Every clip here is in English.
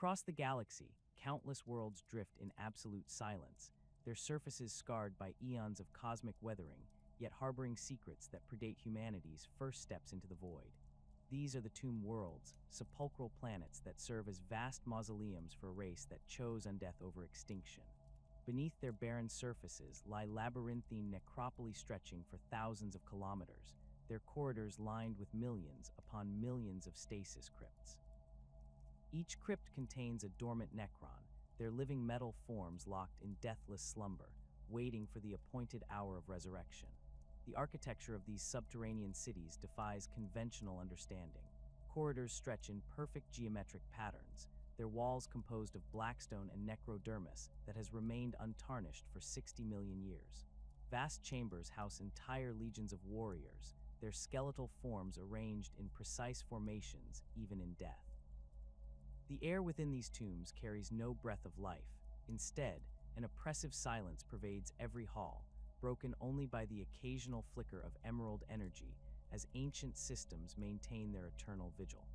Across the galaxy, countless worlds drift in absolute silence, their surfaces scarred by eons of cosmic weathering, yet harboring secrets that predate humanity's first steps into the void. These are the tomb worlds, sepulchral planets that serve as vast mausoleums for a race that chose undeath over extinction. Beneath their barren surfaces lie labyrinthine necropolises stretching for thousands of kilometers, their corridors lined with millions upon millions of stasis crypts. Each crypt contains a dormant Necron, their living metal forms locked in deathless slumber, waiting for the appointed hour of resurrection. The architecture of these subterranean cities defies conventional understanding. Corridors stretch in perfect geometric patterns, their walls composed of blackstone and necrodermis that has remained untarnished for 60 million years. Vast chambers house entire legions of warriors, their skeletal forms arranged in precise formations even in death. The air within these tombs carries no breath of life. Instead, an oppressive silence pervades every hall, broken only by the occasional flicker of emerald energy as ancient systems maintain their eternal vigil.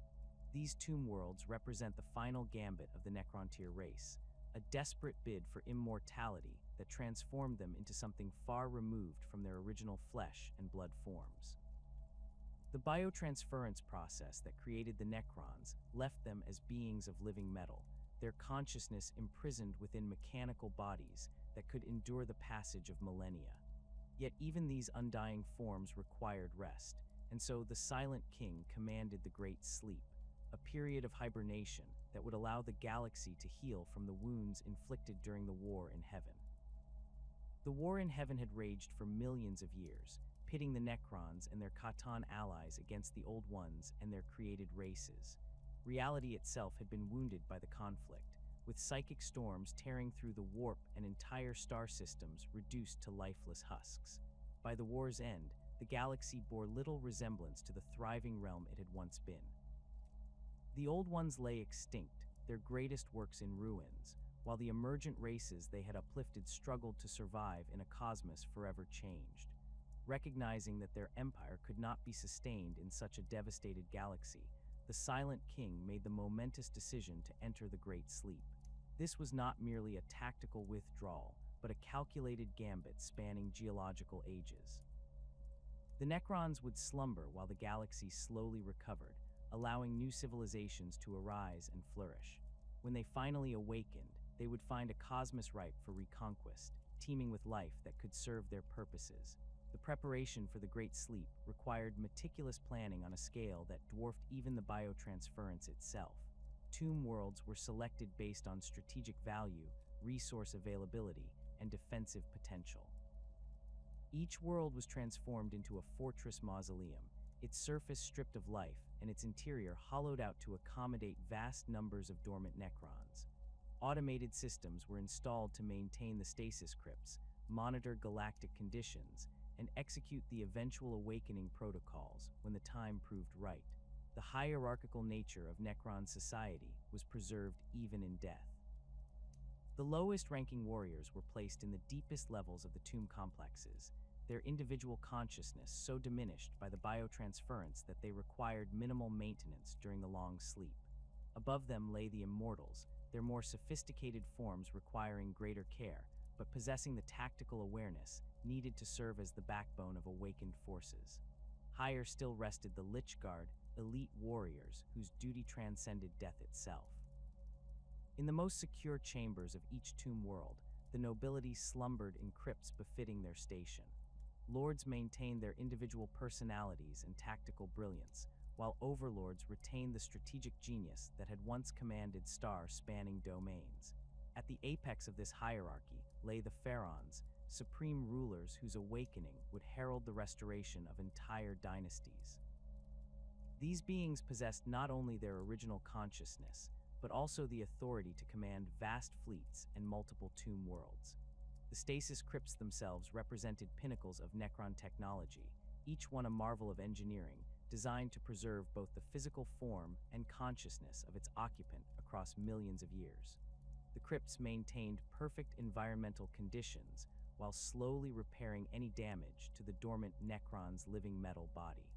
These tomb worlds represent the final gambit of the Necrontier race, a desperate bid for immortality that transformed them into something far removed from their original flesh and blood forms. The biotransference process that created the Necrons left them as beings of living metal, their consciousness imprisoned within mechanical bodies that could endure the passage of millennia. Yet even these undying forms required rest, and so the Silent King commanded the Great Sleep, a period of hibernation that would allow the galaxy to heal from the wounds inflicted during the war in heaven. The war in heaven had raged for millions of years, pitting the Necrons and their Catan allies against the Old Ones and their created races. Reality itself had been wounded by the conflict, with psychic storms tearing through the warp and entire star systems reduced to lifeless husks. By the war's end, the galaxy bore little resemblance to the thriving realm it had once been. The Old Ones lay extinct, their greatest works in ruins, while the emergent races they had uplifted struggled to survive in a cosmos forever changed. Recognizing that their empire could not be sustained in such a devastated galaxy, the Silent King made the momentous decision to enter the Great Sleep. This was not merely a tactical withdrawal, but a calculated gambit spanning geological ages. The Necrons would slumber while the galaxy slowly recovered, allowing new civilizations to arise and flourish. When they finally awakened, they would find a cosmos ripe for reconquest, teeming with life that could serve their purposes. The preparation for the Great Sleep required meticulous planning on a scale that dwarfed even the biotransference itself. Tomb worlds were selected based on strategic value, resource availability, and defensive potential. Each world was transformed into a fortress mausoleum, its surface stripped of life and its interior hollowed out to accommodate vast numbers of dormant Necrons. Automated systems were installed to maintain the stasis crypts, monitor galactic conditions, and execute the eventual awakening protocols when the time proved right. The hierarchical nature of Necron society was preserved even in death. The lowest-ranking warriors were placed in the deepest levels of the tomb complexes, their individual consciousness so diminished by the biotransference that they required minimal maintenance during the long sleep. Above them lay the immortals, their more sophisticated forms requiring greater care, but possessing the tactical awareness needed to serve as the backbone of awakened forces. Higher still rested the Lich Guard, elite warriors whose duty transcended death itself. In the most secure chambers of each tomb world, the nobility slumbered in crypts befitting their station. Lords maintained their individual personalities and tactical brilliance, while overlords retained the strategic genius that had once commanded star-spanning domains. At the apex of this hierarchy lay the pharaohs, supreme rulers whose awakening would herald the restoration of entire dynasties. These beings possessed not only their original consciousness, but also the authority to command vast fleets and multiple tomb worlds. The stasis crypts themselves represented pinnacles of Necron technology, each one a marvel of engineering, designed to preserve both the physical form and consciousness of its occupant across millions of years. The crypts maintained perfect environmental conditions while slowly repairing any damage to the dormant Necron's living metal body.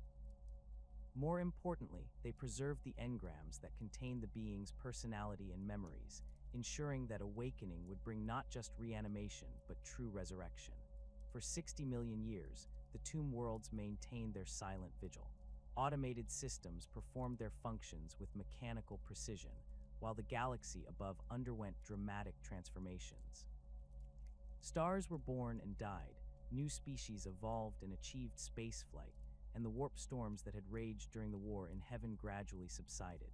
More importantly, they preserved the engrams that contained the being's personality and memories, ensuring that awakening would bring not just reanimation, but true resurrection. For 60 million years, the tomb worlds maintained their silent vigil. Automated systems performed their functions with mechanical precision, while the galaxy above underwent dramatic transformations. Stars were born and died, new species evolved and achieved spaceflight, and the warp storms that had raged during the war in heaven gradually subsided.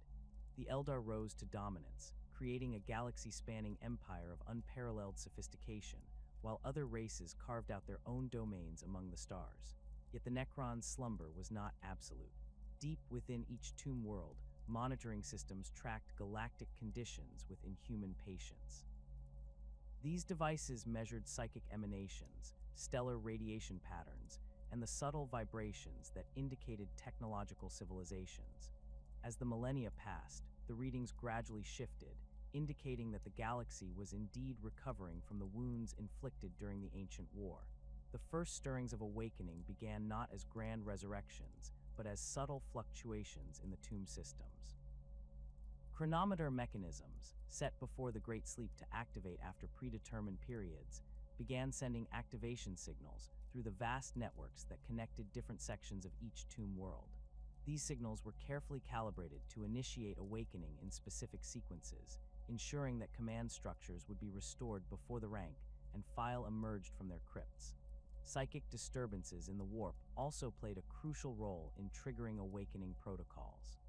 The Eldar rose to dominance, creating a galaxy-spanning empire of unparalleled sophistication, while other races carved out their own domains among the stars. Yet the Necron's slumber was not absolute. Deep within each tomb world, monitoring systems tracked galactic conditions with inhuman patience. These devices measured psychic emanations, stellar radiation patterns, and the subtle vibrations that indicated technological civilizations. As the millennia passed, the readings gradually shifted, indicating that the galaxy was indeed recovering from the wounds inflicted during the ancient war. The first stirrings of awakening began not as grand resurrections, but as subtle fluctuations in the tomb systems. Chronometer mechanisms, set before the Great Sleep to activate after predetermined periods, began sending activation signals through the vast networks that connected different sections of each tomb world. These signals were carefully calibrated to initiate awakening in specific sequences, ensuring that command structures would be restored before the rank and file emerged from their crypts. Psychic disturbances in the warp also played a crucial role in triggering awakening protocols.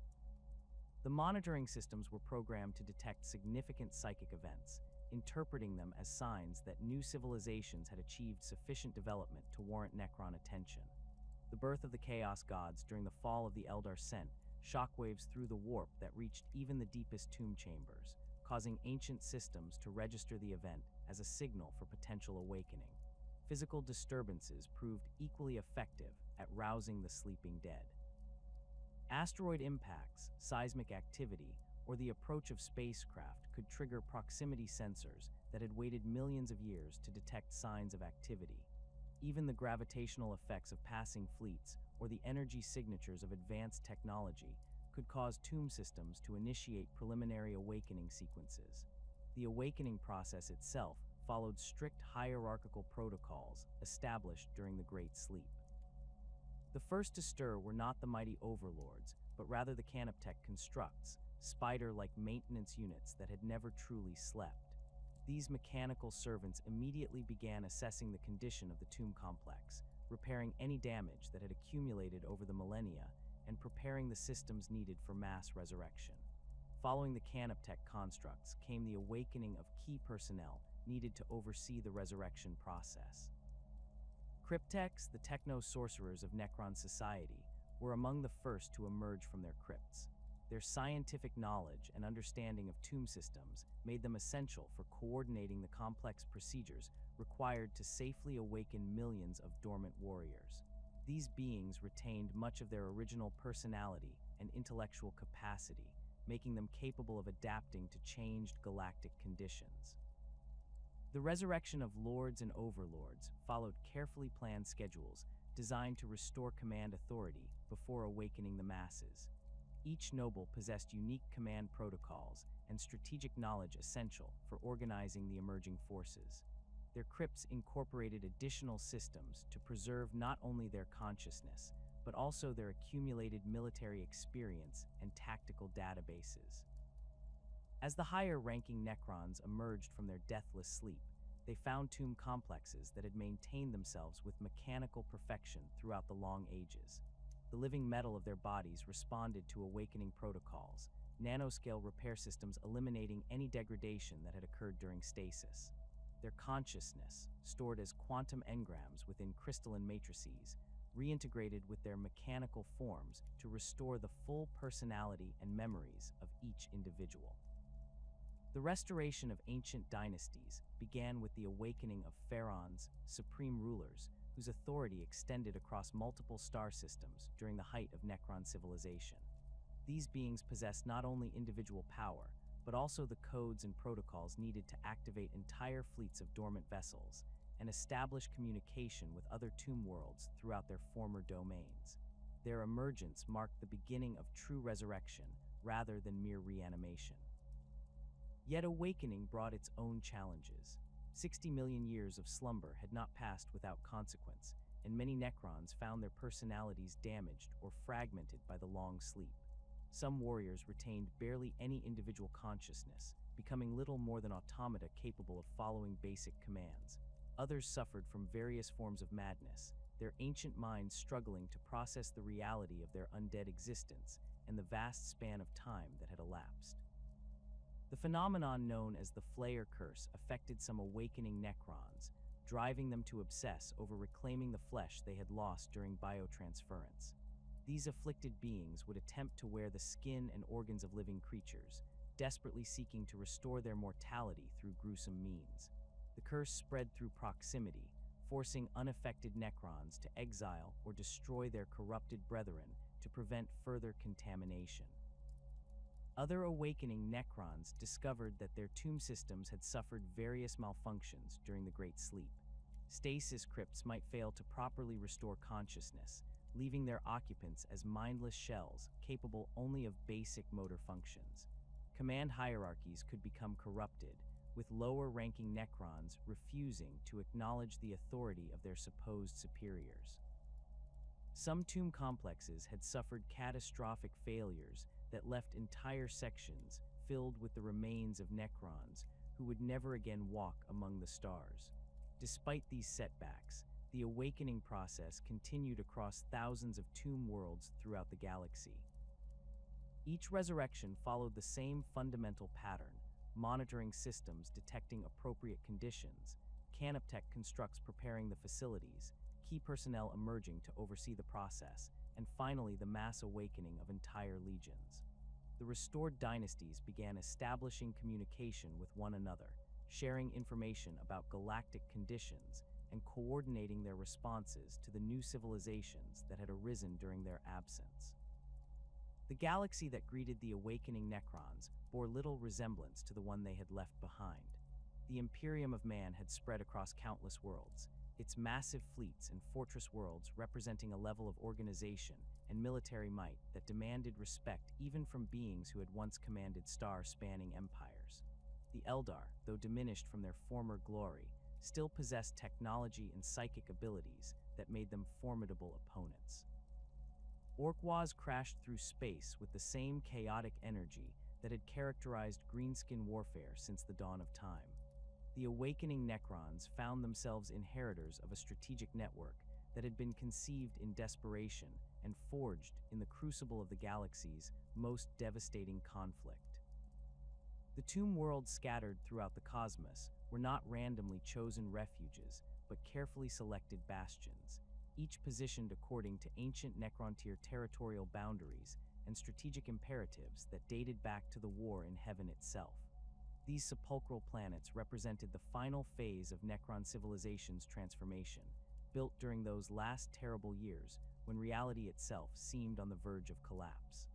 The monitoring systems were programmed to detect significant psychic events, interpreting them as signs that new civilizations had achieved sufficient development to warrant Necron attention. The birth of the Chaos Gods during the fall of the Eldar sent shockwaves through the warp that reached even the deepest tomb chambers, causing ancient systems to register the event as a signal for potential awakening. Physical disturbances proved equally effective at rousing the sleeping dead. Asteroid impacts, seismic activity, or the approach of spacecraft could trigger proximity sensors that had waited millions of years to detect signs of activity. Even the gravitational effects of passing fleets or the energy signatures of advanced technology could cause tomb systems to initiate preliminary awakening sequences. The awakening process itself followed strict hierarchical protocols established during the Great Sleep. The first to stir were not the mighty overlords, but rather the canoptech constructs, spider-like maintenance units that had never truly slept. These mechanical servants immediately began assessing the condition of the tomb complex, repairing any damage that had accumulated over the millennia, and preparing the systems needed for mass resurrection. Following the canoptech constructs came the awakening of key personnel needed to oversee the resurrection process. Cryptechs, the techno-sorcerers of Necron society, were among the first to emerge from their crypts. Their scientific knowledge and understanding of tomb systems made them essential for coordinating the complex procedures required to safely awaken millions of dormant warriors. These beings retained much of their original personality and intellectual capacity, making them capable of adapting to changed galactic conditions. The resurrection of lords and overlords followed carefully planned schedules designed to restore command authority before awakening the masses. Each noble possessed unique command protocols and strategic knowledge essential for organizing the emerging forces. Their crypts incorporated additional systems to preserve not only their consciousness, but also their accumulated military experience and tactical databases. As the higher-ranking Necrons emerged from their deathless sleep, they found tomb complexes that had maintained themselves with mechanical perfection throughout the long ages. The living metal of their bodies responded to awakening protocols, nanoscale repair systems eliminating any degradation that had occurred during stasis. Their consciousness, stored as quantum engrams within crystalline matrices, reintegrated with their mechanical forms to restore the full personality and memories of each individual. The restoration of ancient dynasties began with the awakening of pharaohs, supreme rulers, whose authority extended across multiple star systems during the height of Necron civilization. These beings possessed not only individual power, but also the codes and protocols needed to activate entire fleets of dormant vessels and establish communication with other tomb worlds throughout their former domains. Their emergence marked the beginning of true resurrection rather than mere reanimation. Yet awakening brought its own challenges. 60 million years of slumber had not passed without consequence, and many Necrons found their personalities damaged or fragmented by the long sleep. Some warriors retained barely any individual consciousness, becoming little more than automata capable of following basic commands. Others suffered from various forms of madness, their ancient minds struggling to process the reality of their undead existence and the vast span of time that had elapsed. The phenomenon known as the Flayer Curse affected some awakening Necrons, driving them to obsess over reclaiming the flesh they had lost during biotransference. These afflicted beings would attempt to wear the skin and organs of living creatures, desperately seeking to restore their mortality through gruesome means. The curse spread through proximity, forcing unaffected Necrons to exile or destroy their corrupted brethren to prevent further contamination. Other awakening Necrons discovered that their tomb systems had suffered various malfunctions during the Great Sleep. Stasis crypts might fail to properly restore consciousness, leaving their occupants as mindless shells capable only of basic motor functions. Command hierarchies could become corrupted, with lower-ranking Necrons refusing to acknowledge the authority of their supposed superiors. Some tomb complexes had suffered catastrophic failures that left entire sections filled with the remains of Necrons who would never again walk among the stars. Despite these setbacks, the awakening process continued across thousands of tomb worlds throughout the galaxy. Each resurrection followed the same fundamental pattern: monitoring systems detecting appropriate conditions, Canoptech constructs preparing the facilities, key personnel emerging to oversee the process, and finally the mass awakening of entire legions. The restored dynasties began establishing communication with one another, sharing information about galactic conditions, and coordinating their responses to the new civilizations that had arisen during their absence. The galaxy that greeted the awakening Necrons bore little resemblance to the one they had left behind. The Imperium of Man had spread across countless worlds, its massive fleets and fortress worlds representing a level of organization and military might that demanded respect even from beings who had once commanded star-spanning empires. The Eldar, though diminished from their former glory, still possessed technology and psychic abilities that made them formidable opponents. Orkwas crashed through space with the same chaotic energy that had characterized greenskin warfare since the dawn of time. The awakening Necrons found themselves inheritors of a strategic network that had been conceived in desperation and forged in the crucible of the galaxy's most devastating conflict. The tomb worlds scattered throughout the cosmos were not randomly chosen refuges, but carefully selected bastions, each positioned according to ancient Necrontier territorial boundaries and strategic imperatives that dated back to the war in heaven itself. These sepulchral planets represented the final phase of Necron civilization's transformation, built during those last terrible years when reality itself seemed on the verge of collapse.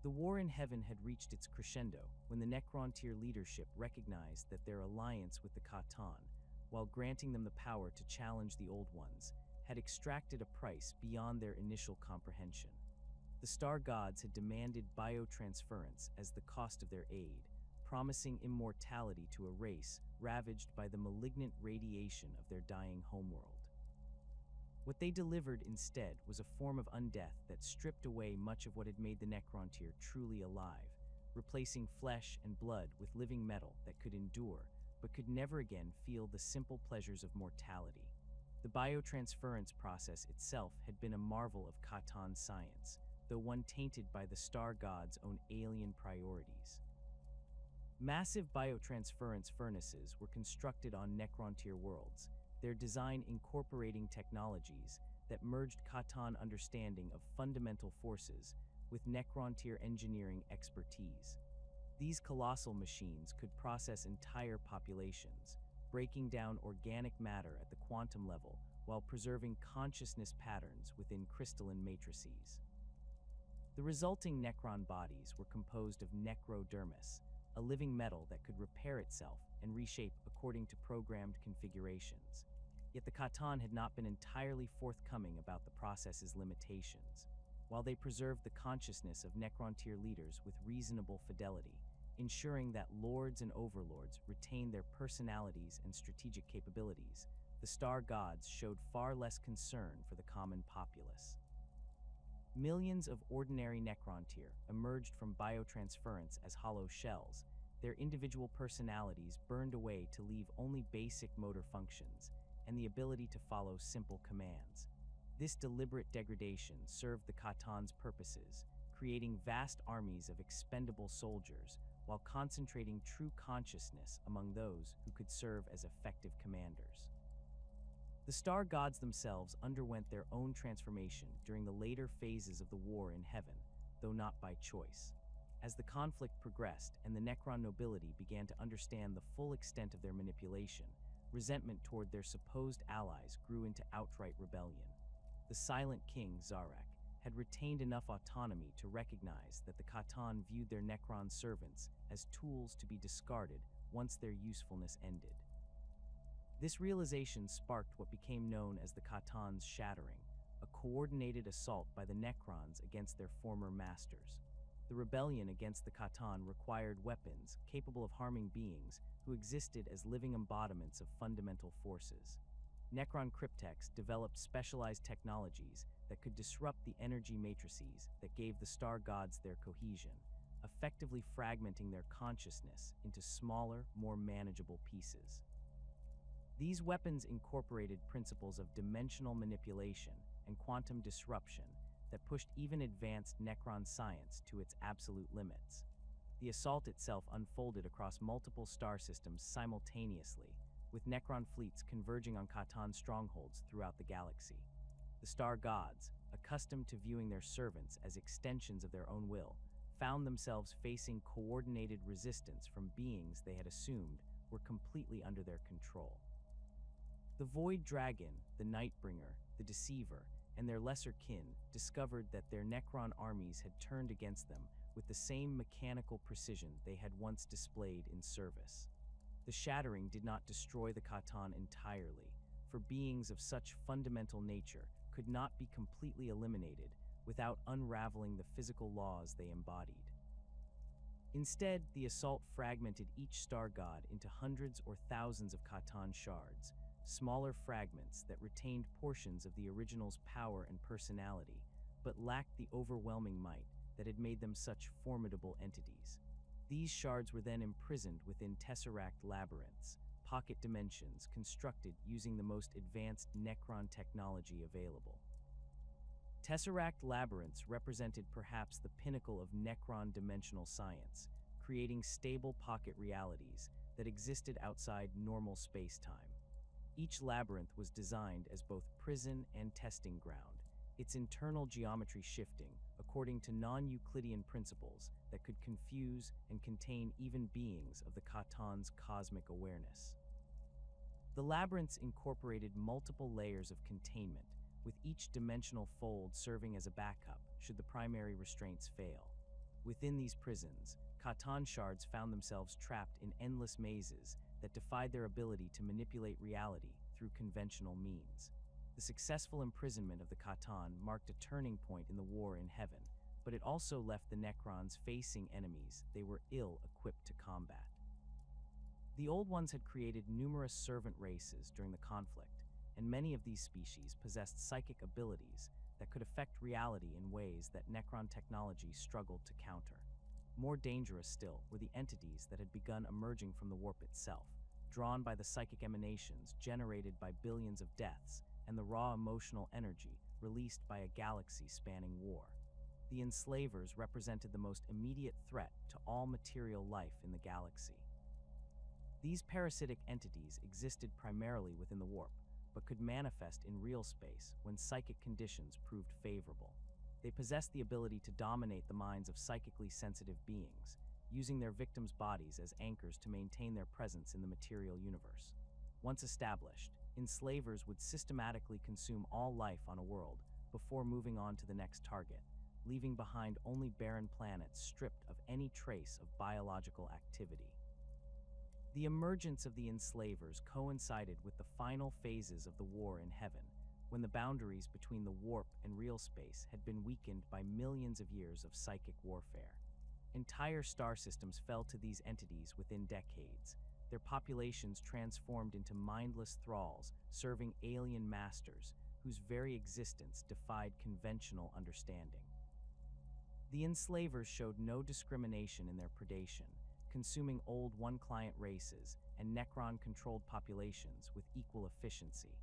The war in heaven had reached its crescendo when the Necrontier leadership recognized that their alliance with the Khatan, while granting them the power to challenge the Old Ones, had extracted a price beyond their initial comprehension. The star gods had demanded biotransference as the cost of their aid, promising immortality to a race ravaged by the malignant radiation of their dying homeworld. What they delivered instead was a form of undeath that stripped away much of what had made the Necrontier truly alive, replacing flesh and blood with living metal that could endure, but could never again feel the simple pleasures of mortality. The biotransference process itself had been a marvel of Khatan science, though one tainted by the star god's own alien priorities. Massive biotransference furnaces were constructed on Necrontier worlds, their design incorporating technologies that merged Khatan understanding of fundamental forces with Necrontier engineering expertise. These colossal machines could process entire populations, breaking down organic matter at the quantum level while preserving consciousness patterns within crystalline matrices. The resulting Necron bodies were composed of necrodermis, a living metal that could repair itself and reshape according to programmed configurations. Yet the Catan had not been entirely forthcoming about the process's limitations. While they preserved the consciousness of Necron tier leaders with reasonable fidelity, ensuring that lords and overlords retained their personalities and strategic capabilities, the Star Gods showed far less concern for the common populace. Millions of ordinary Necron tier emerged from biotransference as hollow shells, their individual personalities burned away to leave only basic motor functions and the ability to follow simple commands. This deliberate degradation served the Catan's purposes, creating vast armies of expendable soldiers while concentrating true consciousness among those who could serve as effective commanders. The Star Gods themselves underwent their own transformation during the later phases of the war in heaven, though not by choice. As the conflict progressed and the Necron nobility began to understand the full extent of their manipulation, resentment toward their supposed allies grew into outright rebellion. The Silent King, Zarak, had retained enough autonomy to recognize that the Catan viewed their Necron servants as tools to be discarded once their usefulness ended. This realization sparked what became known as the Catan's Shattering, a coordinated assault by the Necrons against their former masters. The rebellion against the Catan required weapons capable of harming beings who existed as living embodiments of fundamental forces. Necron cryptechs developed specialized technologies that could disrupt the energy matrices that gave the Star Gods their cohesion, effectively fragmenting their consciousness into smaller, more manageable pieces. These weapons incorporated principles of dimensional manipulation and quantum disruption that pushed even advanced Necron science to its absolute limits. The assault itself unfolded across multiple star systems simultaneously, with Necron fleets converging on Catan's strongholds throughout the galaxy. The Star Gods, accustomed to viewing their servants as extensions of their own will, found themselves facing coordinated resistance from beings they had assumed were completely under their control. The Void Dragon, the Nightbringer, the Deceiver, and their lesser kin discovered that their Necron armies had turned against them with the same mechanical precision they had once displayed in service. The Shattering did not destroy the Catan entirely, for beings of such fundamental nature could not be completely eliminated without unraveling the physical laws they embodied. Instead, the assault fragmented each Star God into hundreds or thousands of Catan shards, smaller fragments that retained portions of the original's power and personality, but lacked the overwhelming might that had made them such formidable entities. These shards were then imprisoned within tesseract labyrinths, pocket dimensions constructed using the most advanced Necron technology available. Tesseract labyrinths represented perhaps the pinnacle of Necron dimensional science, creating stable pocket realities that existed outside normal space-time. Each labyrinth was designed as both prison and testing ground, its internal geometry shifting according to non-Euclidean principles that could confuse and contain even beings of the Catan's cosmic awareness. The labyrinths incorporated multiple layers of containment, with each dimensional fold serving as a backup should the primary restraints fail. Within these prisons, Catan shards found themselves trapped in endless mazes that defied their ability to manipulate reality through conventional means. The successful imprisonment of the Catan marked a turning point in the war in heaven, but it also left the Necrons facing enemies they were ill-equipped to combat. The Old Ones had created numerous servant races during the conflict, and many of these species possessed psychic abilities that could affect reality in ways that Necron technology struggled to counter. More dangerous still were the entities that had begun emerging from the warp itself, drawn by the psychic emanations generated by billions of deaths and the raw emotional energy released by a galaxy-spanning war. The enslavers represented the most immediate threat to all material life in the galaxy. These parasitic entities existed primarily within the warp, but could manifest in real space when psychic conditions proved favorable. They possessed the ability to dominate the minds of psychically sensitive beings, using their victims' bodies as anchors to maintain their presence in the material universe. Once established, enslavers would systematically consume all life on a world before moving on to the next target, leaving behind only barren planets stripped of any trace of biological activity. The emergence of the enslavers coincided with the final phases of the war in heaven, when the boundaries between the warp and real space had been weakened by millions of years of psychic warfare. Entire star systems fell to these entities within decades, their populations transformed into mindless thralls serving alien masters whose very existence defied conventional understanding. The enslavers showed no discrimination in their predation, consuming old one-client races and Necron-controlled populations with equal efficiency.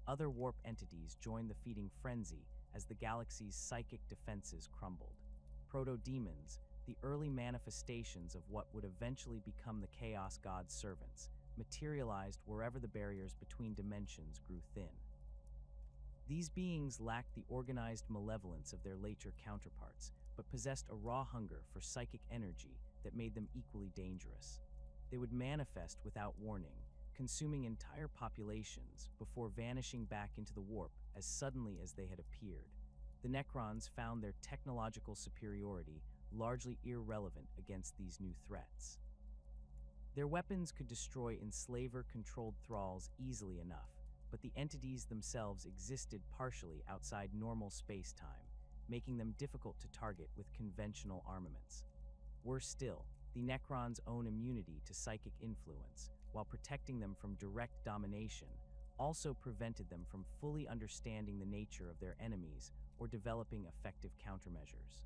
Other warp entities joined the feeding frenzy as the galaxy's psychic defenses crumbled. Proto-demons, the early manifestations of what would eventually become the Chaos God's servants, materialized wherever the barriers between dimensions grew thin. These beings lacked the organized malevolence of their later counterparts, but possessed a raw hunger for psychic energy that made them equally dangerous. They would manifest without warning, consuming entire populations before vanishing back into the warp as suddenly as they had appeared. The Necrons found their technological superiority largely irrelevant against these new threats. Their weapons could destroy enslaver-controlled thralls easily enough, but the entities themselves existed partially outside normal space-time, making them difficult to target with conventional armaments. Worse still, the Necrons' own immunity to psychic influence, while protecting them from direct domination, also prevented them from fully understanding the nature of their enemies or developing effective countermeasures.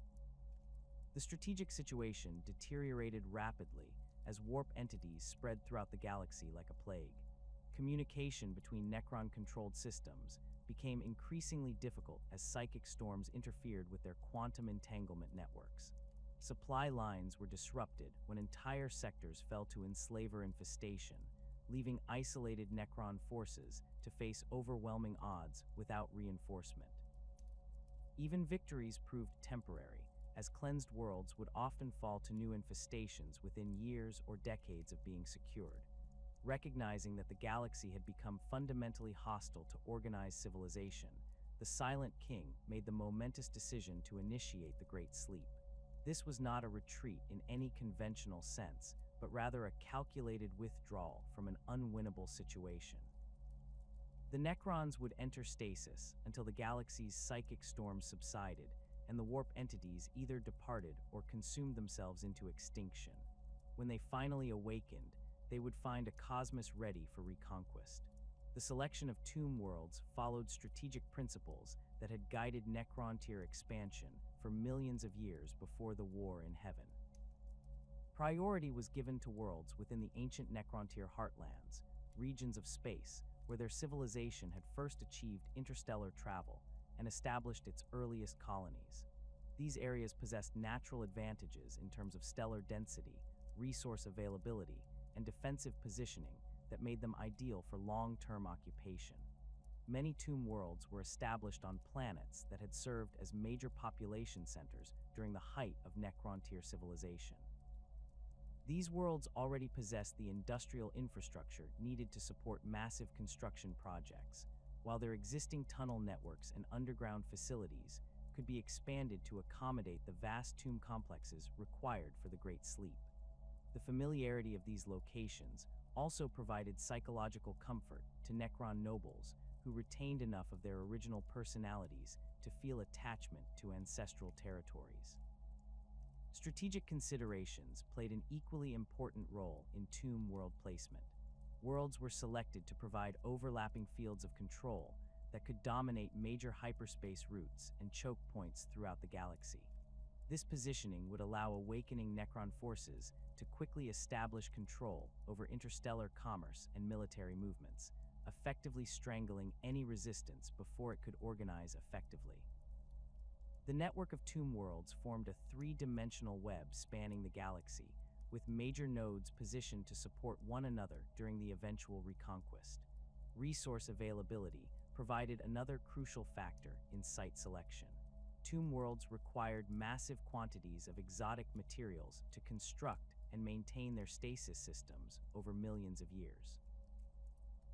The strategic situation deteriorated rapidly as warp entities spread throughout the galaxy like a plague. Communication between Necron-controlled systems became increasingly difficult as psychic storms interfered with their quantum entanglement networks. Supply lines were disrupted when entire sectors fell to enslaver infestation, leaving isolated Necron forces to face overwhelming odds without reinforcement. Even victories proved temporary, as cleansed worlds would often fall to new infestations within years or decades of being secured. Recognizing that the galaxy had become fundamentally hostile to organized civilization, the Silent King made the momentous decision to initiate the Great Sleep. This was not a retreat in any conventional sense, but rather a calculated withdrawal from an unwinnable situation. The Necrons would enter stasis until the galaxy's psychic storms subsided, and the warp entities either departed or consumed themselves into extinction. When they finally awakened, they would find a cosmos ready for reconquest. The selection of tomb worlds followed strategic principles that had guided Necron tier expansion for millions of years before the war in heaven. Priority was given to worlds within the ancient Necron tier heartlands, regions of space where their civilization had first achieved interstellar travel and established its earliest colonies. These areas possessed natural advantages in terms of stellar density, resource availability, and defensive positioning that made them ideal for long-term occupation. Many tomb worlds were established on planets that had served as major population centers during the height of Necron tier civilization. These worlds already possessed the industrial infrastructure needed to support massive construction projects, while their existing tunnel networks and underground facilities could be expanded to accommodate the vast tomb complexes required for the Great Sleep. The familiarity of these locations also provided psychological comfort to Necron nobles who retained enough of their original personalities to feel attachment to ancestral territories. Strategic considerations played an equally important role in tomb world placement. Worlds were selected to provide overlapping fields of control that could dominate major hyperspace routes and choke points throughout the galaxy. This positioning would allow awakening Necron forces to quickly establish control over interstellar commerce and military movements, effectively strangling any resistance before it could organize effectively. The network of tomb worlds formed a three-dimensional web spanning the galaxy, with major nodes positioned to support one another during the eventual reconquest. Resource availability provided another crucial factor in site selection. Tomb worlds required massive quantities of exotic materials to construct and maintain their stasis systems over millions of years.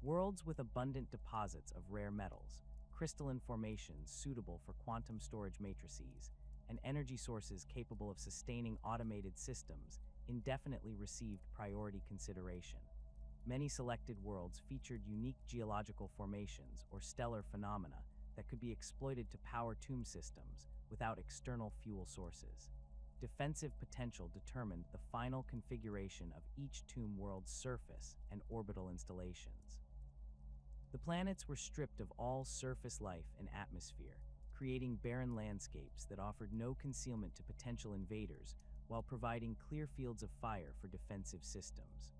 Worlds with abundant deposits of rare metals, crystalline formations suitable for quantum storage matrices, and energy sources capable of sustaining automated systems indefinitely received priority consideration. Many selected worlds featured unique geological formations or stellar phenomena that could be exploited to power tomb systems without external fuel sources. Defensive potential determined the final configuration of each tomb world's surface and orbital installations. The planets were stripped of all surface life and atmosphere, creating barren landscapes that offered no concealment to potential invaders while providing clear fields of fire for defensive systems.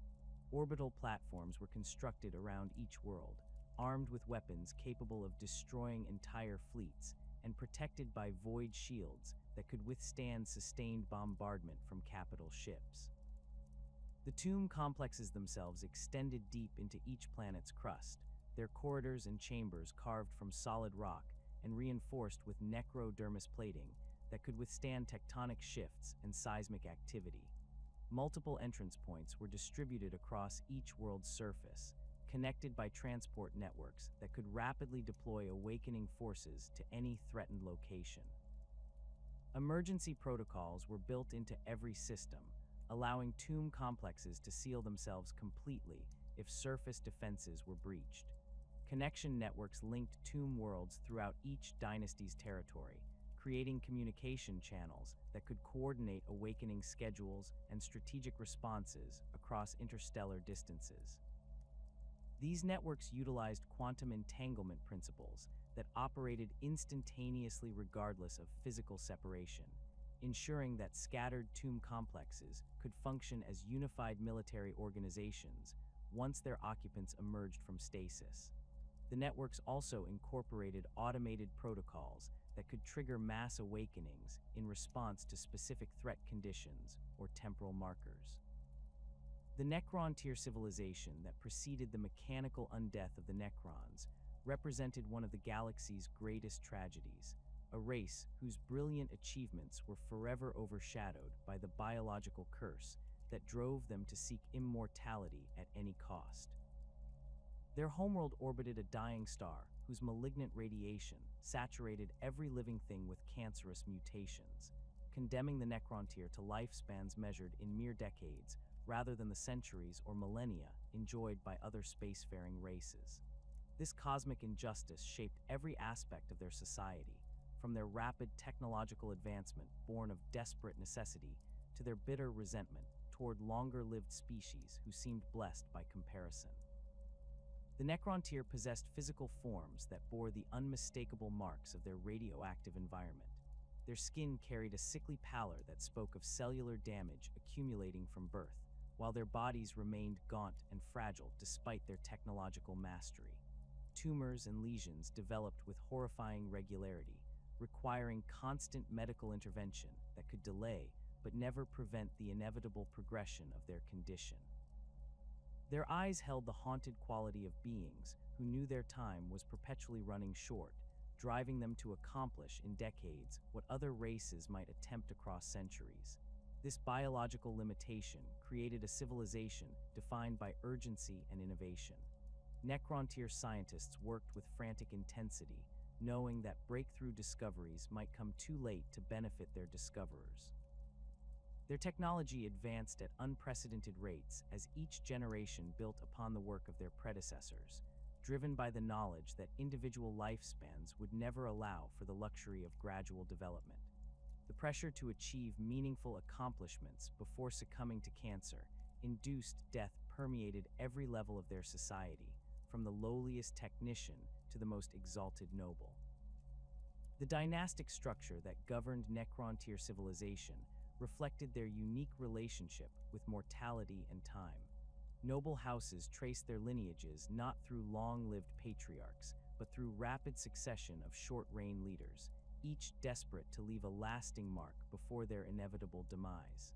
Orbital platforms were constructed around each world, armed with weapons capable of destroying entire fleets and protected by void shields that could withstand sustained bombardment from capital ships. The tomb complexes themselves extended deep into each planet's crust, their corridors and chambers carved from solid rock and reinforced with necrodermis plating that could withstand tectonic shifts and seismic activity. Multiple entrance points were distributed across each world's surface, connected by transport networks that could rapidly deploy awakening forces to any threatened location. Emergency protocols were built into every system, allowing tomb complexes to seal themselves completely if surface defenses were breached. Connection networks linked tomb worlds throughout each dynasty's territory, creating communication channels that could coordinate awakening schedules and strategic responses across interstellar distances. These networks utilized quantum entanglement principles that operated instantaneously regardless of physical separation, ensuring that scattered tomb complexes could function as unified military organizations once their occupants emerged from stasis. The networks also incorporated automated protocols that could trigger mass awakenings in response to specific threat conditions or temporal markers. The Necron tier civilization that preceded the mechanical undeath of the Necrons represented one of the galaxy's greatest tragedies, a race whose brilliant achievements were forever overshadowed by the biological curse that drove them to seek immortality at any cost. Their homeworld orbited a dying star whose malignant radiation saturated every living thing with cancerous mutations, condemning the Necron tier to lifespans measured in mere decades rather than the centuries or millennia enjoyed by other spacefaring races. This cosmic injustice shaped every aspect of their society, from their rapid technological advancement born of desperate necessity to their bitter resentment toward longer-lived species who seemed blessed by comparison. The Necron tier possessed physical forms that bore the unmistakable marks of their radioactive environment. Their skin carried a sickly pallor that spoke of cellular damage accumulating from birth, while their bodies remained gaunt and fragile despite their technological mastery. Tumors and lesions developed with horrifying regularity, requiring constant medical intervention that could delay but never prevent the inevitable progression of their condition. Their eyes held the haunted quality of beings who knew their time was perpetually running short, driving them to accomplish in decades what other races might attempt across centuries. This biological limitation created a civilization defined by urgency and innovation. Necron tier scientists worked with frantic intensity, knowing that breakthrough discoveries might come too late to benefit their discoverers. Their technology advanced at unprecedented rates as each generation built upon the work of their predecessors, driven by the knowledge that individual lifespans would never allow for the luxury of gradual development. The pressure to achieve meaningful accomplishments before succumbing to cancer induced death permeated every level of their society, from the lowliest technician to the most exalted noble. The dynastic structure that governed Necron tier civilization reflected their unique relationship with mortality and time. Noble houses traced their lineages not through long-lived patriarchs, but through rapid succession of short-reign leaders, each desperate to leave a lasting mark before their inevitable demise.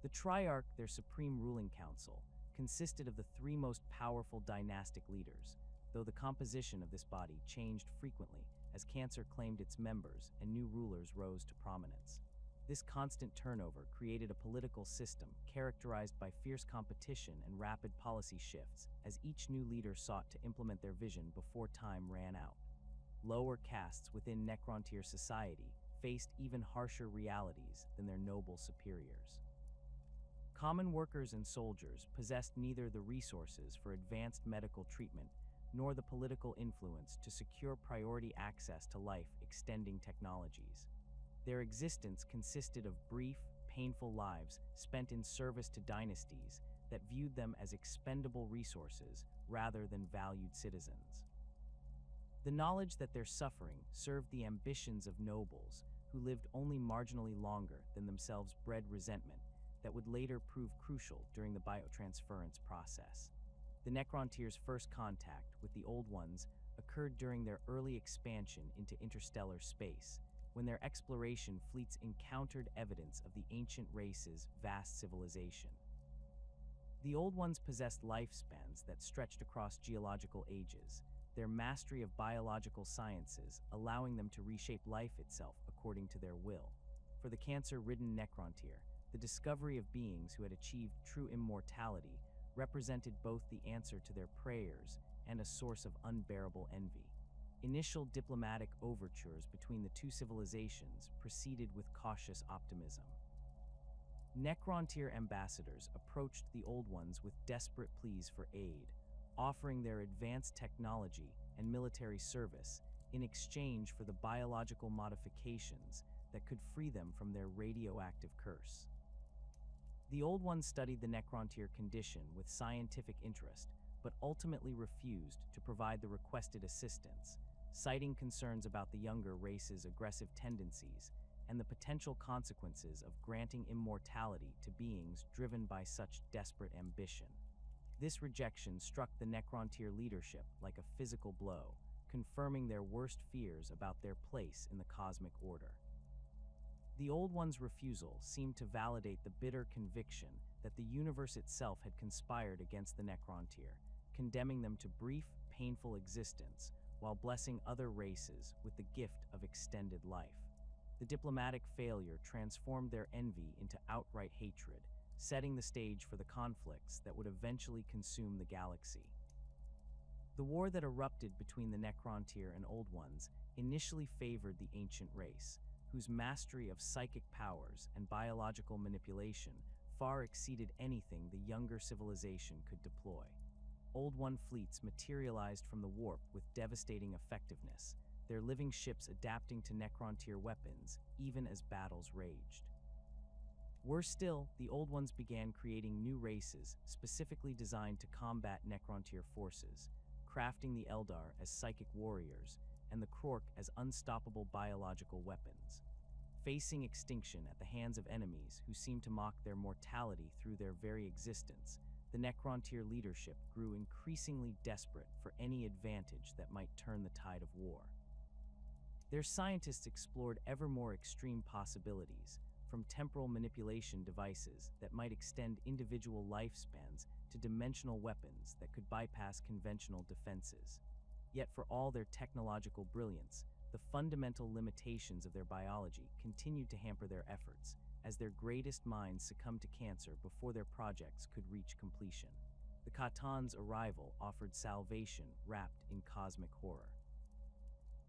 The Triarch, their supreme ruling council, consisted of the three most powerful dynastic leaders, though the composition of this body changed frequently as cancer claimed its members and new rulers rose to prominence. This constant turnover created a political system characterized by fierce competition and rapid policy shifts as each new leader sought to implement their vision before time ran out. Lower castes within Necron tier society faced even harsher realities than their noble superiors. Common workers and soldiers possessed neither the resources for advanced medical treatment nor the political influence to secure priority access to life-extending technologies. Their existence consisted of brief, painful lives spent in service to dynasties that viewed them as expendable resources rather than valued citizens. The knowledge that their suffering served the ambitions of nobles who lived only marginally longer than themselves bred resentment that would later prove crucial during the biotransference process. The Necrontyrs' first contact with the Old Ones occurred during their early expansion into interstellar space, when their exploration fleets encountered evidence of the ancient race's vast civilization. The Old Ones possessed lifespans that stretched across geological ages, their mastery of biological sciences allowing them to reshape life itself according to their will. For the cancer-ridden Necrontyr, the discovery of beings who had achieved true immortality represented both the answer to their prayers and a source of unbearable envy. Initial diplomatic overtures between the two civilizations proceeded with cautious optimism. Necrontyr ambassadors approached the Old Ones with desperate pleas for aid, offering their advanced technology and military service in exchange for the biological modifications that could free them from their radioactive curse. The Old Ones studied the Necrontyr condition with scientific interest, but ultimately refused to provide the requested assistance, citing concerns about the younger race's aggressive tendencies and the potential consequences of granting immortality to beings driven by such desperate ambition. This rejection struck the Necrontyr leadership like a physical blow, confirming their worst fears about their place in the cosmic order. The Old Ones' refusal seemed to validate the bitter conviction that the universe itself had conspired against the Necrontyr, condemning them to brief, painful existence while blessing other races with the gift of extended life. The diplomatic failure transformed their envy into outright hatred, setting the stage for the conflicts that would eventually consume the galaxy. The war that erupted between the Necrontyr and Old Ones initially favored the ancient race, whose mastery of psychic powers and biological manipulation far exceeded anything the younger civilization could deploy. Old One fleets materialized from the warp with devastating effectiveness, their living ships adapting to Necrontyr weapons even as battles raged. Worse still, the Old Ones began creating new races specifically designed to combat Necrontyr forces, crafting the Eldar as psychic warriors and the Krork as unstoppable biological weapons. Facing extinction at the hands of enemies who seemed to mock their mortality through their very existence, the Necrontyr leadership grew increasingly desperate for any advantage that might turn the tide of war. Their scientists explored ever more extreme possibilities, from temporal manipulation devices that might extend individual lifespans to dimensional weapons that could bypass conventional defenses. Yet for all their technological brilliance, the fundamental limitations of their biology continued to hamper their efforts, as their greatest minds succumbed to cancer before their projects could reach completion. The Khatan's arrival offered salvation wrapped in cosmic horror.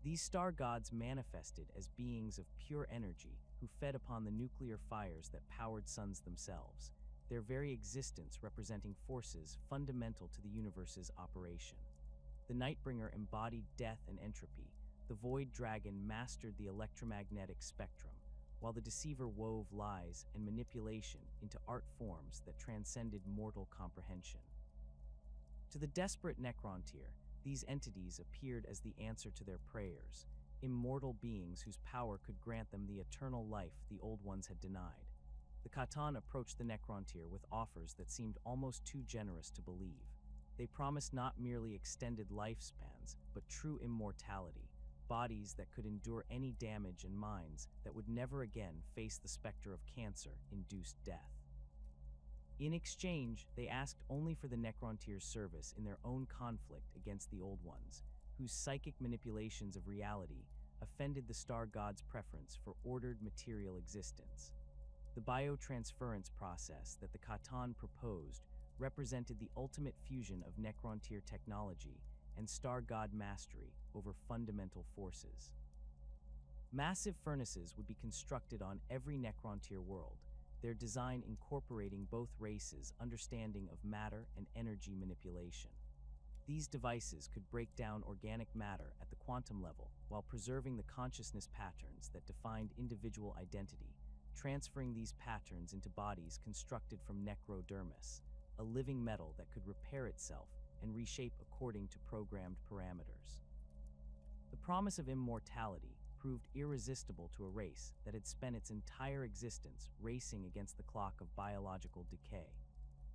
These star gods manifested as beings of pure energy who fed upon the nuclear fires that powered suns themselves, their very existence representing forces fundamental to the universe's operation. The Nightbringer embodied death and entropy. The Void Dragon mastered the electromagnetic spectrum, while the Deceiver wove lies and manipulation into art forms that transcended mortal comprehension. To the desperate Necrontyr, these entities appeared as the answer to their prayers, immortal beings whose power could grant them the eternal life the Old Ones had denied. The Khatan approached the Necrontyr with offers that seemed almost too generous to believe. They promised not merely extended lifespans, but true immortality, bodies that could endure any damage and minds that would never again face the specter of cancer-induced death. In exchange, they asked only for the Necrontyr's service in their own conflict against the Old Ones, whose psychic manipulations of reality offended the star god's preference for ordered material existence. The biotransference process that the Khatan proposed represented the ultimate fusion of Necrontyr technology and star god mastery over fundamental forces. Massive furnaces would be constructed on every Necrontyr world, their design incorporating both races' understanding of matter and energy manipulation. These devices could break down organic matter at the quantum level while preserving the consciousness patterns that defined individual identity, transferring these patterns into bodies constructed from necrodermis, a living metal that could repair itself and reshape according to programmed parameters. The promise of immortality proved irresistible to a race that had spent its entire existence racing against the clock of biological decay.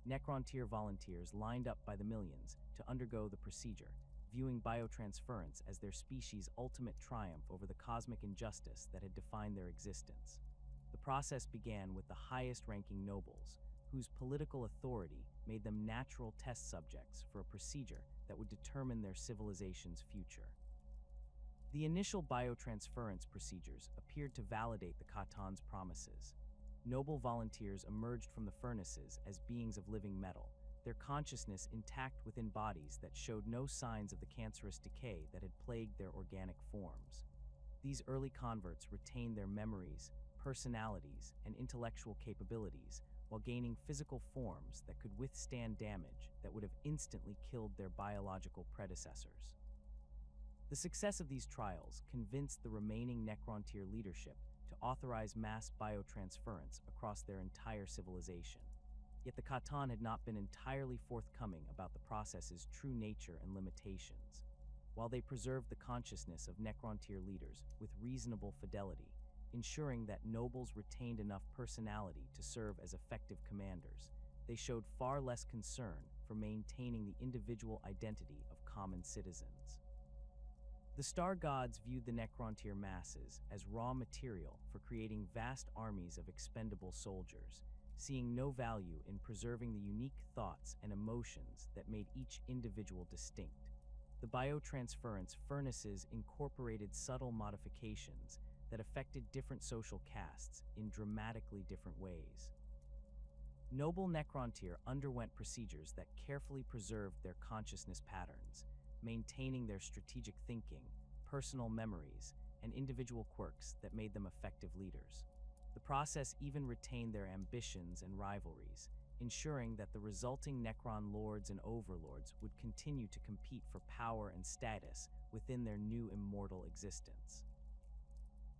Necron tier volunteers lined up by the millions to undergo the procedure, viewing biotransference as their species' ultimate triumph over the cosmic injustice that had defined their existence. The process began with the highest-ranking nobles, whose political authority made them natural test subjects for a procedure that would determine their civilization's future. The initial biotransference procedures appeared to validate the Khatan's promises. Noble volunteers emerged from the furnaces as beings of living metal, their consciousness intact within bodies that showed no signs of the cancerous decay that had plagued their organic forms. These early converts retained their memories, personalities, and intellectual capabilities while gaining physical forms that could withstand damage that would have instantly killed their biological predecessors. The success of these trials convinced the remaining Necron tier leadership to authorize mass biotransference across their entire civilization. Yet the Khatan had not been entirely forthcoming about the process's true nature and limitations. While they preserved the consciousness of Necron tier leaders with reasonable fidelity, ensuring that nobles retained enough personality to serve as effective commanders, they showed far less concern for maintaining the individual identity of common citizens. The star gods viewed the Necron tier masses as raw material for creating vast armies of expendable soldiers, seeing no value in preserving the unique thoughts and emotions that made each individual distinct. The biotransference furnaces incorporated subtle modifications that affected different social castes in dramatically different ways. Noble Necron tier underwent procedures that carefully preserved their consciousness patterns, maintaining their strategic thinking, personal memories, and individual quirks that made them effective leaders. The process even retained their ambitions and rivalries, ensuring that the resulting Necron lords and overlords would continue to compete for power and status within their new immortal existence.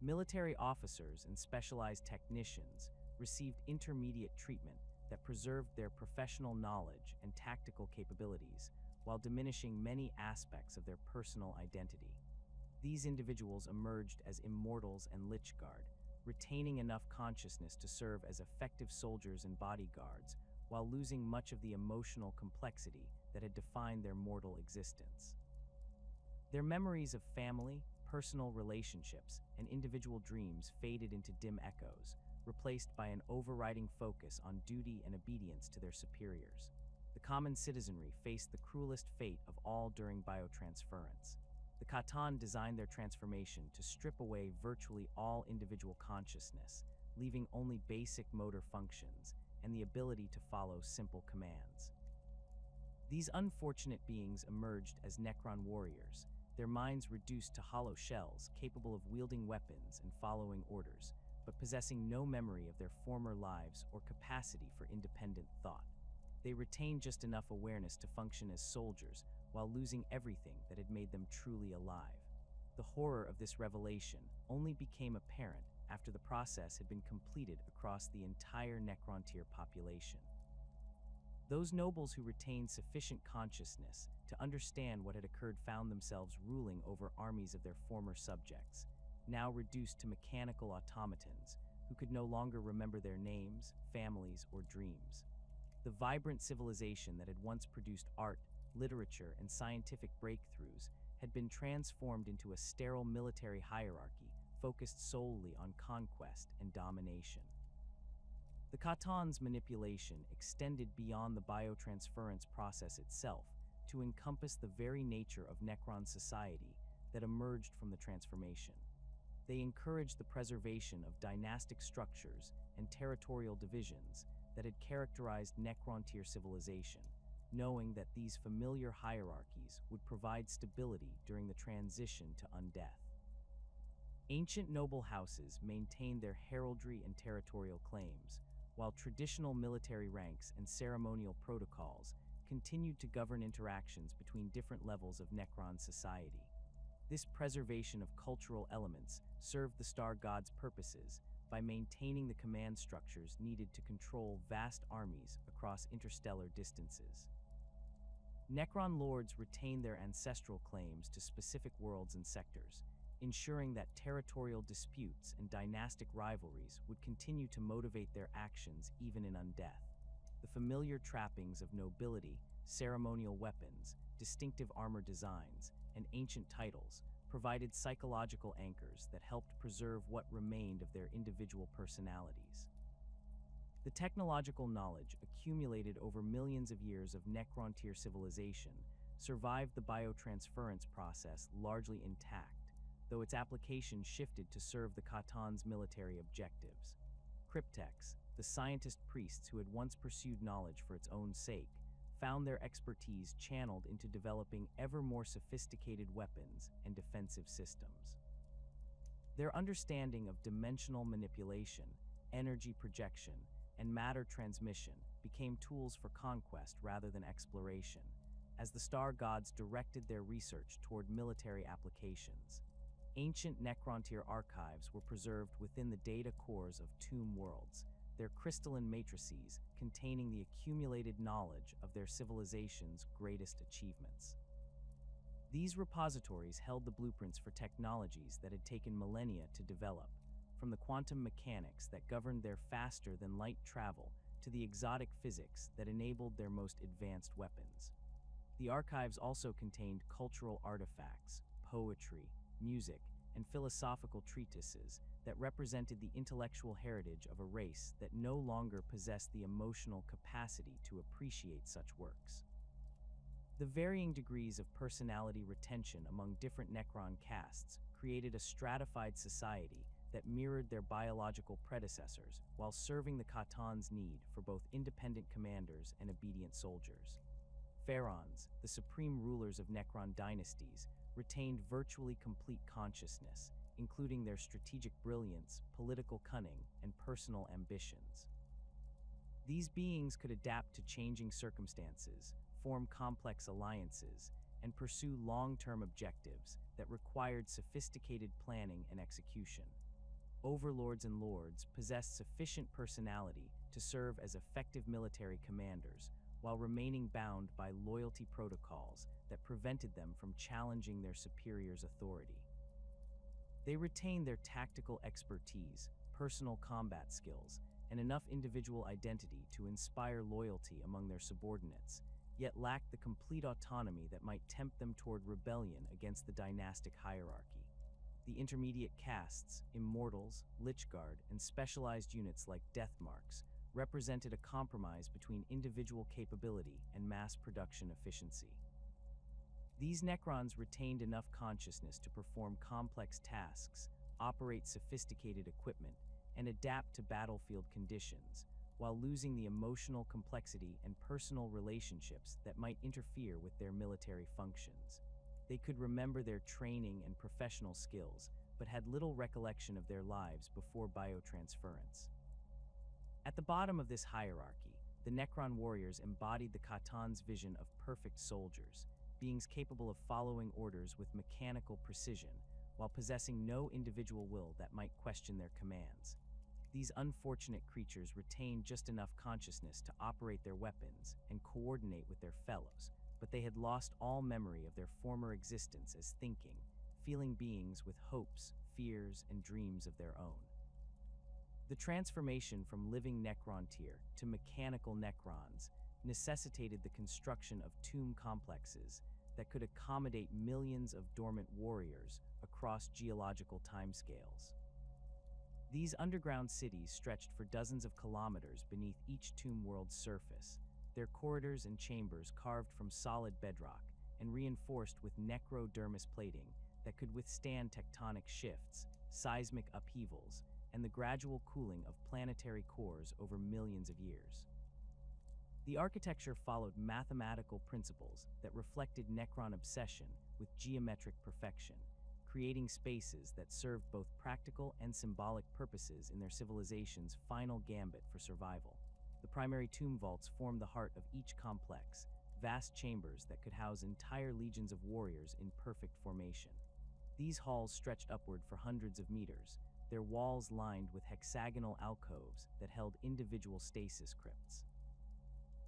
Military officers and specialized technicians received intermediate treatment that preserved their professional knowledge and tactical capabilities while diminishing many aspects of their personal identity. These individuals emerged as immortals and Lichguard, retaining enough consciousness to serve as effective soldiers and bodyguards while losing much of the emotional complexity that had defined their mortal existence. Their memories of family, personal relationships, and individual dreams faded into dim echoes, replaced by an overriding focus on duty and obedience to their superiors. The common citizenry faced the cruelest fate of all during biotransference. The Khatan designed their transformation to strip away virtually all individual consciousness, leaving only basic motor functions and the ability to follow simple commands. These unfortunate beings emerged as Necron warriors, their minds reduced to hollow shells capable of wielding weapons and following orders, but possessing no memory of their former lives or capacity for independent thought. They retained just enough awareness to function as soldiers while losing everything that had made them truly alive. The horror of this revelation only became apparent after the process had been completed across the entire Necron tier population. Those nobles who retained sufficient consciousness to understand what had occurred found themselves ruling over armies of their former subjects, now reduced to mechanical automatons who could no longer remember their names, families, or dreams. The vibrant civilization that had once produced art, literature, and scientific breakthroughs had been transformed into a sterile military hierarchy focused solely on conquest and domination. The Khatan's manipulation extended beyond the biotransference process itself to encompass the very nature of Necron society that emerged from the transformation. They encouraged the preservation of dynastic structures and territorial divisions that had characterized Necron tier civilization, knowing that these familiar hierarchies would provide stability during the transition to undeath. Ancient noble houses maintained their heraldry and territorial claims, while traditional military ranks and ceremonial protocols continued to govern interactions between different levels of Necron society. This preservation of cultural elements served the star god's purposes by maintaining the command structures needed to control vast armies across interstellar distances. Necron lords retained their ancestral claims to specific worlds and sectors, ensuring that territorial disputes and dynastic rivalries would continue to motivate their actions even in undeath. The familiar trappings of nobility, ceremonial weapons, distinctive armor designs, and ancient titles provided psychological anchors that helped preserve what remained of their individual personalities. The technological knowledge accumulated over millions of years of Necron-tier civilization survived the biotransference process largely intact, though its application shifted to serve the Cataan's military objectives. Cryptex, the scientist priests who had once pursued knowledge for its own sake, found their expertise channeled into developing ever more sophisticated weapons and defensive systems. Their understanding of dimensional manipulation, energy projection, and matter transmission became tools for conquest rather than exploration, as the star gods directed their research toward military applications. Ancient Necron-tier archives were preserved within the data cores of tomb worlds, their crystalline matrices containing the accumulated knowledge of their civilization's greatest achievements. These repositories held the blueprints for technologies that had taken millennia to develop, from the quantum mechanics that governed their faster-than-light travel to the exotic physics that enabled their most advanced weapons. The archives also contained cultural artifacts, poetry, music, and philosophical treatises that represented the intellectual heritage of a race that no longer possessed the emotional capacity to appreciate such works. The varying degrees of personality retention among different Necron castes created a stratified society that mirrored their biological predecessors while serving the Cataan's need for both independent commanders and obedient soldiers. Pharaons, the supreme rulers of Necron dynasties, retained virtually complete consciousness, including their strategic brilliance, political cunning, and personal ambitions. These beings could adapt to changing circumstances, form complex alliances, and pursue long-term objectives that required sophisticated planning and execution. Overlords and lords possessed sufficient personality to serve as effective military commanders, while remaining bound by loyalty protocols that prevented them from challenging their superiors' authority. They retained their tactical expertise, personal combat skills, and enough individual identity to inspire loyalty among their subordinates, yet lacked the complete autonomy that might tempt them toward rebellion against the dynastic hierarchy. The intermediate castes, immortals, Lichguard, and specialized units like Deathmarks represented a compromise between individual capability and mass production efficiency. These Necrons retained enough consciousness to perform complex tasks, operate sophisticated equipment, and adapt to battlefield conditions, while losing the emotional complexity and personal relationships that might interfere with their military functions. They could remember their training and professional skills, but had little recollection of their lives before biotransference. At the bottom of this hierarchy, the Necron warriors embodied the Cataan's vision of perfect soldiers, beings capable of following orders with mechanical precision, while possessing no individual will that might question their commands. These unfortunate creatures retained just enough consciousness to operate their weapons and coordinate with their fellows, but they had lost all memory of their former existence as thinking, feeling beings with hopes, fears, and dreams of their own. The transformation from living Necron tier to mechanical Necrons necessitated the construction of tomb complexes that could accommodate millions of dormant warriors across geological timescales. These underground cities stretched for dozens of kilometers beneath each tomb world's surface, their corridors and chambers carved from solid bedrock and reinforced with necrodermis plating that could withstand tectonic shifts, seismic upheavals, and the gradual cooling of planetary cores over millions of years. The architecture followed mathematical principles that reflected Necron obsession with geometric perfection, creating spaces that served both practical and symbolic purposes in their civilization's final gambit for survival. The primary tomb vaults formed the heart of each complex, vast chambers that could house entire legions of warriors in perfect formation. These halls stretched upward for hundreds of meters, their walls lined with hexagonal alcoves that held individual stasis crypts.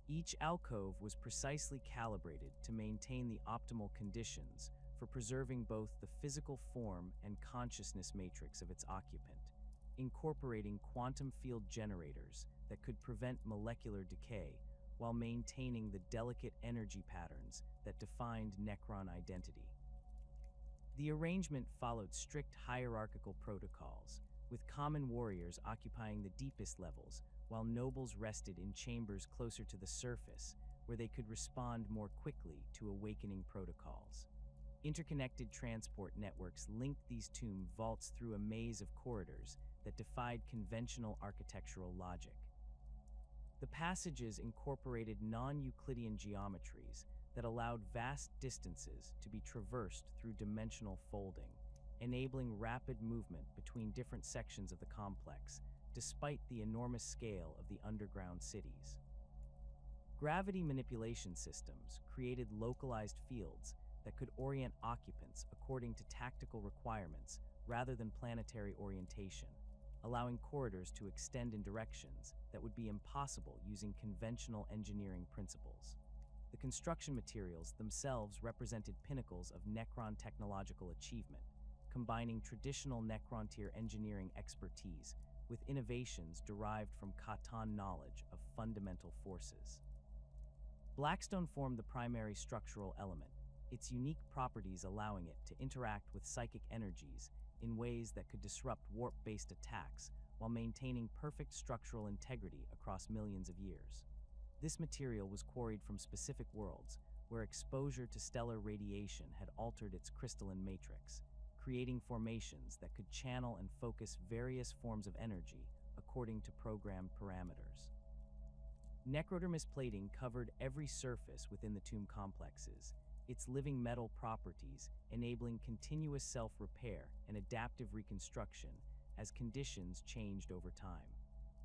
Each alcove was precisely calibrated to maintain the optimal conditions for preserving both the physical form and consciousness matrix of its occupant, incorporating quantum field generators that could prevent molecular decay while maintaining the delicate energy patterns that defined Necron identity. The arrangement followed strict hierarchical protocols, with common warriors occupying the deepest levels, while nobles rested in chambers closer to the surface, where they could respond more quickly to awakening protocols. Interconnected transport networks linked these tomb vaults through a maze of corridors that defied conventional architectural logic. The passages incorporated non-Euclidean geometries that allowed vast distances to be traversed through dimensional folding, enabling rapid movement between different sections of the complex, despite the enormous scale of the underground cities. Gravity manipulation systems created localized fields that could orient occupants according to tactical requirements rather than planetary orientation, allowing corridors to extend in directions that would be impossible using conventional engineering principles. The construction materials themselves represented pinnacles of Necron technological achievement, combining traditional Necron-tier engineering expertise with innovations derived from Catan knowledge of fundamental forces. Blackstone formed the primary structural element, its unique properties allowing it to interact with psychic energies in ways that could disrupt warp-based attacks while maintaining perfect structural integrity across millions of years. This material was quarried from specific worlds where exposure to stellar radiation had altered its crystalline matrix, creating formations that could channel and focus various forms of energy according to programmed parameters. Necrodermis plating covered every surface within the tomb complexes, its living metal properties enabling continuous self-repair and adaptive reconstruction as conditions changed over time.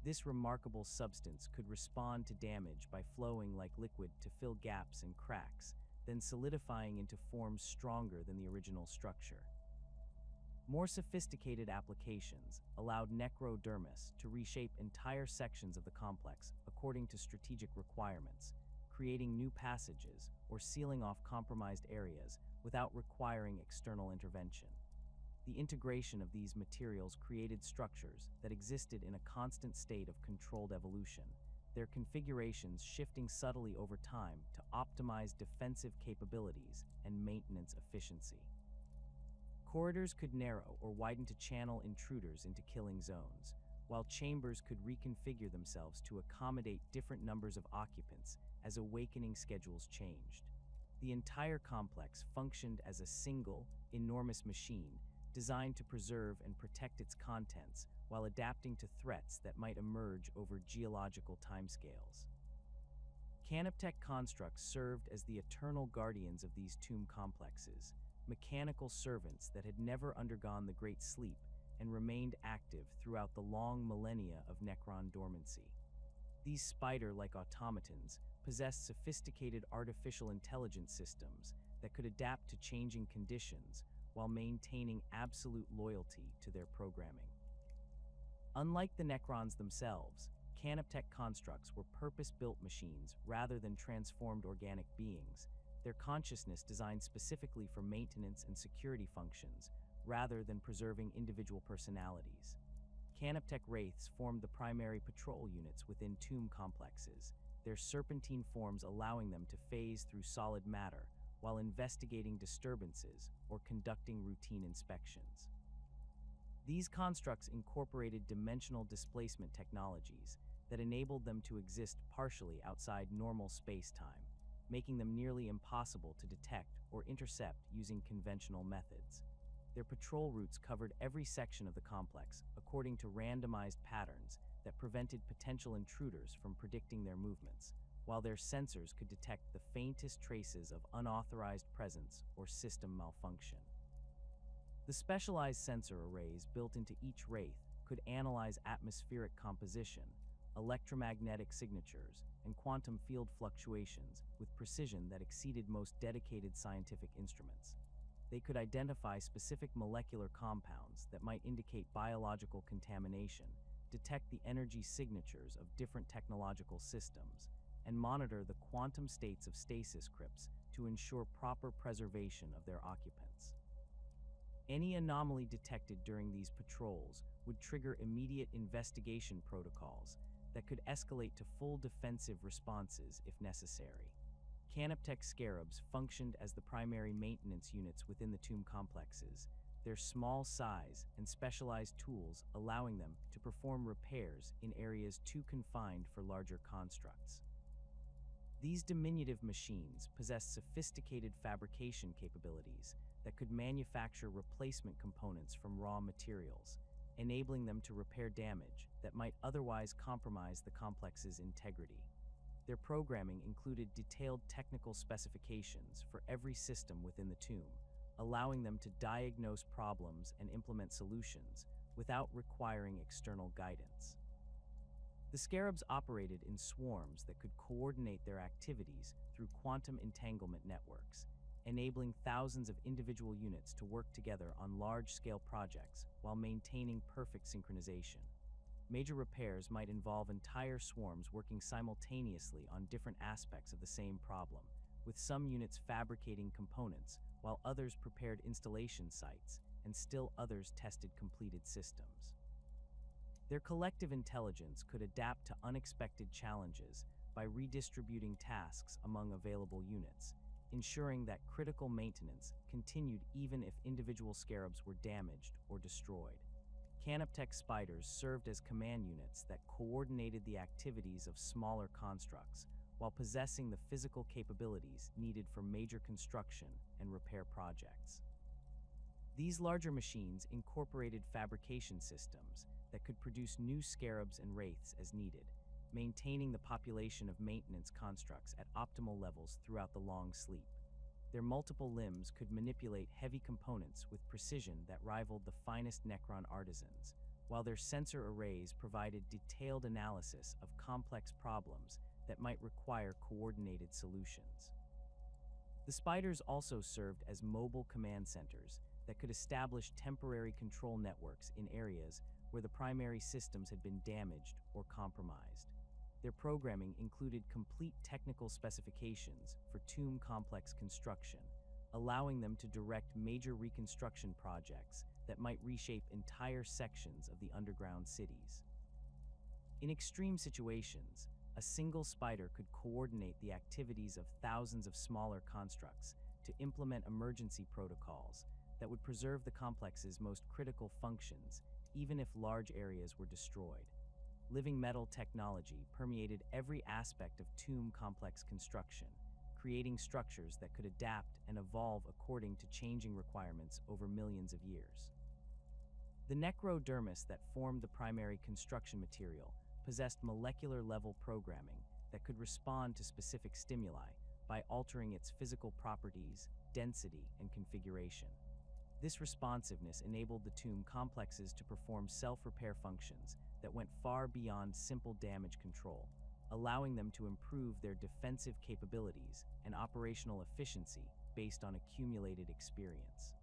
This remarkable substance could respond to damage by flowing like liquid to fill gaps and cracks, then solidifying into forms stronger than the original structure. More sophisticated applications allowed necrodermis to reshape entire sections of the complex according to strategic requirements, creating new passages or sealing off compromised areas without requiring external intervention. The integration of these materials created structures that existed in a constant state of controlled evolution, their configurations shifting subtly over time to optimize defensive capabilities and maintenance efficiency. Corridors could narrow or widen to channel intruders into killing zones, while chambers could reconfigure themselves to accommodate different numbers of occupants as awakening schedules changed. The entire complex functioned as a single, enormous machine designed to preserve and protect its contents while adapting to threats that might emerge over geological timescales. Canoptech constructs served as the eternal guardians of these tomb complexes, mechanical servants that had never undergone the Great Sleep and remained active throughout the long millennia of Necron dormancy. These spider-like automatons possessed sophisticated artificial intelligence systems that could adapt to changing conditions while maintaining absolute loyalty to their programming. Unlike the Necrons themselves, Canoptech constructs were purpose-built machines rather than transformed organic beings, their consciousness designed specifically for maintenance and security functions rather than preserving individual personalities. Canoptech wraiths formed the primary patrol units within tomb complexes, their serpentine forms allowing them to phase through solid matter while investigating disturbances or conducting routine inspections. These constructs incorporated dimensional displacement technologies that enabled them to exist partially outside normal space-time, making them nearly impossible to detect or intercept using conventional methods. Their patrol routes covered every section of the complex according to randomized patterns that prevented potential intruders from predicting their movements, while their sensors could detect the faintest traces of unauthorized presence or system malfunction. The specialized sensor arrays built into each wraith could analyze atmospheric composition, electromagnetic signatures, and quantum field fluctuations with precision that exceeded most dedicated scientific instruments. They could identify specific molecular compounds that might indicate biological contamination, detect the energy signatures of different technological systems, and monitor the quantum states of stasis crypts to ensure proper preservation of their occupants. Any anomaly detected during these patrols would trigger immediate investigation protocols that could escalate to full defensive responses if necessary. Canoptech scarabs functioned as the primary maintenance units within the tomb complexes, their small size and specialized tools allowing them to perform repairs in areas too confined for larger constructs. These diminutive machines possessed sophisticated fabrication capabilities that could manufacture replacement components from raw materials, enabling them to repair damage that might otherwise compromise the complex's integrity. Their programming included detailed technical specifications for every system within the tomb, allowing them to diagnose problems and implement solutions without requiring external guidance. The scarabs operated in swarms that could coordinate their activities through quantum entanglement networks, enabling thousands of individual units to work together on large-scale projects while maintaining perfect synchronization. Major repairs might involve entire swarms working simultaneously on different aspects of the same problem, with some units fabricating components while others prepared installation sites and still others tested completed systems. Their collective intelligence could adapt to unexpected challenges by redistributing tasks among available units, ensuring that critical maintenance continued even if individual scarabs were damaged or destroyed. Canoptech spiders served as command units that coordinated the activities of smaller constructs while possessing the physical capabilities needed for major construction and repair projects. These larger machines incorporated fabrication systems that could produce new scarabs and wraiths as needed, maintaining the population of maintenance constructs at optimal levels throughout the long sleep. Their multiple limbs could manipulate heavy components with precision that rivaled the finest Necron artisans, while their sensor arrays provided detailed analysis of complex problems that might require coordinated solutions. The spiders also served as mobile command centers that could establish temporary control networks in areas where the primary systems had been damaged or compromised. Their programming included complete technical specifications for tomb complex construction, allowing them to direct major reconstruction projects that might reshape entire sections of the underground cities. In extreme situations, a single spider could coordinate the activities of thousands of smaller constructs to implement emergency protocols that would preserve the complex's most critical functions, even if large areas were destroyed. Living metal technology permeated every aspect of tomb complex construction, creating structures that could adapt and evolve according to changing requirements over millions of years. The necrodermis that formed the primary construction material possessed molecular-level programming that could respond to specific stimuli by altering its physical properties, density, and configuration. This responsiveness enabled the tomb complexes to perform self-repair functions that went far beyond simple damage control, allowing them to improve their defensive capabilities and operational efficiency based on accumulated experience.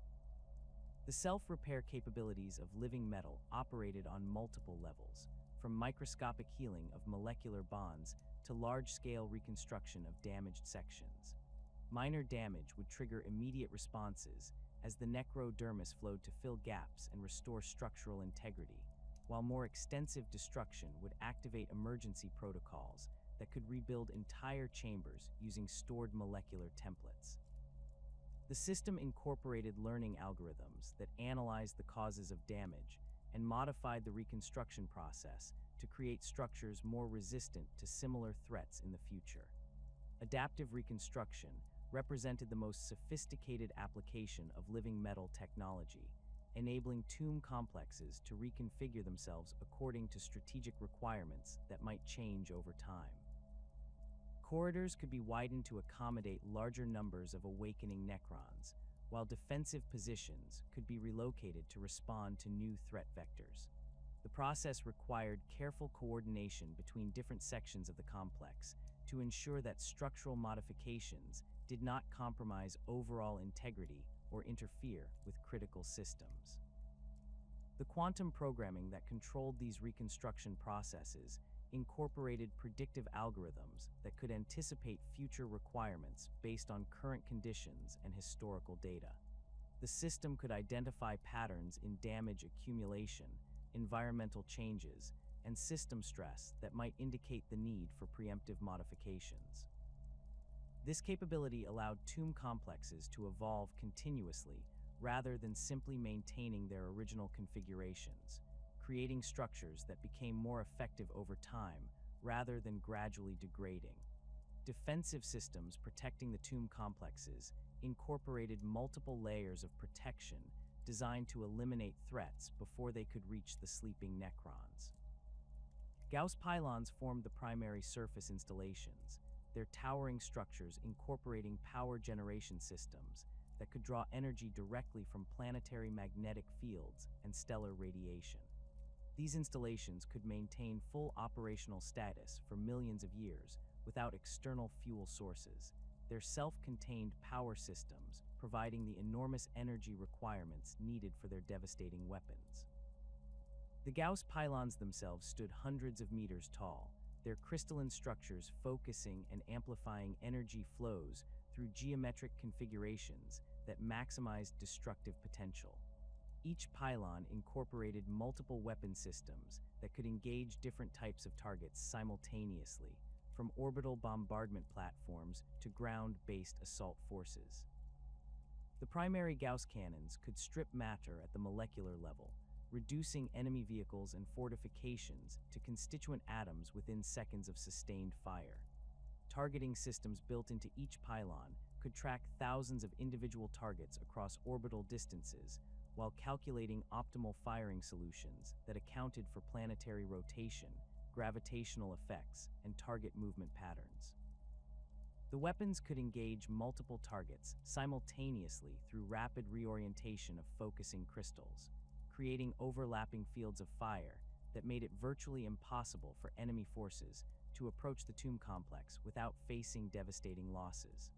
The self-repair capabilities of living metal operated on multiple levels, from microscopic healing of molecular bonds to large-scale reconstruction of damaged sections. Minor damage would trigger immediate responses as the necrodermis flowed to fill gaps and restore structural integrity, while more extensive destruction would activate emergency protocols that could rebuild entire chambers using stored molecular templates. The system incorporated learning algorithms that analyzed the causes of damage and modified the reconstruction process to create structures more resistant to similar threats in the future. Adaptive reconstruction represented the most sophisticated application of living metal technology, enabling tomb complexes to reconfigure themselves according to strategic requirements that might change over time. Corridors could be widened to accommodate larger numbers of awakening Necrons, while defensive positions could be relocated to respond to new threat vectors. The process required careful coordination between different sections of the complex to ensure that structural modifications did not compromise overall integrity or interfere with critical systems. The quantum programming that controlled these reconstruction processes incorporated predictive algorithms that could anticipate future requirements based on current conditions and historical data. The system could identify patterns in damage accumulation, environmental changes, and system stress that might indicate the need for preemptive modifications. This capability allowed tomb complexes to evolve continuously rather than simply maintaining their original configurations, creating structures that became more effective over time rather than gradually degrading. Defensive systems protecting the tomb complexes incorporated multiple layers of protection designed to eliminate threats before they could reach the sleeping Necrons. Gauss pylons formed the primary surface installations, their towering structures incorporating power generation systems that could draw energy directly from planetary magnetic fields and stellar radiation. These installations could maintain full operational status for millions of years without external fuel sources, their self-contained power systems providing the enormous energy requirements needed for their devastating weapons. The Gauss pylons themselves stood hundreds of meters tall, their crystalline structures focusing and amplifying energy flows through geometric configurations that maximized destructive potential. Each pylon incorporated multiple weapon systems that could engage different types of targets simultaneously, from orbital bombardment platforms to ground-based assault forces. The primary Gauss cannons could strip matter at the molecular level, reducing enemy vehicles and fortifications to constituent atoms within seconds of sustained fire. Targeting systems built into each pylon could track thousands of individual targets across orbital distances, while calculating optimal firing solutions that accounted for planetary rotation, gravitational effects, and target movement patterns. The weapons could engage multiple targets simultaneously through rapid reorientation of focusing crystals, creating overlapping fields of fire that made it virtually impossible for enemy forces to approach the tomb complex without facing devastating losses.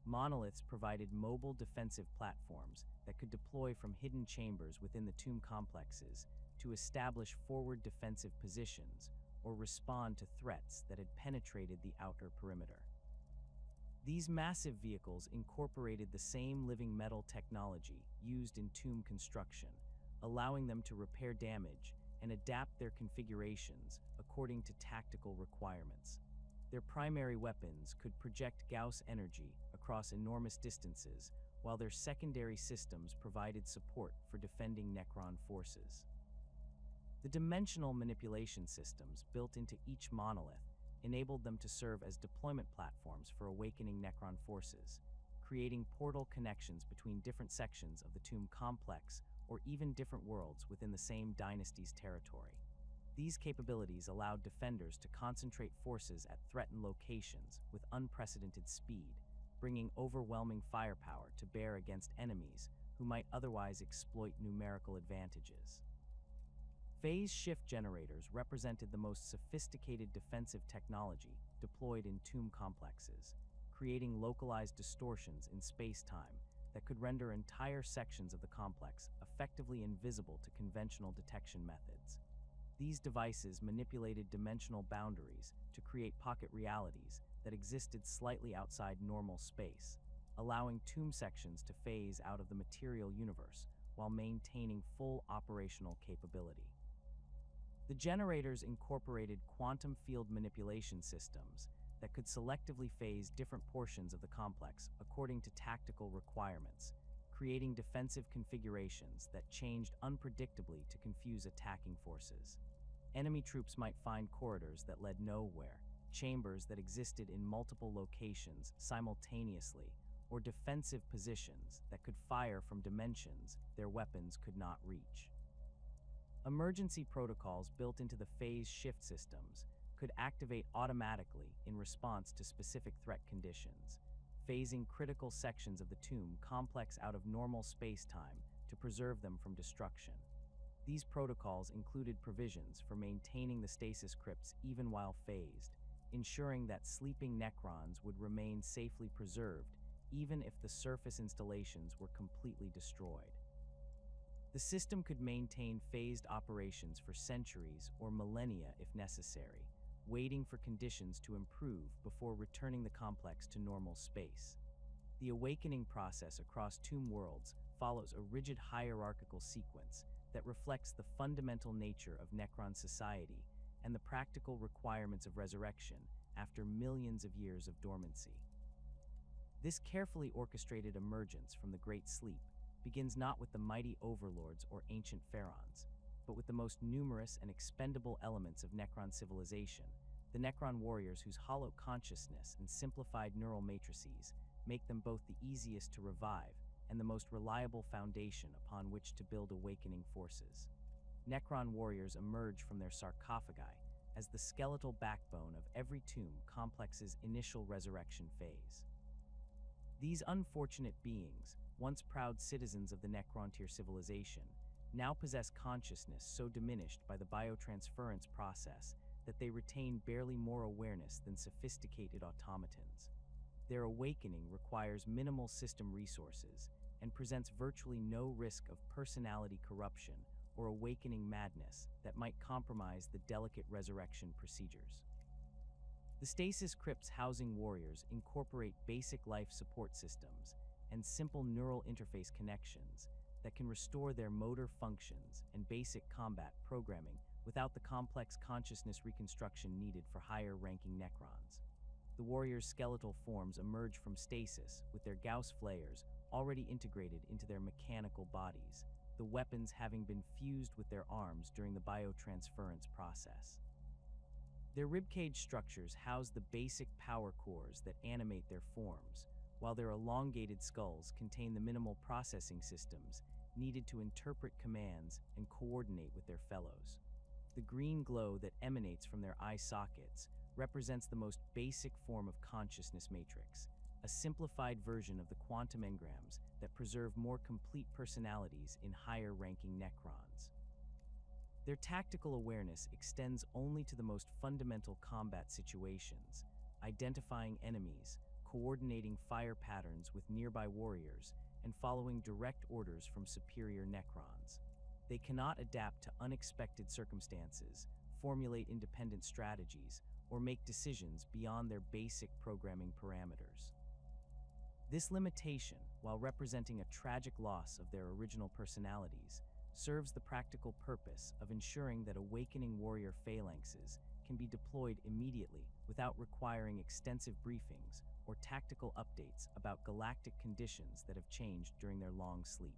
Monoliths provided mobile defensive platforms that could deploy from hidden chambers within the tomb complexes to establish forward defensive positions or respond to threats that had penetrated the outer perimeter. These massive vehicles incorporated the same living metal technology used in tomb construction, allowing them to repair damage and adapt their configurations according to tactical requirements. Their primary weapons could project Gauss energy across enormous distances, while their secondary systems provided support for defending Necron forces. The dimensional manipulation systems built into each monolith enabled them to serve as deployment platforms for awakening Necron forces, creating portal connections between different sections of the tomb complex or even different worlds within the same dynasty's territory. These capabilities allowed defenders to concentrate forces at threatened locations with unprecedented speed, bringing overwhelming firepower to bear against enemies who might otherwise exploit numerical advantages. Phase shift generators represented the most sophisticated defensive technology deployed in tomb complexes, creating localized distortions in space-time that could render entire sections of the complex effectively invisible to conventional detection methods. These devices manipulated dimensional boundaries to create pocket realities that existed slightly outside normal space, allowing tomb sections to phase out of the material universe while maintaining full operational capability. The generators incorporated quantum field manipulation systems that could selectively phase different portions of the complex according to tactical requirements, creating defensive configurations that changed unpredictably to confuse attacking forces. Enemy troops might find corridors that led nowhere, chambers that existed in multiple locations simultaneously, or defensive positions that could fire from dimensions their weapons could not reach. Emergency protocols built into the phase shift systems could activate automatically in response to specific threat conditions, phasing critical sections of the tomb complex out of normal space-time to preserve them from destruction. These protocols included provisions for maintaining the stasis crypts even while phased, ensuring that sleeping Necrons would remain safely preserved even if the surface installations were completely destroyed. The system could maintain phased operations for centuries or millennia if necessary, waiting for conditions to improve before returning the complex to normal space. The awakening process across tomb worlds follows a rigid hierarchical sequence that reflects the fundamental nature of Necron society and the practical requirements of resurrection after millions of years of dormancy. This carefully orchestrated emergence from the Great Sleep begins not with the mighty overlords or ancient pharaohs, but with the most numerous and expendable elements of Necron civilization, the Necron warriors whose hollow consciousness and simplified neural matrices make them both the easiest to revive and the most reliable foundation upon which to build awakening forces. Necron warriors emerge from their sarcophagi as the skeletal backbone of every tomb complex's initial resurrection phase. These unfortunate beings, once proud citizens of the Necrontier civilization, now possess consciousness so diminished by the biotransference process that they retain barely more awareness than sophisticated automatons. Their awakening requires minimal system resources and presents virtually no risk of personality corruption or awakening madness that might compromise the delicate resurrection procedures. The stasis crypts housing warriors incorporate basic life support systems and simple neural interface connections that can restore their motor functions and basic combat programming without the complex consciousness reconstruction needed for higher-ranking Necrons. The warriors' skeletal forms emerge from stasis with their Gauss flayers already integrated into their mechanical bodies, the weapons having been fused with their arms during the biotransference process. Their ribcage structures house the basic power cores that animate their forms, while their elongated skulls contain the minimal processing systems needed to interpret commands and coordinate with their fellows. The green glow that emanates from their eye sockets represents the most basic form of consciousness matrix, a simplified version of the quantum engrams that preserve more complete personalities in higher-ranking Necrons. Their tactical awareness extends only to the most fundamental combat situations, identifying enemies, coordinating fire patterns with nearby warriors, and following direct orders from superior Necrons. They cannot adapt to unexpected circumstances, formulate independent strategies, or make decisions beyond their basic programming parameters. This limitation, while representing a tragic loss of their original personalities, serves the practical purpose of ensuring that awakening warrior phalanxes can be deployed immediately without requiring extensive briefings or tactical updates about galactic conditions that have changed during their long sleep.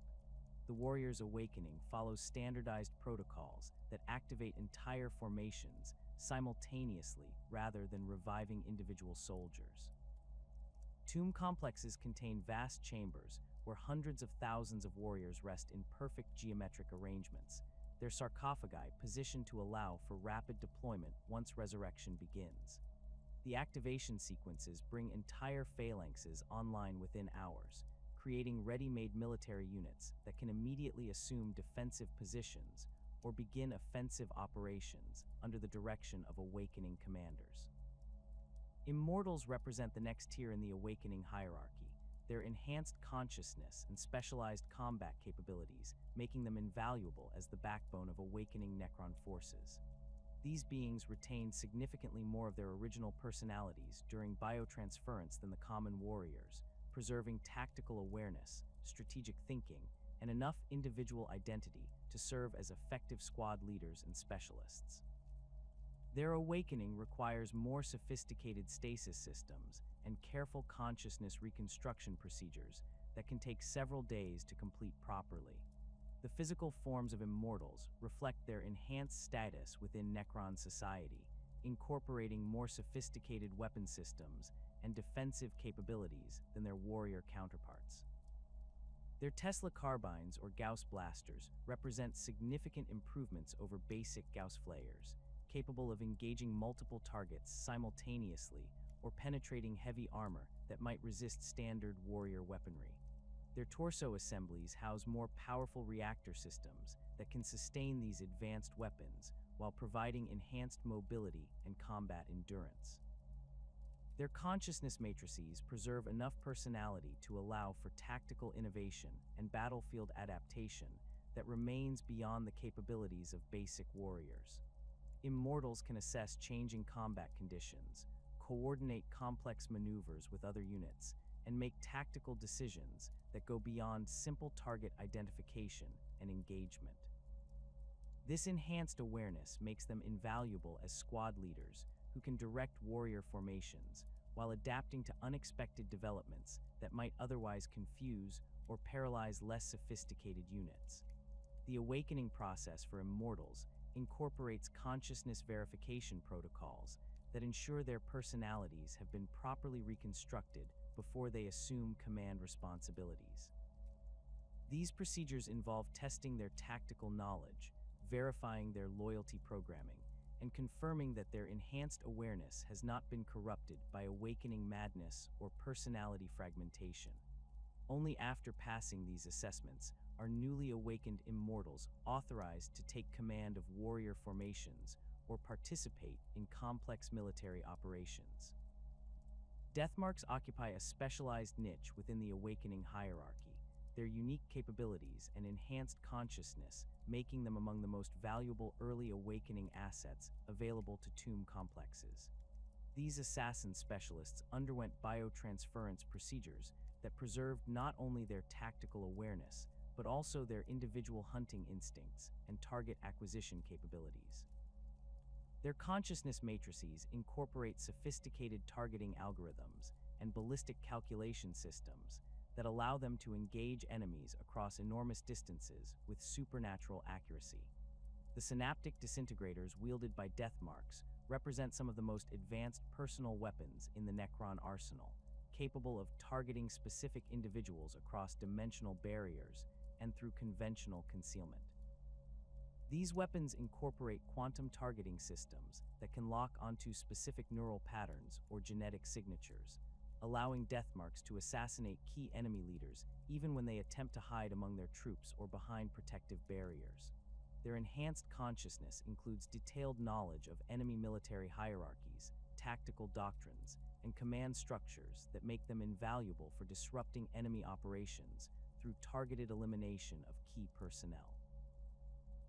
The warrior's awakening follows standardized protocols that activate entire formations simultaneously rather than reviving individual soldiers. Tomb complexes contain vast chambers where hundreds of thousands of warriors rest in perfect geometric arrangements, their sarcophagi positioned to allow for rapid deployment once resurrection begins. The activation sequences bring entire phalanxes online within hours, creating ready-made military units that can immediately assume defensive positions or begin offensive operations under the direction of awakening commanders. Immortals represent the next tier in the awakening hierarchy, their enhanced consciousness and specialized combat capabilities making them invaluable as the backbone of awakening Necron forces. These beings retain significantly more of their original personalities during biotransference than the common warriors, preserving tactical awareness, strategic thinking, and enough individual identity to serve as effective squad leaders and specialists. Their awakening requires more sophisticated stasis systems and careful consciousness reconstruction procedures that can take several days to complete properly. The physical forms of immortals reflect their enhanced status within Necron society, incorporating more sophisticated weapon systems and defensive capabilities than their warrior counterparts. Their Tesla carbines or Gauss blasters represent significant improvements over basic Gauss flayers, capable of engaging multiple targets simultaneously or penetrating heavy armor that might resist standard warrior weaponry. Their torso assemblies house more powerful reactor systems that can sustain these advanced weapons while providing enhanced mobility and combat endurance. Their consciousness matrices preserve enough personality to allow for tactical innovation and battlefield adaptation that remains beyond the capabilities of basic warriors. Immortals can assess changing combat conditions, coordinate complex maneuvers with other units, and make tactical decisions that go beyond simple target identification and engagement. This enhanced awareness makes them invaluable as squad leaders who can direct warrior formations while adapting to unexpected developments that might otherwise confuse or paralyze less sophisticated units. The awakening process for immortals incorporates consciousness verification protocols that ensure their personalities have been properly reconstructed before they assume command responsibilities. These procedures involve testing their tactical knowledge, verifying their loyalty programming, and confirming that their enhanced awareness has not been corrupted by awakening madness or personality fragmentation. Only after passing these assessments are newly awakened immortals authorized to take command of warrior formations or participate in complex military operations. Deathmarks occupy a specialized niche within the awakening hierarchy, their unique capabilities and enhanced consciousness making them among the most valuable early awakening assets available to tomb complexes. These assassin specialists underwent biotransference procedures that preserved not only their tactical awareness, but also their individual hunting instincts and target acquisition capabilities. Their consciousness matrices incorporate sophisticated targeting algorithms and ballistic calculation systems that allow them to engage enemies across enormous distances with supernatural accuracy. The synaptic disintegrators wielded by Deathmarks represent some of the most advanced personal weapons in the Necron arsenal, capable of targeting specific individuals across dimensional barriers and through conventional concealment. These weapons incorporate quantum targeting systems that can lock onto specific neural patterns or genetic signatures, allowing Deathmarks to assassinate key enemy leaders even when they attempt to hide among their troops or behind protective barriers. Their enhanced consciousness includes detailed knowledge of enemy military hierarchies, tactical doctrines, and command structures that make them invaluable for disrupting enemy operations through targeted elimination of key personnel.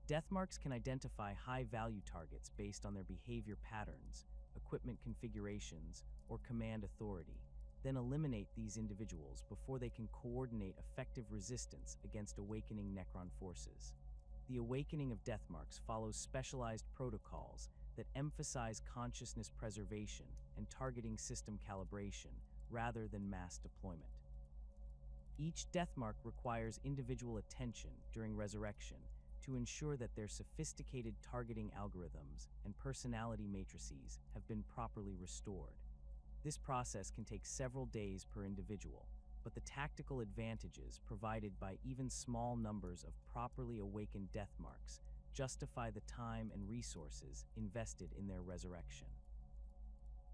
Deathmarks can identify high-value targets based on their behavior patterns, equipment configurations, or command authority, then eliminate these individuals before they can coordinate effective resistance against awakening Necron forces. The awakening of Deathmarks follows specialized protocols that emphasize consciousness preservation and targeting system calibration rather than mass deployment. Each Deathmark requires individual attention during resurrection to ensure that their sophisticated targeting algorithms and personality matrices have been properly restored. This process can take several days per individual, but the tactical advantages provided by even small numbers of properly awakened Deathmarks justify the time and resources invested in their resurrection.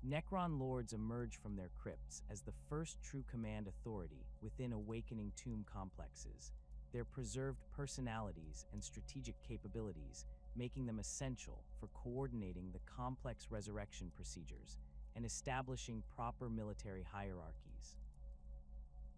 Necron lords emerge from their crypts as the first true command authority within awakening tomb complexes, their preserved personalities and strategic capabilities making them essential for coordinating the complex resurrection procedures and establishing proper military hierarchies.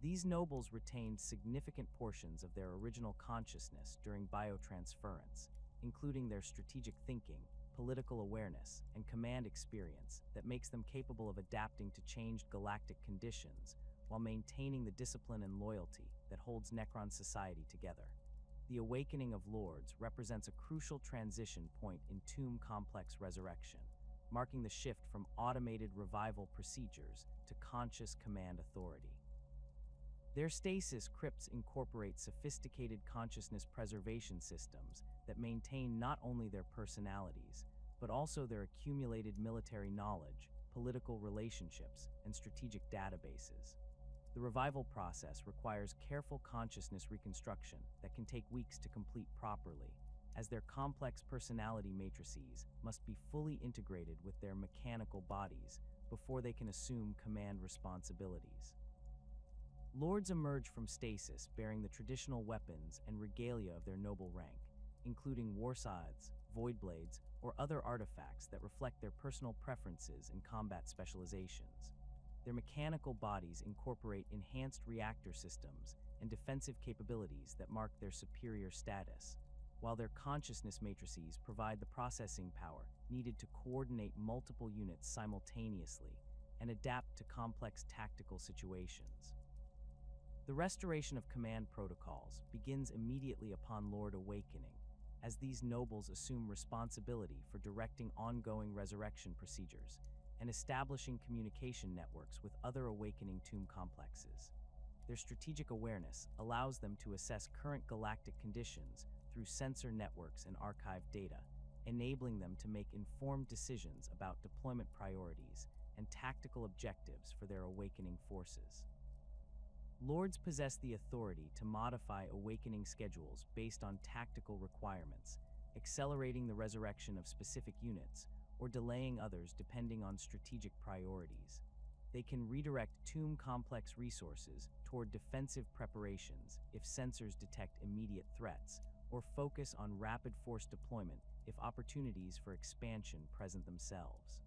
These nobles retained significant portions of their original consciousness during biotransference, including their strategic thinking, political awareness, and command experience that makes them capable of adapting to changed galactic conditions while maintaining the discipline and loyalty that holds Necron society together. The awakening of lords represents a crucial transition point in tomb complex resurrection, marking the shift from automated revival procedures to conscious command authority. Their stasis crypts incorporate sophisticated consciousness preservation systems that maintain not only their personalities, but also their accumulated military knowledge, political relationships, and strategic databases. The revival process requires careful consciousness reconstruction that can take weeks to complete properly, as their complex personality matrices must be fully integrated with their mechanical bodies before they can assume command responsibilities. Lords emerge from stasis bearing the traditional weapons and regalia of their noble rank, including war scythes, void blades, or other artifacts that reflect their personal preferences and combat specializations. Their mechanical bodies incorporate enhanced reactor systems and defensive capabilities that mark their superior status, while their consciousness matrices provide the processing power needed to coordinate multiple units simultaneously and adapt to complex tactical situations. The restoration of command protocols begins immediately upon Lord awakening, as these nobles assume responsibility for directing ongoing resurrection procedures and establishing communication networks with other awakening tomb complexes. Their strategic awareness allows them to assess current galactic conditions through sensor networks and archived data, enabling them to make informed decisions about deployment priorities and tactical objectives for their awakening forces. Lords possess the authority to modify awakening schedules based on tactical requirements, accelerating the resurrection of specific units or delaying others depending on strategic priorities. They can redirect tomb complex resources toward defensive preparations if sensors detect immediate threats, or focus on rapid force deployment if opportunities for expansion present themselves.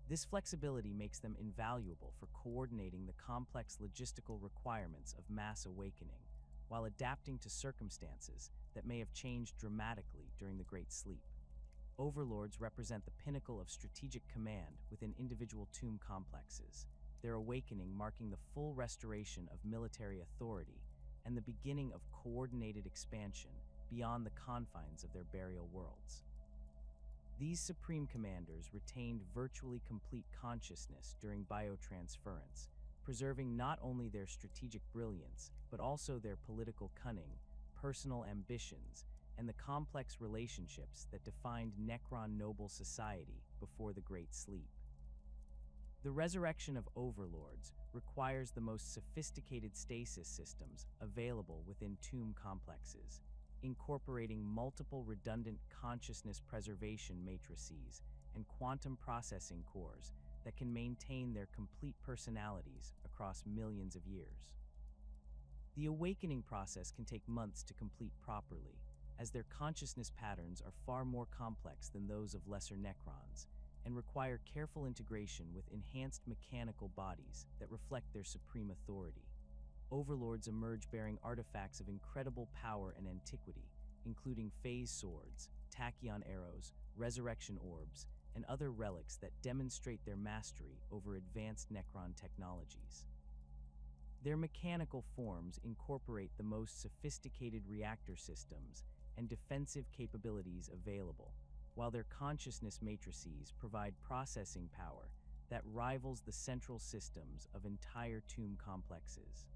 This flexibility makes them invaluable for coordinating the complex logistical requirements of mass awakening, while adapting to circumstances that may have changed dramatically during the Great Sleep. Overlords represent the pinnacle of strategic command within individual tomb complexes, their awakening marking the full restoration of military authority and the beginning of coordinated expansion beyond the confines of their burial worlds. These supreme commanders retained virtually complete consciousness during biotransference, preserving not only their strategic brilliance, but also their political cunning, personal ambitions, and the complex relationships that defined Necron noble society before the Great Sleep. The resurrection of overlords requires the most sophisticated stasis systems available within tomb complexes, incorporating multiple redundant consciousness preservation matrices and quantum processing cores that can maintain their complete personalities across millions of years. The awakening process can take months to complete properly, as their consciousness patterns are far more complex than those of lesser Necrons and require careful integration with enhanced mechanical bodies that reflect their supreme authority. Overlords emerge bearing artifacts of incredible power and antiquity, including phase swords, tachyon arrows, resurrection orbs, and other relics that demonstrate their mastery over advanced Necron technologies. Their mechanical forms incorporate the most sophisticated reactor systems and defensive capabilities available, while their consciousness matrices provide processing power that rivals the central systems of entire tomb complexes.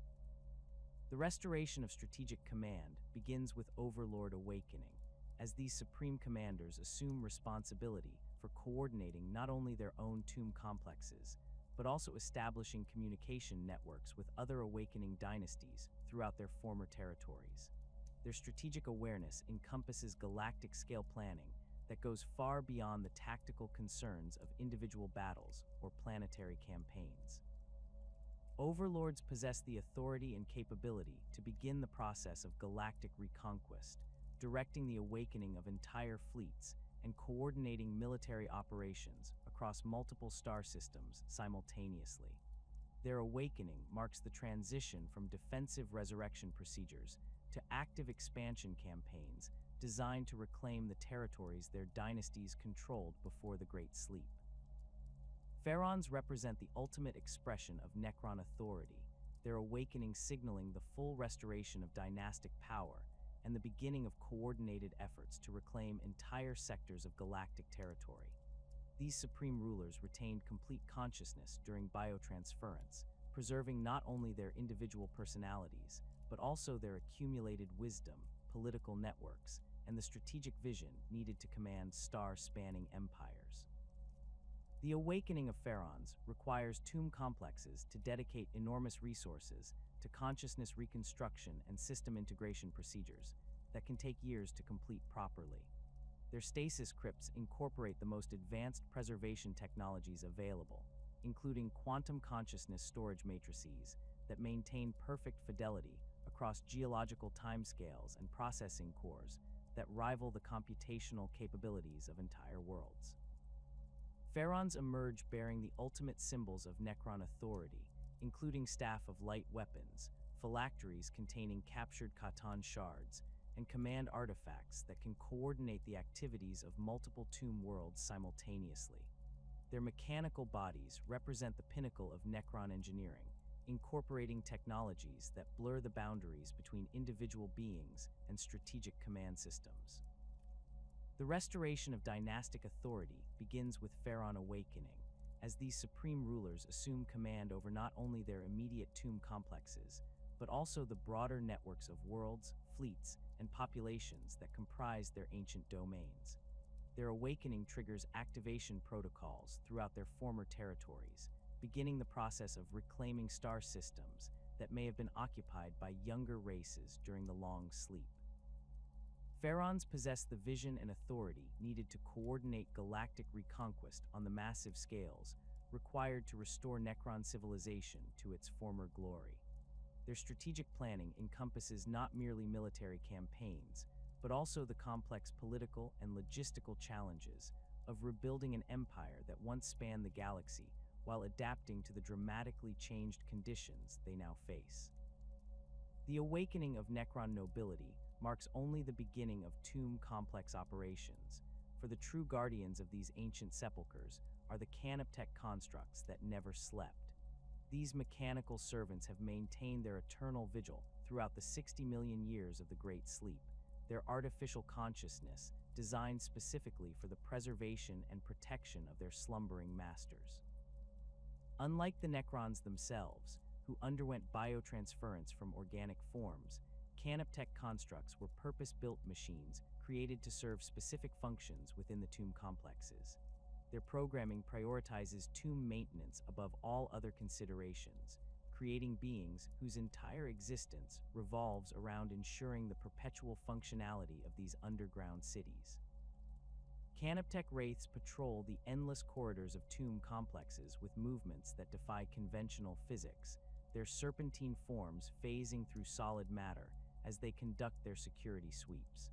The restoration of strategic command begins with Overlord awakening, as these supreme commanders assume responsibility for coordinating not only their own tomb complexes, but also establishing communication networks with other awakening dynasties throughout their former territories. Their strategic awareness encompasses galactic-scale planning that goes far beyond the tactical concerns of individual battles or planetary campaigns. Overlords possess the authority and capability to begin the process of galactic reconquest, directing the awakening of entire fleets and coordinating military operations across multiple star systems simultaneously. Their awakening marks the transition from defensive resurrection procedures to active expansion campaigns designed to reclaim the territories their dynasties controlled before the Great Sleep. Pharaons represent the ultimate expression of Necron authority, their awakening signaling the full restoration of dynastic power and the beginning of coordinated efforts to reclaim entire sectors of galactic territory. These supreme rulers retained complete consciousness during biotransference, preserving not only their individual personalities, but also their accumulated wisdom, political networks, and the strategic vision needed to command star-spanning empires. The awakening of Pharaons requires tomb complexes to dedicate enormous resources to consciousness reconstruction and system integration procedures that can take years to complete properly. Their stasis crypts incorporate the most advanced preservation technologies available, including quantum consciousness storage matrices that maintain perfect fidelity across geological timescales and processing cores that rival the computational capabilities of entire worlds. Pharaons emerge bearing the ultimate symbols of Necron authority, including staff of light weapons, phylacteries containing captured Khatan shards, and command artifacts that can coordinate the activities of multiple tomb worlds simultaneously. Their mechanical bodies represent the pinnacle of Necron engineering, incorporating technologies that blur the boundaries between individual beings and strategic command systems. The restoration of dynastic authority begins with Pharaon awakening, as these supreme rulers assume command over not only their immediate tomb complexes, but also the broader networks of worlds, fleets, and populations that comprise their ancient domains. Their awakening triggers activation protocols throughout their former territories, beginning the process of reclaiming star systems that may have been occupied by younger races during the long sleep. Pharaons possess the vision and authority needed to coordinate galactic reconquest on the massive scales required to restore Necron civilization to its former glory. Their strategic planning encompasses not merely military campaigns, but also the complex political and logistical challenges of rebuilding an empire that once spanned the galaxy while adapting to the dramatically changed conditions they now face. The awakening of Necron nobility marks only the beginning of tomb complex operations, for the true guardians of these ancient sepulchers are the canoptech constructs that never slept. These mechanical servants have maintained their eternal vigil throughout the 60 million years of the Great Sleep, their artificial consciousness designed specifically for the preservation and protection of their slumbering masters. Unlike the Necrons themselves, who underwent biotransference from organic forms, canoptech constructs were purpose-built machines created to serve specific functions within the tomb complexes. Their programming prioritizes tomb maintenance above all other considerations, creating beings whose entire existence revolves around ensuring the perpetual functionality of these underground cities. Canoptech wraiths patrol the endless corridors of tomb complexes with movements that defy conventional physics, their serpentine forms phasing through solid matter as they conduct their security sweeps.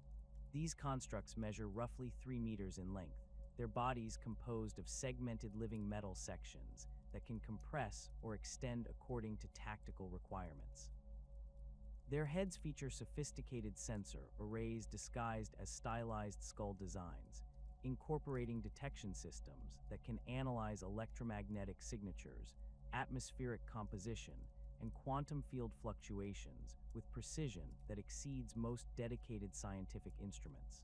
These constructs measure roughly 3 meters in length, their bodies composed of segmented living metal sections that can compress or extend according to tactical requirements. Their heads feature sophisticated sensor arrays disguised as stylized skull designs, incorporating detection systems that can analyze electromagnetic signatures, atmospheric composition, and quantum field fluctuations with precision that exceeds most dedicated scientific instruments.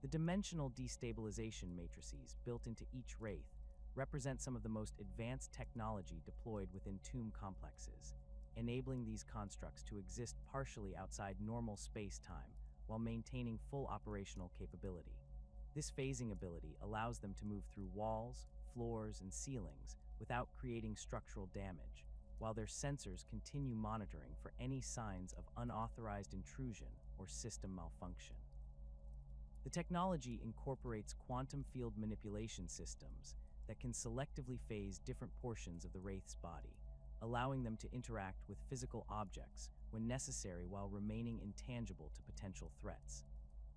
The dimensional destabilization matrices built into each wraith represent some of the most advanced technology deployed within tomb complexes, enabling these constructs to exist partially outside normal space-time while maintaining full operational capability. This phasing ability allows them to move through walls, floors, and ceilings without creating structural damage, while their sensors continue monitoring for any signs of unauthorized intrusion or system malfunction. The technology incorporates quantum field manipulation systems that can selectively phase different portions of the wraith's body, allowing them to interact with physical objects when necessary while remaining intangible to potential threats.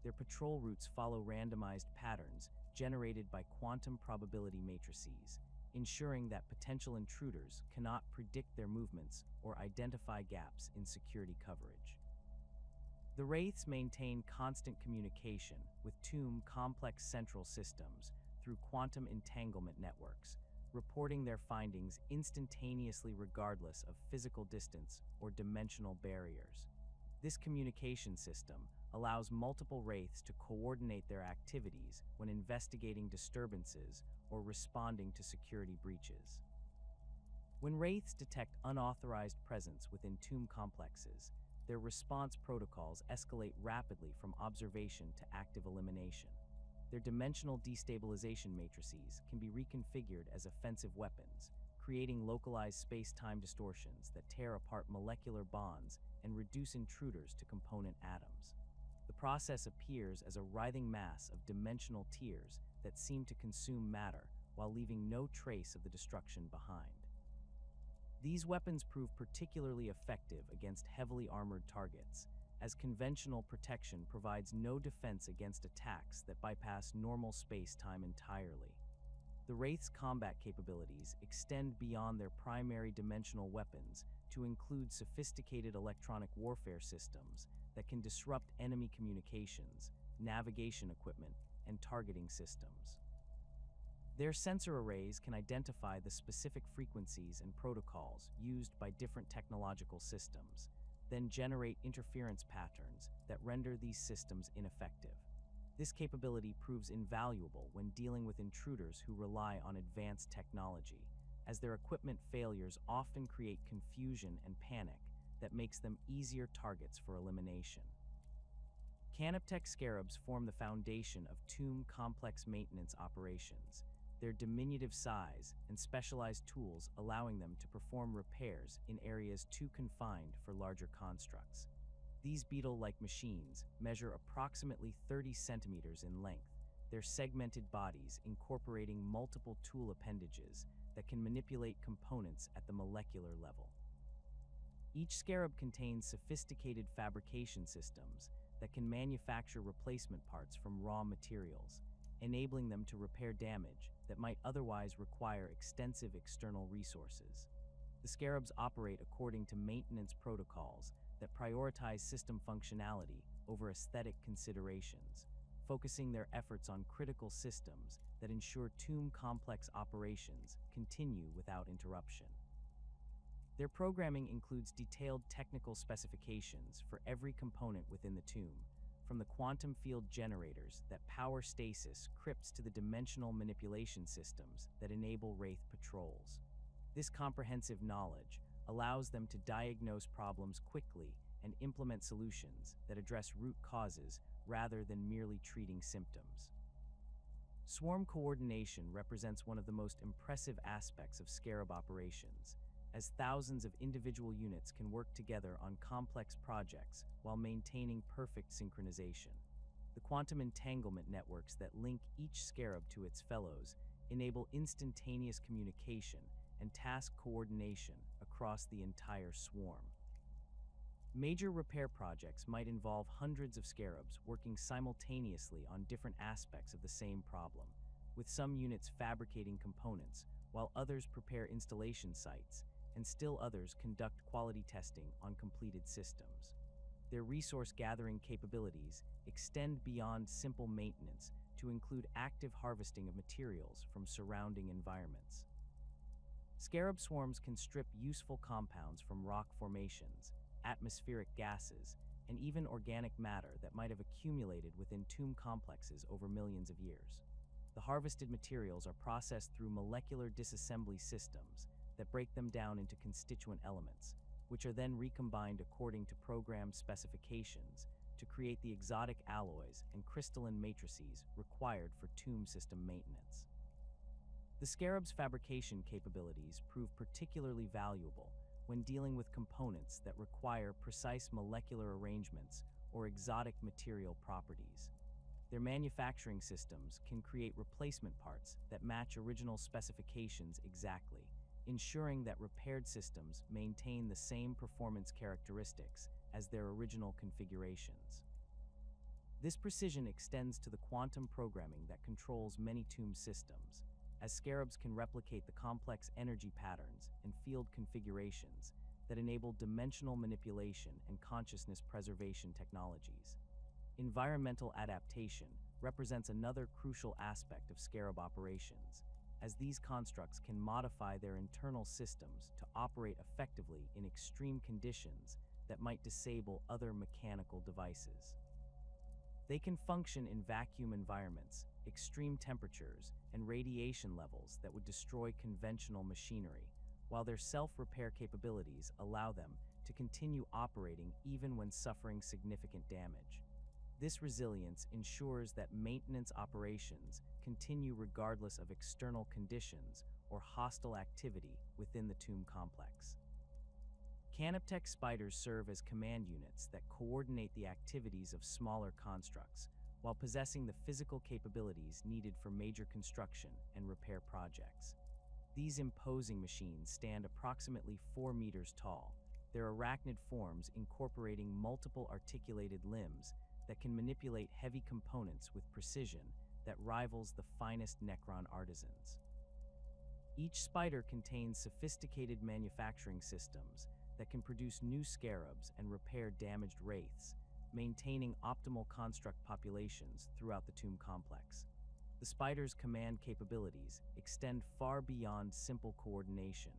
Their patrol routes follow randomized patterns generated by quantum probability matrices, ensuring that potential intruders cannot predict their movements or identify gaps in security coverage. The wraiths maintain constant communication with tomb complex central systems through quantum entanglement networks, reporting their findings instantaneously regardless of physical distance or dimensional barriers. This communication system allows multiple wraiths to coordinate their activities when investigating disturbances or responding to security breaches. When wraiths detect unauthorized presence within tomb complexes, their response protocols escalate rapidly from observation to active elimination. Their dimensional destabilization matrices can be reconfigured as offensive weapons, creating localized space-time distortions that tear apart molecular bonds and reduce intruders to component atoms. The process appears as a writhing mass of dimensional tears that seem to consume matter while leaving no trace of the destruction behind. These weapons prove particularly effective against heavily armored targets, as conventional protection provides no defense against attacks that bypass normal space-time entirely. The Wraith's combat capabilities extend beyond their primary dimensional weapons to include sophisticated electronic warfare systems that can disrupt enemy communications, navigation equipment, and targeting systems. Their sensor arrays can identify the specific frequencies and protocols used by different technological systems, then generate interference patterns that render these systems ineffective. This capability proves invaluable when dealing with intruders who rely on advanced technology, as their equipment failures often create confusion and panic that makes them easier targets for elimination. Canoptech scarabs form the foundation of tomb complex maintenance operations, their diminutive size and specialized tools allowing them to perform repairs in areas too confined for larger constructs. These beetle-like machines measure approximately 30 centimeters in length, their segmented bodies incorporating multiple tool appendages that can manipulate components at the molecular level. Each scarab contains sophisticated fabrication systems that can manufacture replacement parts from raw materials, enabling them to repair damage that might otherwise require extensive external resources. The scarabs operate according to maintenance protocols that prioritize system functionality over aesthetic considerations, focusing their efforts on critical systems that ensure tomb complex operations continue without interruption. Their programming includes detailed technical specifications for every component within the tomb, from the quantum field generators that power stasis crypts to the dimensional manipulation systems that enable Wraith patrols. This comprehensive knowledge allows them to diagnose problems quickly and implement solutions that address root causes rather than merely treating symptoms. Swarm coordination represents one of the most impressive aspects of scarab operations, as thousands of individual units can work together on complex projects while maintaining perfect synchronization. The quantum entanglement networks that link each scarab to its fellows enable instantaneous communication and task coordination across the entire swarm. Major repair projects might involve hundreds of scarabs working simultaneously on different aspects of the same problem, with some units fabricating components, while others prepare installation sites, and still others conduct quality testing on completed systems. Their resource-gathering capabilities extend beyond simple maintenance to include active harvesting of materials from surrounding environments. Scarab swarms can strip useful compounds from rock formations, atmospheric gases, and even organic matter that might have accumulated within tomb complexes over millions of years. The harvested materials are processed through molecular disassembly systems that break them down into constituent elements, which are then recombined according to program specifications to create the exotic alloys and crystalline matrices required for tomb system maintenance. The scarab's fabrication capabilities prove particularly valuable when dealing with components that require precise molecular arrangements or exotic material properties. Their manufacturing systems can create replacement parts that match original specifications exactly, ensuring that repaired systems maintain the same performance characteristics as their original configurations. This precision extends to the quantum programming that controls many tomb systems, as scarabs can replicate the complex energy patterns and field configurations that enable dimensional manipulation and consciousness preservation technologies. Environmental adaptation represents another crucial aspect of scarab operations, as these constructs can modify their internal systems to operate effectively in extreme conditions that might disable other mechanical devices. They can function in vacuum environments, extreme temperatures, and radiation levels that would destroy conventional machinery, while their self-repair capabilities allow them to continue operating even when suffering significant damage. This resilience ensures that maintenance operations continue regardless of external conditions or hostile activity within the tomb complex. Canoptech spiders serve as command units that coordinate the activities of smaller constructs, while possessing the physical capabilities needed for major construction and repair projects. These imposing machines stand approximately 4 meters tall, their arachnid forms incorporating multiple articulated limbs that can manipulate heavy components with precision that rivals the finest Necron artisans. Each spider contains sophisticated manufacturing systems that can produce new scarabs and repair damaged wraiths, maintaining optimal construct populations throughout the tomb complex. The spider's command capabilities extend far beyond simple coordination,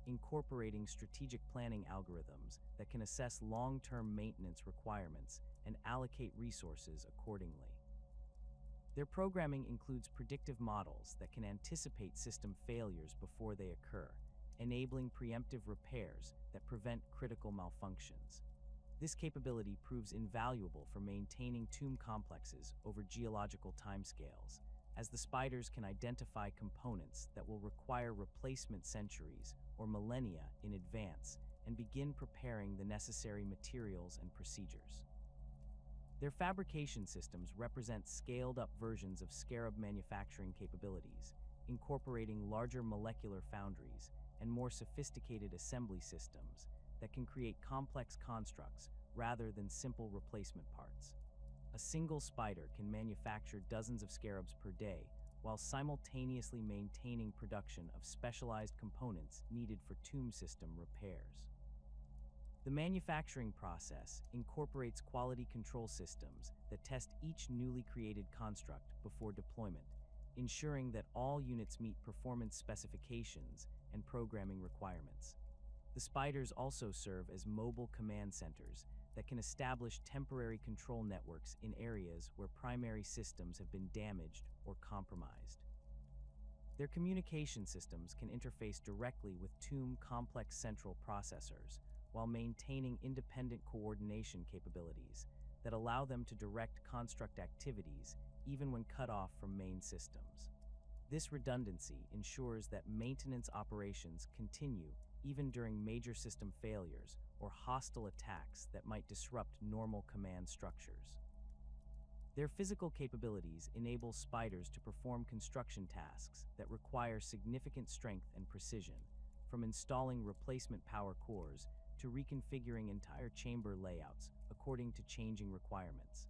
incorporating strategic planning algorithms that can assess long-term maintenance requirements and allocate resources accordingly. Their programming includes predictive models that can anticipate system failures before they occur, enabling preemptive repairs that prevent critical malfunctions. This capability proves invaluable for maintaining tomb complexes over geological timescales, as the spiders can identify components that will require replacement centuries or millennia in advance and begin preparing the necessary materials and procedures. Their fabrication systems represent scaled-up versions of scarab manufacturing capabilities, incorporating larger molecular foundries and more sophisticated assembly systems that can create complex constructs rather than simple replacement parts. A single spider can manufacture dozens of scarabs per day, while simultaneously maintaining production of specialized components needed for tomb system repairs. The manufacturing process incorporates quality control systems that test each newly created construct before deployment, ensuring that all units meet performance specifications and programming requirements. The spiders also serve as mobile command centers that can establish temporary control networks in areas where primary systems have been damaged or compromised. Their communication systems can interface directly with tomb complex central processors, while maintaining independent coordination capabilities that allow them to direct construct activities even when cut off from main systems. This redundancy ensures that maintenance operations continue even during major system failures or hostile attacks that might disrupt normal command structures. Their physical capabilities enable spiders to perform construction tasks that require significant strength and precision, from installing replacement power cores to reconfiguring entire chamber layouts according to changing requirements.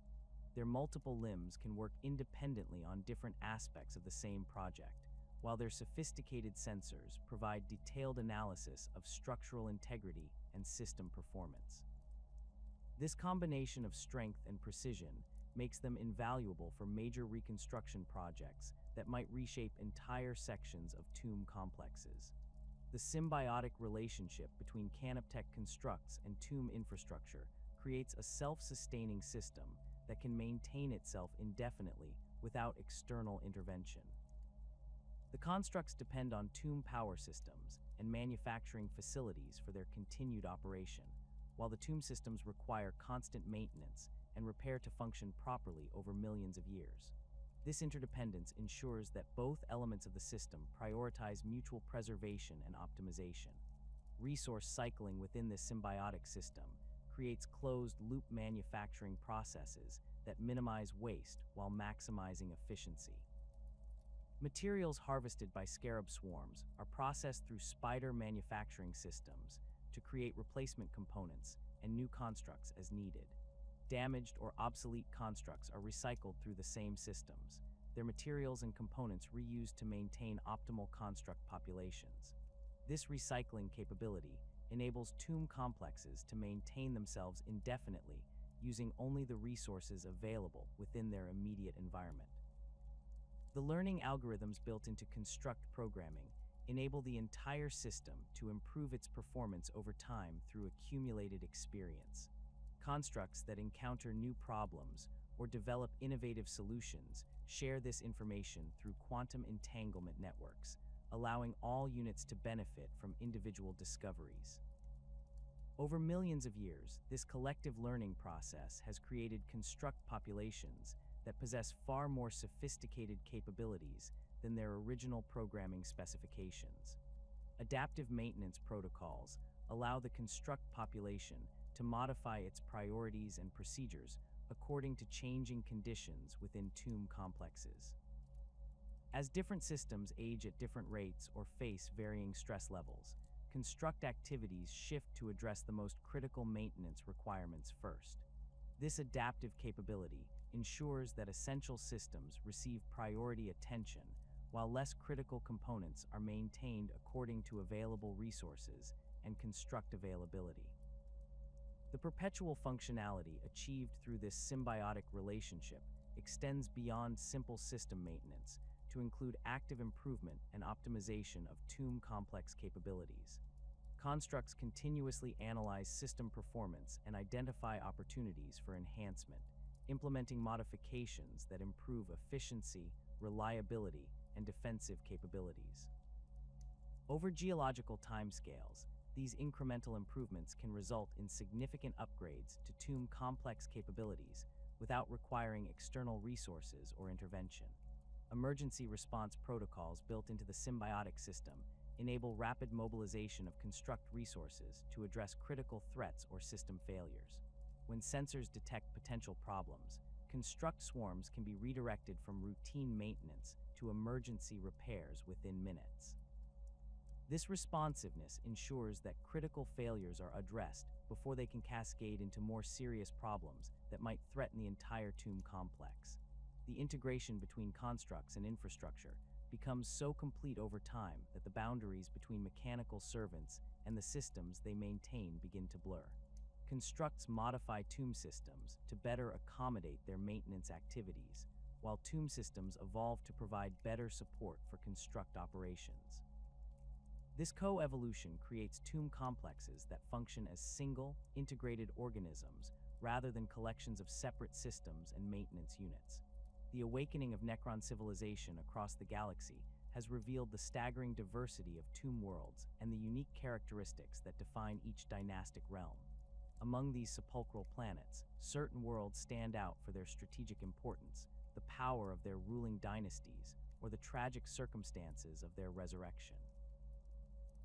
Their multiple limbs can work independently on different aspects of the same project, while their sophisticated sensors provide detailed analysis of structural integrity and system performance. This combination of strength and precision makes them invaluable for major reconstruction projects that might reshape entire sections of tomb complexes. The symbiotic relationship between Canoptech constructs and tomb infrastructure creates a self-sustaining system that can maintain itself indefinitely without external intervention. The constructs depend on tomb power systems and manufacturing facilities for their continued operation, while the tomb systems require constant maintenance and repair to function properly over millions of years. This interdependence ensures that both elements of the system prioritize mutual preservation and optimization. Resource cycling within this symbiotic system creates closed-loop manufacturing processes that minimize waste while maximizing efficiency. Materials harvested by scarab swarms are processed through spider manufacturing systems to create replacement components and new constructs as needed. Damaged or obsolete constructs are recycled through the same systems, their materials and components reused to maintain optimal construct populations. This recycling capability enables tomb complexes to maintain themselves indefinitely using only the resources available within their immediate environment. The learning algorithms built into construct programming enable the entire system to improve its performance over time through accumulated experience. Constructs that encounter new problems or develop innovative solutions share this information through quantum entanglement networks, allowing all units to benefit from individual discoveries. Over millions of years, this collective learning process has created construct populations that possess far more sophisticated capabilities than their original programming specifications. Adaptive maintenance protocols allow the construct population to modify its priorities and procedures according to changing conditions within tomb complexes. As different systems age at different rates or face varying stress levels, construct activities shift to address the most critical maintenance requirements first. This adaptive capability ensures that essential systems receive priority attention, while less critical components are maintained according to available resources and construct availability. The perpetual functionality achieved through this symbiotic relationship extends beyond simple system maintenance to include active improvement and optimization of tomb complex capabilities. Constructs continuously analyze system performance and identify opportunities for enhancement, implementing modifications that improve efficiency, reliability, and defensive capabilities. Over geological timescales, these incremental improvements can result in significant upgrades to tomb complex capabilities without requiring external resources or intervention. Emergency response protocols built into the symbiotic system enable rapid mobilization of construct resources to address critical threats or system failures. When sensors detect potential problems, construct swarms can be redirected from routine maintenance to emergency repairs within minutes. This responsiveness ensures that critical failures are addressed before they can cascade into more serious problems that might threaten the entire tomb complex. The integration between constructs and infrastructure becomes so complete over time that the boundaries between mechanical servants and the systems they maintain begin to blur. Constructs modify tomb systems to better accommodate their maintenance activities, while tomb systems evolve to provide better support for construct operations. This co-evolution creates tomb complexes that function as single, integrated organisms rather than collections of separate systems and maintenance units. The awakening of Necron civilization across the galaxy has revealed the staggering diversity of tomb worlds and the unique characteristics that define each dynastic realm. Among these sepulchral planets, certain worlds stand out for their strategic importance, the power of their ruling dynasties, or the tragic circumstances of their resurrection.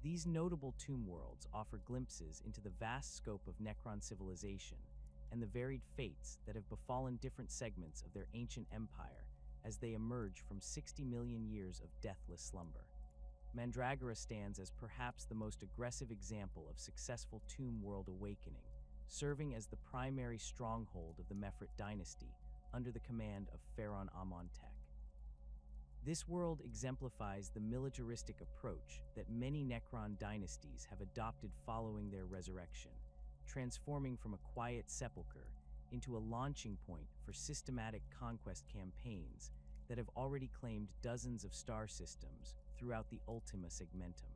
These notable tomb worlds offer glimpses into the vast scope of Necron civilization and the varied fates that have befallen different segments of their ancient empire as they emerge from 60 million years of deathless slumber. Mandragora stands as perhaps the most aggressive example of successful tomb world awakening, serving as the primary stronghold of the Mefrit dynasty under the command of Pharaon Amontek. This world exemplifies the militaristic approach that many Necron dynasties have adopted following their resurrection, transforming from a quiet sepulcher into a launching point for systematic conquest campaigns that have already claimed dozens of star systems throughout the Ultima Segmentum.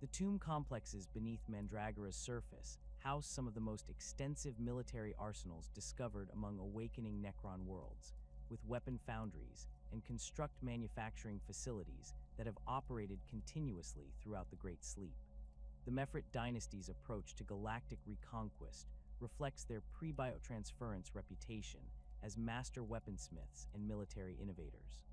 The tomb complexes beneath Mandragora's surface house some of the most extensive military arsenals discovered among awakening Necron worlds, with weapon foundries and construct manufacturing facilities that have operated continuously throughout the Great Sleep. The Mefrit dynasty's approach to galactic reconquest reflects their pre-biotransference reputation as master weaponsmiths and military innovators.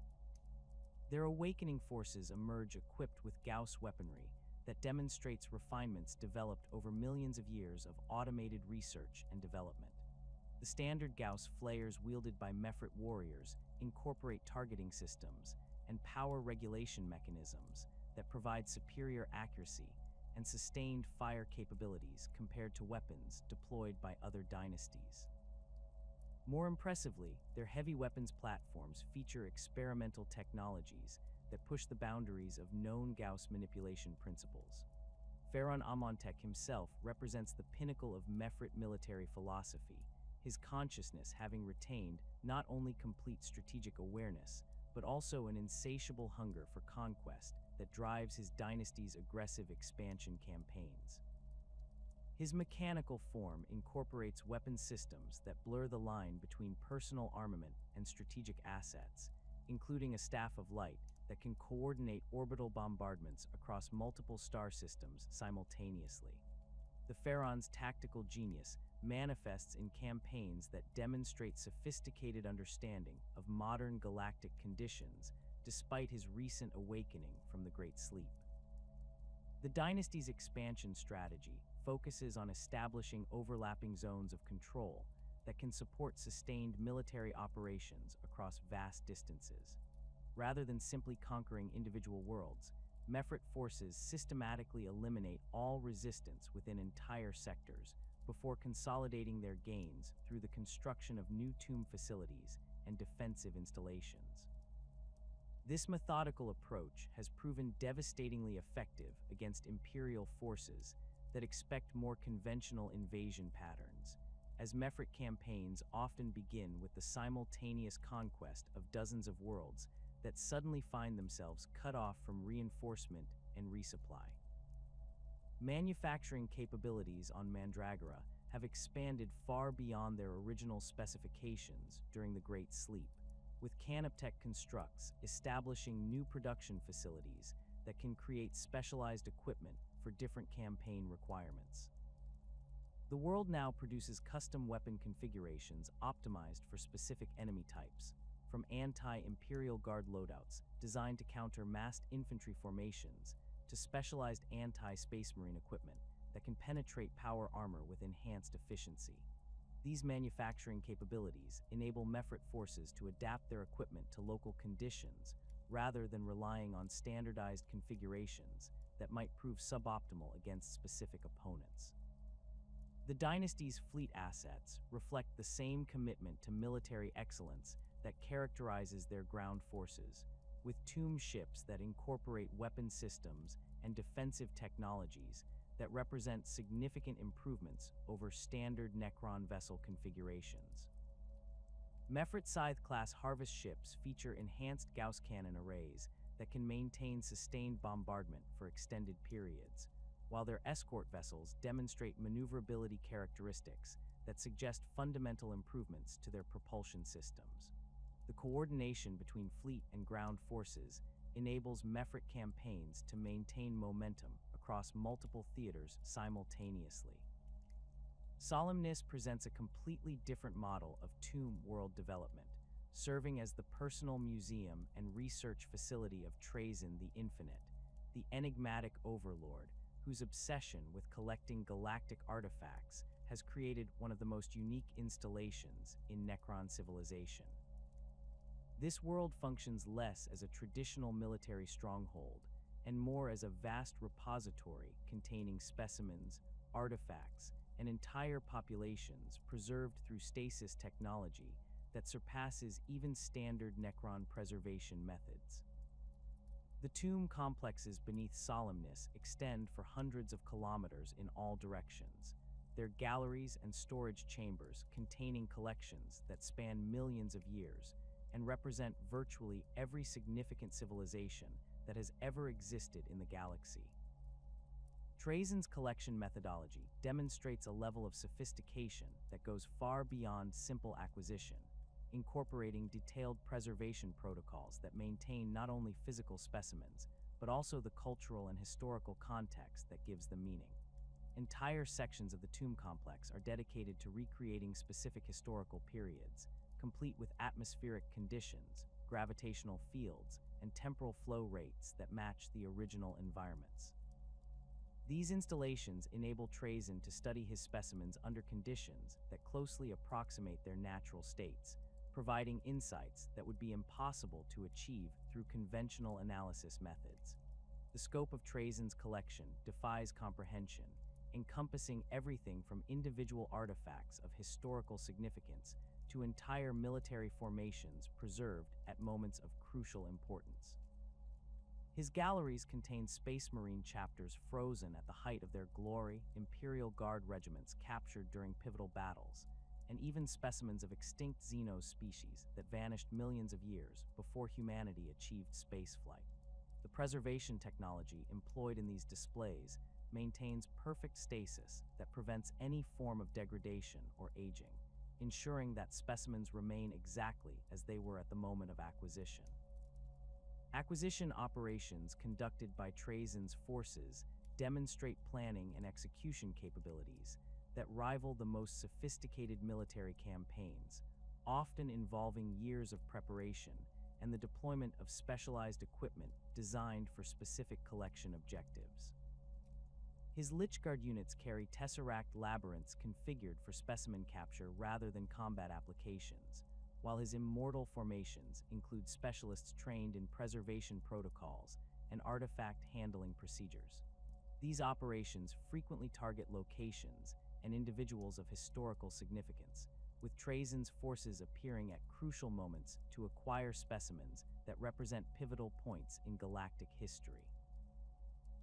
Their awakening forces emerge equipped with Gauss weaponry that demonstrates refinements developed over millions of years of automated research and development. The standard Gauss flares wielded by Mefrit warriors incorporate targeting systems and power regulation mechanisms that provide superior accuracy and sustained fire capabilities compared to weapons deployed by other dynasties. More impressively, their heavy weapons platforms feature experimental technologies that push the boundaries of known Gauss manipulation principles. Pharaon Amontek himself represents the pinnacle of Mefrit military philosophy, his consciousness having retained not only complete strategic awareness, but also an insatiable hunger for conquest that drives his dynasty's aggressive expansion campaigns. His mechanical form incorporates weapon systems that blur the line between personal armament and strategic assets, including a staff of light that can coordinate orbital bombardments across multiple star systems simultaneously. The Pharaon's tactical genius manifests in campaigns that demonstrate sophisticated understanding of modern galactic conditions despite his recent awakening from the Great Sleep. The dynasty's expansion strategy focuses on establishing overlapping zones of control that can support sustained military operations across vast distances. Rather than simply conquering individual worlds, Mephrit forces systematically eliminate all resistance within entire sectors before consolidating their gains through the construction of new tomb facilities and defensive installations. This methodical approach has proven devastatingly effective against Imperial forces that expect more conventional invasion patterns, as Mephrit campaigns often begin with the simultaneous conquest of dozens of worlds that suddenly find themselves cut off from reinforcement and resupply. Manufacturing capabilities on Mandragora have expanded far beyond their original specifications during the Great Sleep, with Canoptech Constructs establishing new production facilities that can create specialized equipment for different campaign requirements. The world now produces custom weapon configurations optimized for specific enemy types, from anti-Imperial Guard loadouts designed to counter massed infantry formations to specialized anti-Space Marine equipment that can penetrate power armor with enhanced efficiency. These manufacturing capabilities enable Mephrit forces to adapt their equipment to local conditions rather than relying on standardized configurations that might prove suboptimal against specific opponents. The Dynasty's fleet assets reflect the same commitment to military excellence that characterizes their ground forces, with tomb ships that incorporate weapon systems and defensive technologies that represent significant improvements over standard Necron vessel configurations. Mephrit Scythe-class harvest ships feature enhanced Gauss cannon arrays that can maintain sustained bombardment for extended periods, while their escort vessels demonstrate maneuverability characteristics that suggest fundamental improvements to their propulsion systems. The coordination between fleet and ground forces enables Mephrit campaigns to maintain momentum across multiple theaters simultaneously. Solemnis presents a completely different model of tomb world development, serving as the personal museum and research facility of Trazyn the Infinite, the enigmatic overlord whose obsession with collecting galactic artifacts has created one of the most unique installations in Necron civilization. This world functions less as a traditional military stronghold and more as a vast repository containing specimens, artifacts, and entire populations preserved through stasis technology that surpasses even standard Necron preservation methods. The tomb complexes beneath Solemnis extend for hundreds of kilometers in all directions, their galleries and storage chambers containing collections that span millions of years and represent virtually every significant civilization that has ever existed in the galaxy. Trazyn's collection methodology demonstrates a level of sophistication that goes far beyond simple acquisition, incorporating detailed preservation protocols that maintain not only physical specimens, but also the cultural and historical context that gives them meaning. Entire sections of the tomb complex are dedicated to recreating specific historical periods, complete with atmospheric conditions, gravitational fields, and temporal flow rates that match the original environments. These installations enable Trazyn to study his specimens under conditions that closely approximate their natural states, providing insights that would be impossible to achieve through conventional analysis methods. The scope of Trazyn's collection defies comprehension, encompassing everything from individual artifacts of historical significance to entire military formations preserved at moments of crucial importance. His galleries contain Space Marine chapters frozen at the height of their glory, Imperial Guard regiments captured during pivotal battles, and even specimens of extinct Xenos species that vanished millions of years before humanity achieved spaceflight. The preservation technology employed in these displays maintains perfect stasis that prevents any form of degradation or aging, ensuring that specimens remain exactly as they were at the moment of acquisition. Acquisition operations conducted by Trazyn's forces demonstrate planning and execution capabilities that rival the most sophisticated military campaigns, often involving years of preparation and the deployment of specialized equipment designed for specific collection objectives. His Lichguard units carry tesseract labyrinths configured for specimen capture rather than combat applications, while his immortal formations include specialists trained in preservation protocols and artifact handling procedures. These operations frequently target locations and individuals of historical significance, with Trajan's forces appearing at crucial moments to acquire specimens that represent pivotal points in galactic history.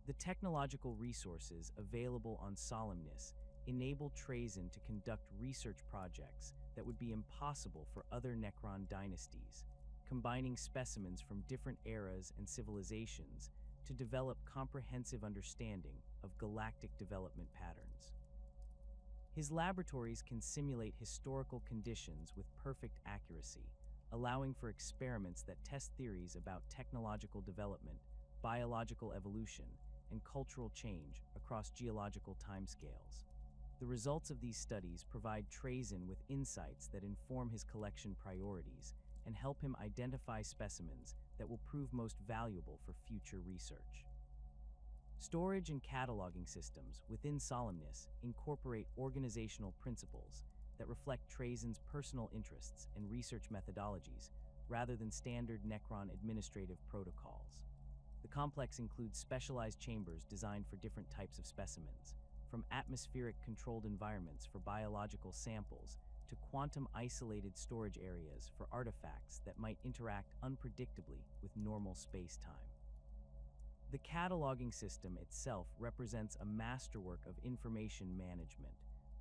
The technological resources available on Solemnis enable Trajan to conduct research projects that would be impossible for other Necron dynasties, combining specimens from different eras and civilizations to develop comprehensive understanding of galactic development patterns. His laboratories can simulate historical conditions with perfect accuracy, allowing for experiments that test theories about technological development, biological evolution, and cultural change across geological timescales. The results of these studies provide Trajan with insights that inform his collection priorities and help him identify specimens that will prove most valuable for future research. Storage and cataloging systems within Solemnis incorporate organizational principles that reflect Trajan's personal interests and research methodologies rather than standard Necron administrative protocols. The complex includes specialized chambers designed for different types of specimens, from atmospheric-controlled environments for biological samples to quantum-isolated storage areas for artifacts that might interact unpredictably with normal space-time. The cataloging system itself represents a masterwork of information management,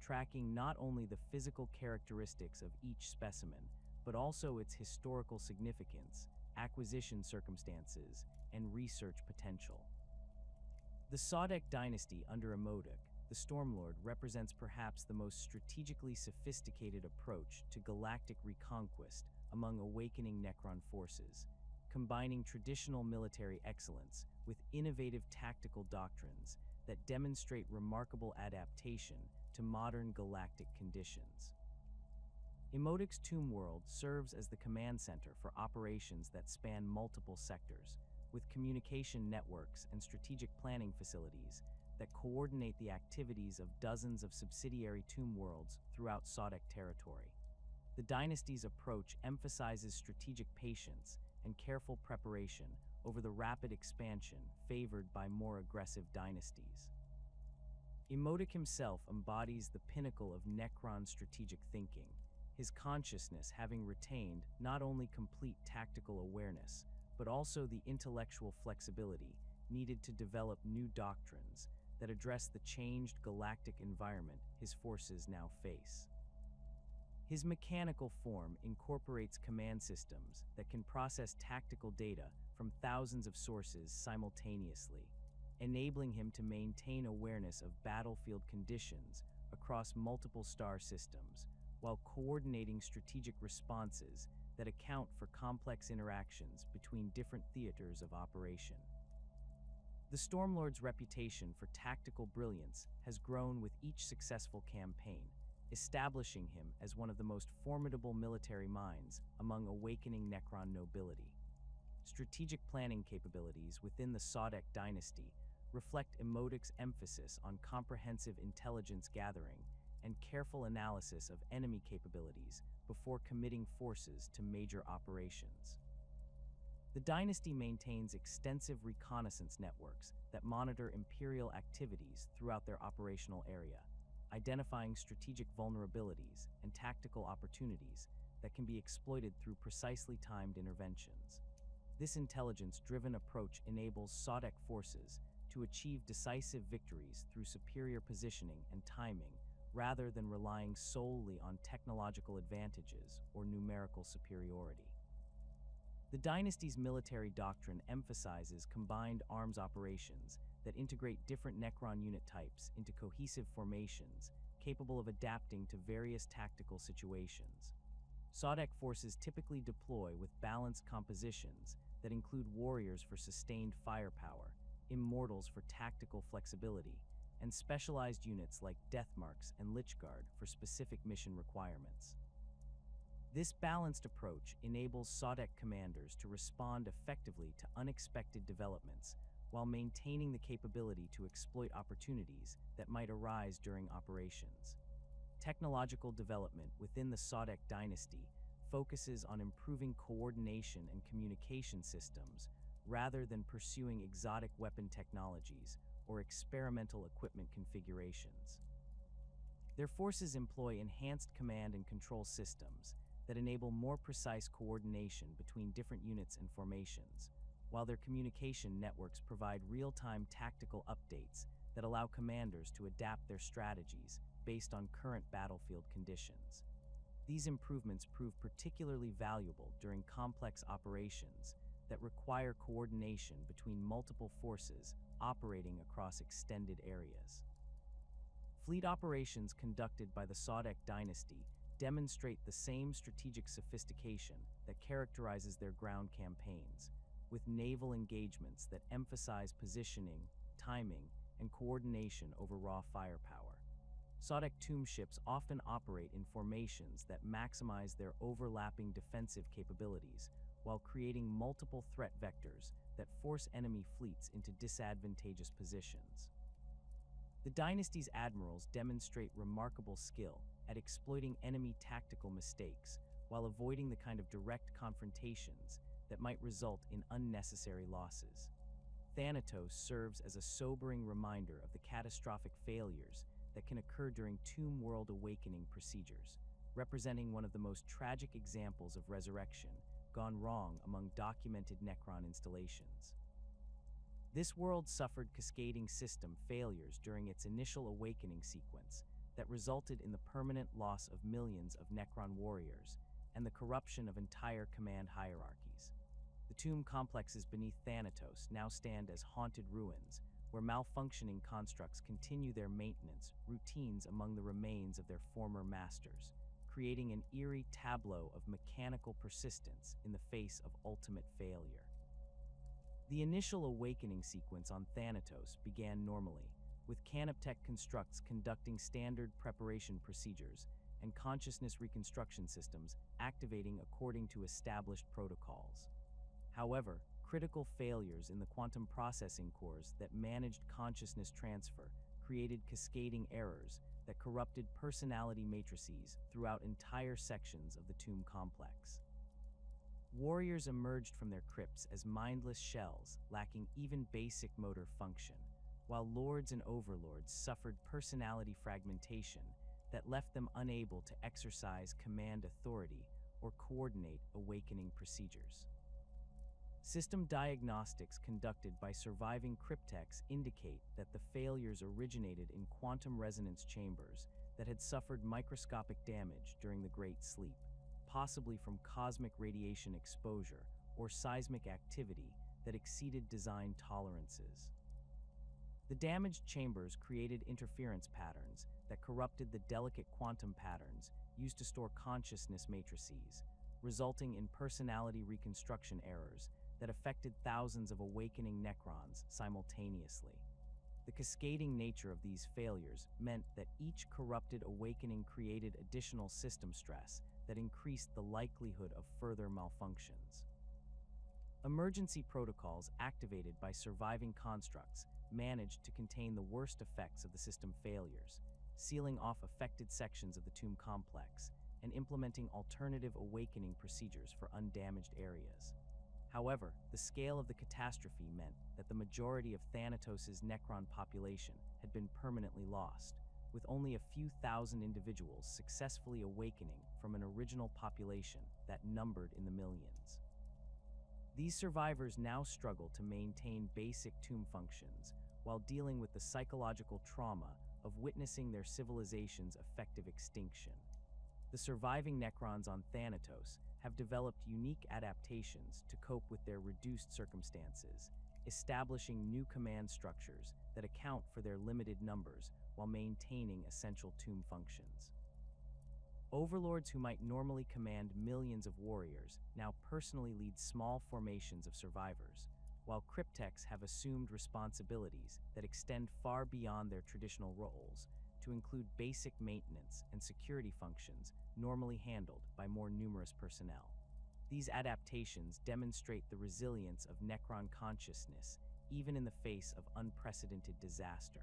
tracking not only the physical characteristics of each specimen, but also its historical significance, acquisition circumstances, and research potential. The Sodek dynasty under Imodic, the Stormlord, represents perhaps the most strategically sophisticated approach to galactic reconquest among awakening Necron forces, combining traditional military excellence with innovative tactical doctrines that demonstrate remarkable adaptation to modern galactic conditions. Imodic's Tomb World serves as the command center for operations that span multiple sectors, with communication networks and strategic planning facilities that coordinate the activities of dozens of subsidiary tomb worlds throughout Sodek territory. The dynasty's approach emphasizes strategic patience and careful preparation over the rapid expansion favored by more aggressive dynasties. Imodic himself embodies the pinnacle of Necron strategic thinking, his consciousness having retained not only complete tactical awareness, but also the intellectual flexibility needed to develop new doctrines that address the changed galactic environment his forces now face. His mechanical form incorporates command systems that can process tactical data from thousands of sources simultaneously, enabling him to maintain awareness of battlefield conditions across multiple star systems, while coordinating strategic responses that account for complex interactions between different theaters of operation. The Stormlord's reputation for tactical brilliance has grown with each successful campaign, establishing him as one of the most formidable military minds among awakening Necron nobility. Strategic planning capabilities within the Sodek dynasty reflect Imodic's emphasis on comprehensive intelligence gathering and careful analysis of enemy capabilities before committing forces to major operations. The dynasty maintains extensive reconnaissance networks that monitor Imperial activities throughout their operational area, identifying strategic vulnerabilities and tactical opportunities that can be exploited through precisely timed interventions. This intelligence-driven approach enables Sodek forces to achieve decisive victories through superior positioning and timing, rather than relying solely on technological advantages or numerical superiority. The dynasty's military doctrine emphasizes combined arms operations that integrate different Necron unit types into cohesive formations capable of adapting to various tactical situations. Sodek forces typically deploy with balanced compositions that include warriors for sustained firepower, immortals for tactical flexibility, and specialized units like Deathmarks and Lichguard for specific mission requirements. This balanced approach enables Sodek commanders to respond effectively to unexpected developments while maintaining the capability to exploit opportunities that might arise during operations. Technological development within the Sodek dynasty focuses on improving coordination and communication systems rather than pursuing exotic weapon technologies or experimental equipment configurations. Their forces employ enhanced command and control systems that enable more precise coordination between different units and formations, while their communication networks provide real-time tactical updates that allow commanders to adapt their strategies based on current battlefield conditions. These improvements prove particularly valuable during complex operations that require coordination between multiple forces operating across extended areas. Fleet operations conducted by the Sodek dynasty demonstrate the same strategic sophistication that characterizes their ground campaigns, with naval engagements that emphasize positioning, timing, and coordination over raw firepower. Sodek tomb ships often operate in formations that maximize their overlapping defensive capabilities while creating multiple threat vectors that force enemy fleets into disadvantageous positions. The dynasty's admirals demonstrate remarkable skill at exploiting enemy tactical mistakes while avoiding the kind of direct confrontations that might result in unnecessary losses. Thanatos serves as a sobering reminder of the catastrophic failures that can occur during tomb world awakening procedures, representing one of the most tragic examples of resurrection gone wrong among documented Necron installations. This world suffered cascading system failures during its initial awakening sequence that resulted in the permanent loss of millions of Necron warriors and the corruption of entire command hierarchies. The tomb complexes beneath Thanatos now stand as haunted ruins, where malfunctioning constructs continue their maintenance routines among the remains of their former masters, creating an eerie tableau of mechanical persistence in the face of ultimate failure. The initial awakening sequence on Thanatos began normally, with Canoptech constructs conducting standard preparation procedures and consciousness reconstruction systems activating according to established protocols. However, critical failures in the quantum processing cores that managed consciousness transfer created cascading errors that corrupted personality matrices throughout entire sections of the tomb complex. Warriors emerged from their crypts as mindless shells, lacking even basic motor function, while lords and overlords suffered personality fragmentation that left them unable to exercise command authority or coordinate awakening procedures. System diagnostics conducted by surviving cryptechs indicate that the failures originated in quantum resonance chambers that had suffered microscopic damage during the Great Sleep, possibly from cosmic radiation exposure or seismic activity that exceeded design tolerances. The damaged chambers created interference patterns that corrupted the delicate quantum patterns used to store consciousness matrices, resulting in personality reconstruction errors that affected thousands of awakening Necrons simultaneously. The cascading nature of these failures meant that each corrupted awakening created additional system stress that increased the likelihood of further malfunctions. Emergency protocols activated by surviving constructs managed to contain the worst effects of the system failures, sealing off affected sections of the tomb complex and implementing alternative awakening procedures for undamaged areas. However, the scale of the catastrophe meant that the majority of Thanatos' Necron population had been permanently lost, with only a few thousand individuals successfully awakening from an original population that numbered in the millions. These survivors now struggle to maintain basic tomb functions while dealing with the psychological trauma of witnessing their civilization's effective extinction. The surviving Necrons on Thanatos have developed unique adaptations to cope with their reduced circumstances, establishing new command structures that account for their limited numbers while maintaining essential tomb functions. Overlords who might normally command millions of warriors now personally lead small formations of survivors, while cryptechs have assumed responsibilities that extend far beyond their traditional roles to include basic maintenance and security functions normally handled by more numerous personnel. These adaptations demonstrate the resilience of Necron consciousness, even in the face of unprecedented disaster.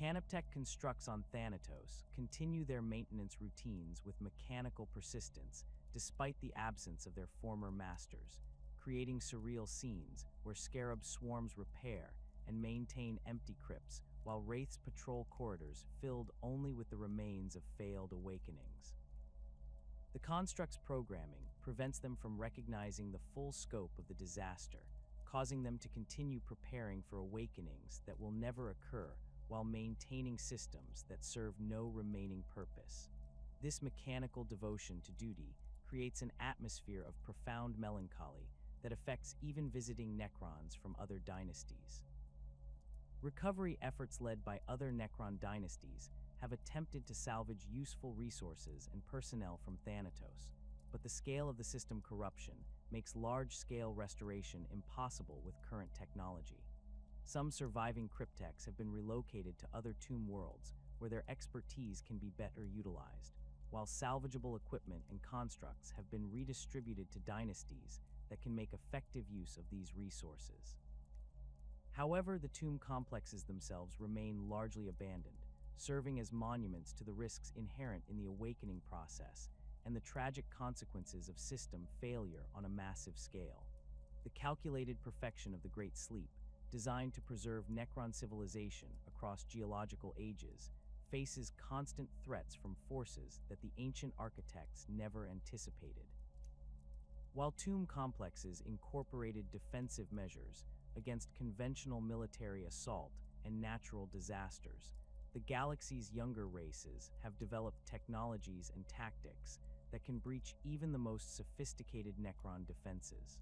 Canoptech constructs on Thanatos continue their maintenance routines with mechanical persistence despite the absence of their former masters, creating surreal scenes where scarab swarms repair and maintain empty crypts, while wraiths patrol corridors filled only with the remains of failed awakenings. The construct's programming prevents them from recognizing the full scope of the disaster, causing them to continue preparing for awakenings that will never occur while maintaining systems that serve no remaining purpose. This mechanical devotion to duty creates an atmosphere of profound melancholy that affects even visiting Necrons from other dynasties. Recovery efforts led by other Necron dynasties have attempted to salvage useful resources and personnel from Thanatos, but the scale of the system corruption makes large-scale restoration impossible with current technology. Some surviving cryptechs have been relocated to other tomb worlds where their expertise can be better utilized, while salvageable equipment and constructs have been redistributed to dynasties that can make effective use of these resources. However, the tomb complexes themselves remain largely abandoned, serving as monuments to the risks inherent in the awakening process and the tragic consequences of system failure on a massive scale. The calculated perfection of the Great Sleep, designed to preserve Necron civilization across geological ages, faces constant threats from forces that the ancient architects never anticipated. While tomb complexes incorporated defensive measures against conventional military assault and natural disasters, the galaxy's younger races have developed technologies and tactics that can breach even the most sophisticated Necron defenses.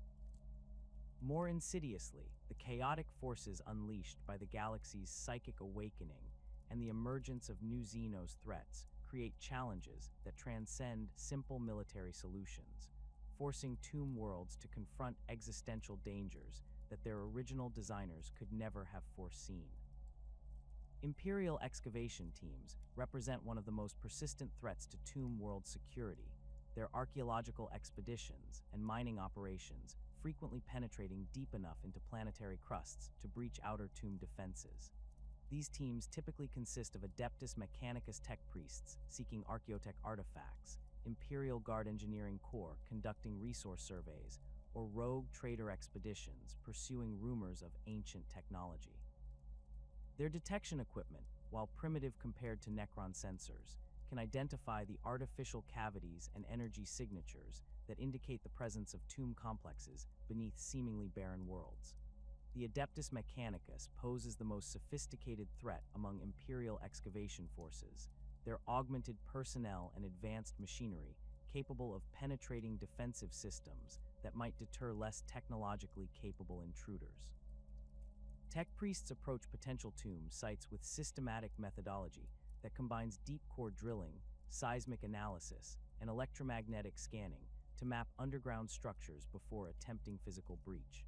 More insidiously, the chaotic forces unleashed by the galaxy's psychic awakening and the emergence of new Xenos threats create challenges that transcend simple military solutions, forcing tomb worlds to confront existential dangers that their original designers could never have foreseen. Imperial excavation teams represent one of the most persistent threats to tomb world security, their archaeological expeditions and mining operations frequently penetrating deep enough into planetary crusts to breach outer tomb defenses. These teams typically consist of Adeptus Mechanicus tech priests seeking archaeotech artifacts, Imperial Guard Engineering Corps conducting resource surveys, or rogue trader expeditions pursuing rumors of ancient technology. Their detection equipment, while primitive compared to Necron sensors, can identify the artificial cavities and energy signatures that indicate the presence of tomb complexes beneath seemingly barren worlds. The Adeptus Mechanicus poses the most sophisticated threat among Imperial excavation forces, their augmented personnel and advanced machinery capable of penetrating defensive systems that might deter less technologically capable intruders. Tech priests approach potential tomb sites with systematic methodology that combines deep core drilling, seismic analysis, and electromagnetic scanning to map underground structures before attempting physical breach.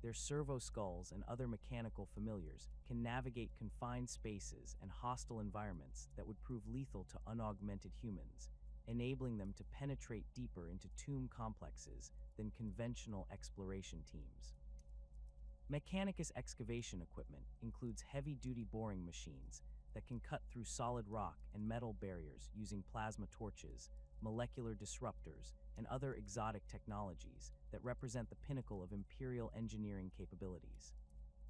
Their servo skulls and other mechanical familiars can navigate confined spaces and hostile environments that would prove lethal to unaugmented humans, enabling them to penetrate deeper into tomb complexes than conventional exploration teams. Mechanicus excavation equipment includes heavy-duty boring machines that can cut through solid rock and metal barriers using plasma torches, molecular disruptors, and other exotic technologies that represent the pinnacle of Imperial engineering capabilities.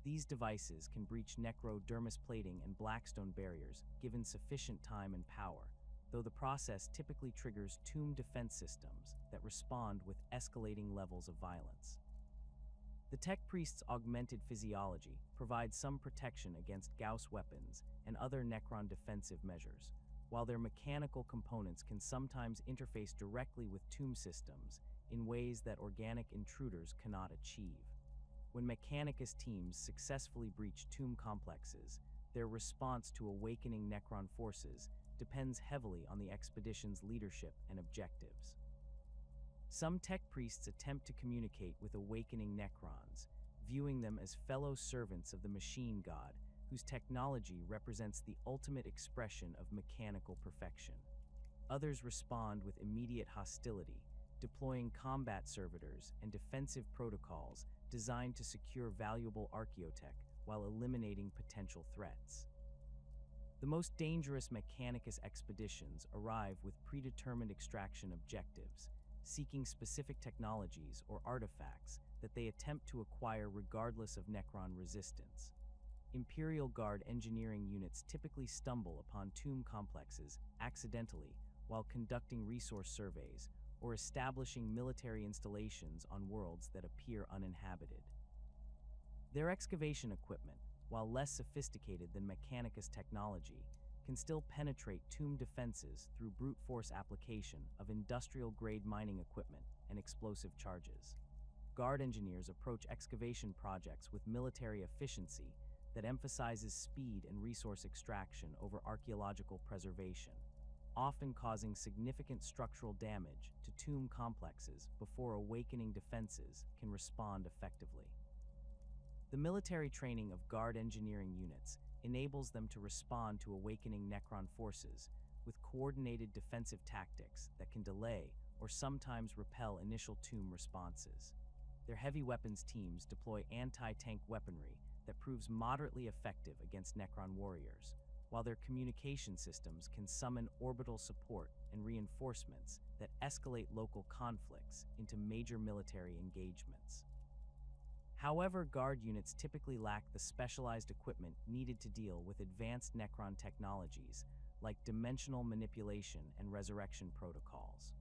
These devices can breach necrodermis plating and blackstone barriers given sufficient time and power, though the process typically triggers tomb defense systems that respond with escalating levels of violence. The tech priest's augmented physiology provides some protection against Gauss weapons and other Necron defensive measures, while their mechanical components can sometimes interface directly with tomb systems in ways that organic intruders cannot achieve. When Mechanicus teams successfully breach tomb complexes, their response to awakening Necron forces depends heavily on the expedition's leadership and objectives. Some tech priests attempt to communicate with awakening Necrons, viewing them as fellow servants of the machine god, whose technology represents the ultimate expression of mechanical perfection. Others respond with immediate hostility, deploying combat servitors and defensive protocols designed to secure valuable archaeotech while eliminating potential threats. The most dangerous Mechanicus expeditions arrive with predetermined extraction objectives, seeking specific technologies or artifacts that they attempt to acquire regardless of Necron resistance. Imperial Guard engineering units typically stumble upon tomb complexes accidentally while conducting resource surveys or establishing military installations on worlds that appear uninhabited. Their excavation equipment, while less sophisticated than Mechanicus technology, can still penetrate tomb defenses through brute force application of industrial-grade mining equipment and explosive charges. Guard engineers approach excavation projects with military efficiency that emphasizes speed and resource extraction over archaeological preservation, often causing significant structural damage to tomb complexes before awakening defenses can respond effectively. The military training of Guard engineering units enables them to respond to awakening Necron forces with coordinated defensive tactics that can delay or sometimes repel initial tomb responses. Their heavy weapons teams deploy anti-tank weaponry that proves moderately effective against Necron warriors, while their communication systems can summon orbital support and reinforcements that escalate local conflicts into major military engagements. However, Guard units typically lack the specialized equipment needed to deal with advanced Necron technologies like dimensional manipulation and resurrection protocols.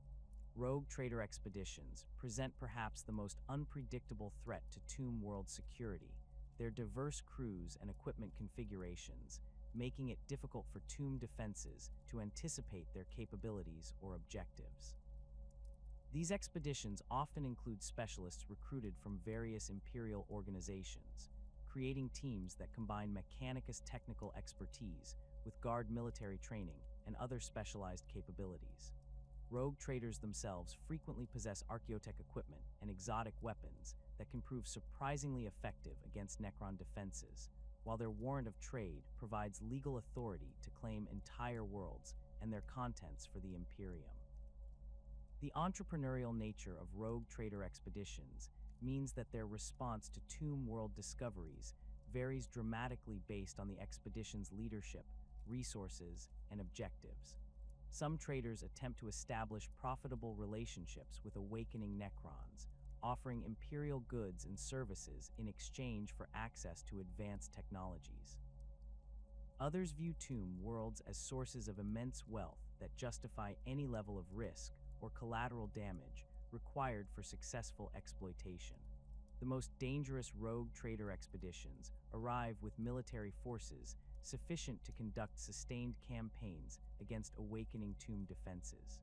Rogue trader expeditions present perhaps the most unpredictable threat to tomb world security, their diverse crews and equipment configurations making it difficult for tomb defenses to anticipate their capabilities or objectives. These expeditions often include specialists recruited from various Imperial organizations, creating teams that combine Mechanicus technical expertise with Guard military training and other specialized capabilities. Rogue traders themselves frequently possess archaeotech equipment and exotic weapons that can prove surprisingly effective against Necron defenses, while their warrant of trade provides legal authority to claim entire worlds and their contents for the Imperium. The entrepreneurial nature of rogue trader expeditions means that their response to tomb world discoveries varies dramatically based on the expedition's leadership, resources, and objectives. Some traders attempt to establish profitable relationships with awakening Necrons, offering Imperial goods and services in exchange for access to advanced technologies. Others view tomb worlds as sources of immense wealth that justify any level of risk or collateral damage required for successful exploitation. The most dangerous rogue trader expeditions arrive with military forces sufficient to conduct sustained campaigns against awakening tomb defenses.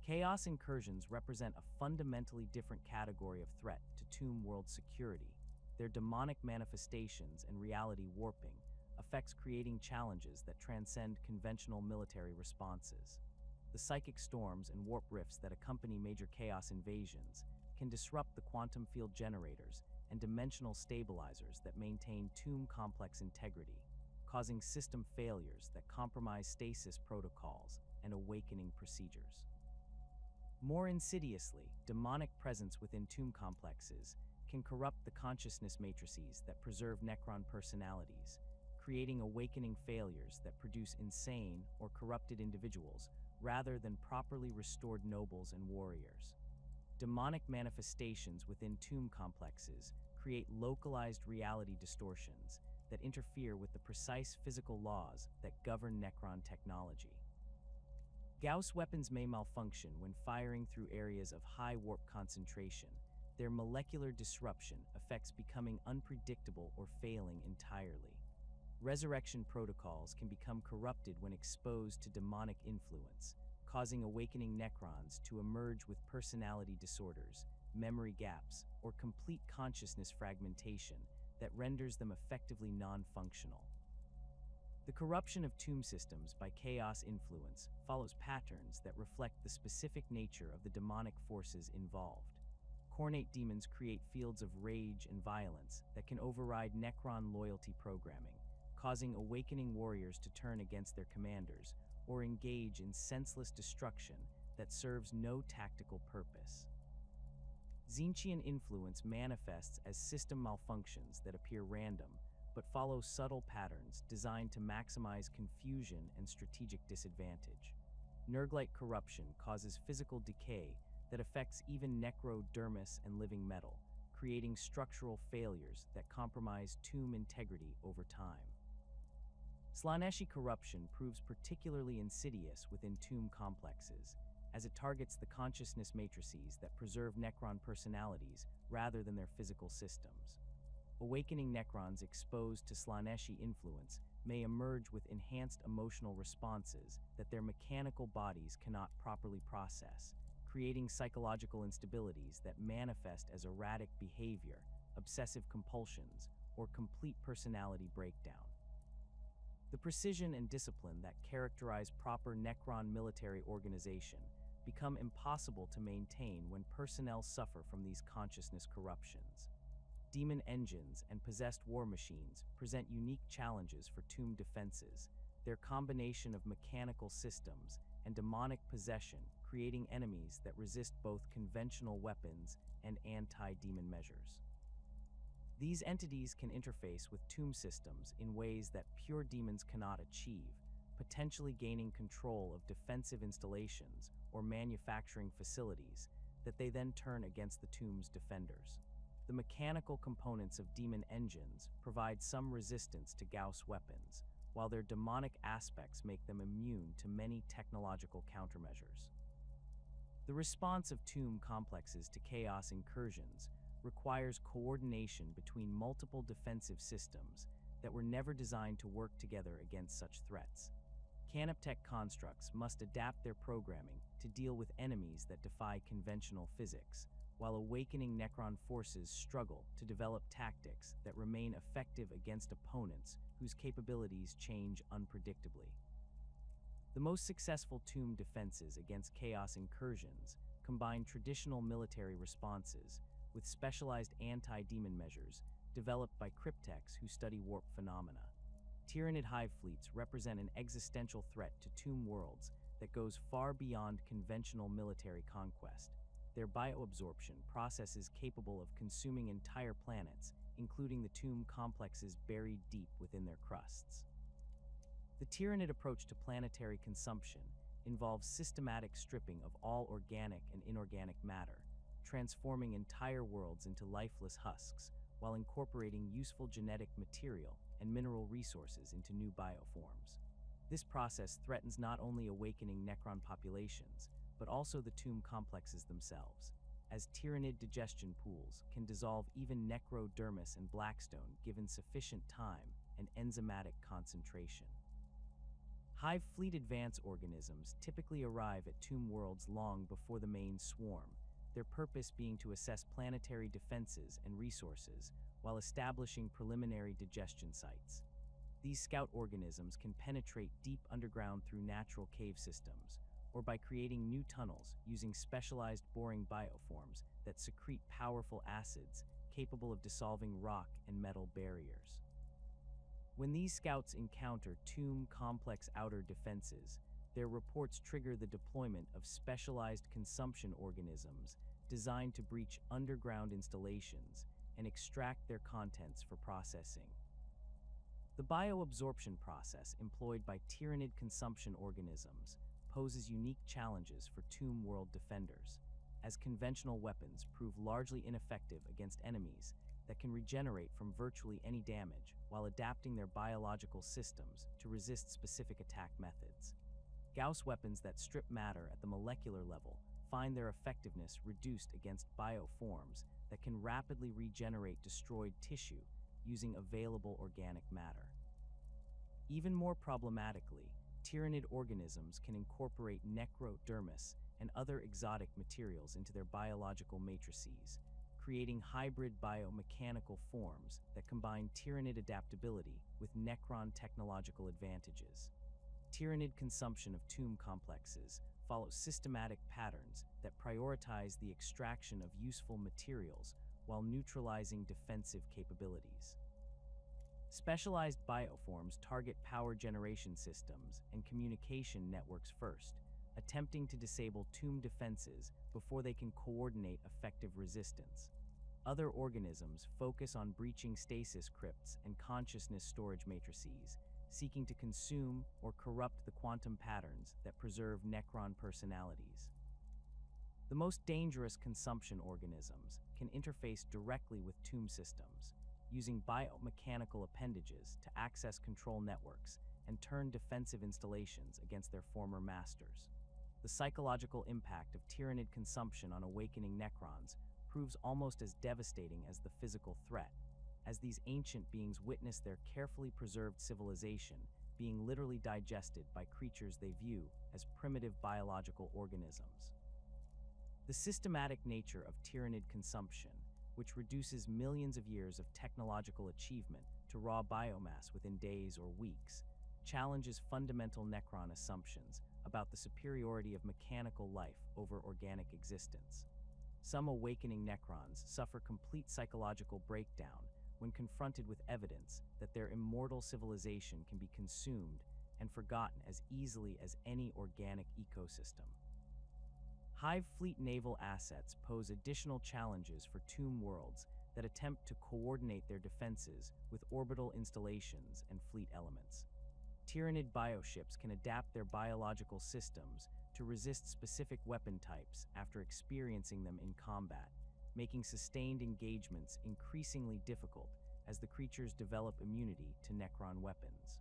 Chaos incursions represent a fundamentally different category of threat to tomb world security. Their demonic manifestations and reality warping effects creating challenges that transcend conventional military responses. The psychic storms and warp rifts that accompany major chaos invasions can disrupt the quantum field generators and dimensional stabilizers that maintain tomb complex integrity, causing system failures that compromise stasis protocols and awakening procedures. More insidiously, demonic presence within tomb complexes can corrupt the consciousness matrices that preserve Necron personalities, creating awakening failures that produce insane or corrupted individuals rather than properly restored nobles and warriors. Demonic manifestations within tomb complexes create localized reality distortions that interfere with the precise physical laws that govern Necron technology. Gauss weapons may malfunction when firing through areas of high warp concentration, their molecular disruption effects becoming unpredictable or failing entirely. Resurrection protocols can become corrupted when exposed to demonic influence, causing awakening Necrons to emerge with personality disorders, memory gaps, or complete consciousness fragmentation that renders them effectively non-functional. The corruption of tomb systems by chaos influence follows patterns that reflect the specific nature of the demonic forces involved. Cornate demons create fields of rage and violence that can override Necron loyalty programming, causing awakening warriors to turn against their commanders or engage in senseless destruction that serves no tactical purpose. Tzeentchian influence manifests as system malfunctions that appear random, but follow subtle patterns designed to maximize confusion and strategic disadvantage. Nurglite corruption causes physical decay that affects even necrodermis and living metal, creating structural failures that compromise tomb integrity over time. Slaaneshi corruption proves particularly insidious within tomb complexes, as it targets the consciousness matrices that preserve Necron personalities rather than their physical systems. Awakening Necrons exposed to Slaaneshi influence may emerge with enhanced emotional responses that their mechanical bodies cannot properly process, creating psychological instabilities that manifest as erratic behavior, obsessive compulsions, or complete personality breakdown. The precision and discipline that characterize proper Necron military organization become impossible to maintain when personnel suffer from these consciousness corruptions. Demon engines and possessed war machines present unique challenges for tomb defenses, their combination of mechanical systems and demonic possession creating enemies that resist both conventional weapons and anti-demon measures. These entities can interface with tomb systems in ways that pure demons cannot achieve, potentially gaining control of defensive installations or manufacturing facilities that they then turn against the tomb's defenders. The mechanical components of demon engines provide some resistance to Gauss weapons, while their demonic aspects make them immune to many technological countermeasures. The response of tomb complexes to chaos incursions requires coordination between multiple defensive systems that were never designed to work together against such threats. Canoptech constructs must adapt their programming to deal with enemies that defy conventional physics, while awakening Necron forces struggle to develop tactics that remain effective against opponents whose capabilities change unpredictably. The most successful tomb defenses against chaos incursions combine traditional military responses with specialized anti-demon measures developed by cryptechs who study warp phenomena. Tyranid hive fleets represent an existential threat to tomb worlds that goes far beyond conventional military conquest. Their bioabsorption processes capable of consuming entire planets, including the tomb complexes buried deep within their crusts. The Tyranid approach to planetary consumption involves systematic stripping of all organic and inorganic matter, transforming entire worlds into lifeless husks while incorporating useful genetic material and mineral resources into new bioforms. This process threatens not only awakening Necron populations, but also the tomb complexes themselves, as Tyranid digestion pools can dissolve even necrodermis and blackstone given sufficient time and enzymatic concentration. Hive fleet advance organisms typically arrive at tomb worlds long before the main swarm, their purpose being to assess planetary defenses and resources while establishing preliminary digestion sites. These scout organisms can penetrate deep underground through natural cave systems, or by creating new tunnels using specialized boring bioforms that secrete powerful acids capable of dissolving rock and metal barriers. When these scouts encounter tomb complex outer defenses, their reports trigger the deployment of specialized consumption organisms designed to breach underground installations and extract their contents for processing. The bioabsorption process employed by Tyranid consumption organisms poses unique challenges for tomb world defenders, as conventional weapons prove largely ineffective against enemies that can regenerate from virtually any damage while adapting their biological systems to resist specific attack methods. Gauss weapons that strip matter at the molecular level find their effectiveness reduced against bioforms that can rapidly regenerate destroyed tissue using available organic matter. Even more problematically, Tyranid organisms can incorporate necrodermis and other exotic materials into their biological matrices, creating hybrid biomechanical forms that combine Tyranid adaptability with Necron technological advantages. Tyranid consumption of tomb complexes follows systematic patterns that prioritize the extraction of useful materials while neutralizing defensive capabilities. Specialized bioforms target power generation systems and communication networks first, attempting to disable tomb defenses before they can coordinate effective resistance. Other organisms focus on breaching stasis crypts and consciousness storage matrices, seeking to consume or corrupt the quantum patterns that preserve Necron personalities. The most dangerous consumption organisms can interface directly with tomb systems, using biomechanical appendages to access control networks and turn defensive installations against their former masters. The psychological impact of tyrannid consumption on awakening Necrons proves almost as devastating as the physical threat, as these ancient beings witness their carefully preserved civilization being literally digested by creatures they view as primitive biological organisms. The systematic nature of tyrannid consumption, which reduces millions of years of technological achievement to raw biomass within days or weeks, challenges fundamental Necron assumptions about the superiority of mechanical life over organic existence. Some awakening Necrons suffer complete psychological breakdown when confronted with evidence that their immortal civilization can be consumed and forgotten as easily as any organic ecosystem. Hive fleet naval assets pose additional challenges for tomb worlds that attempt to coordinate their defenses with orbital installations and fleet elements. Tyrannid bioships can adapt their biological systems to resist specific weapon types after experiencing them in combat, making sustained engagements increasingly difficult as the creatures develop immunity to Necron weapons.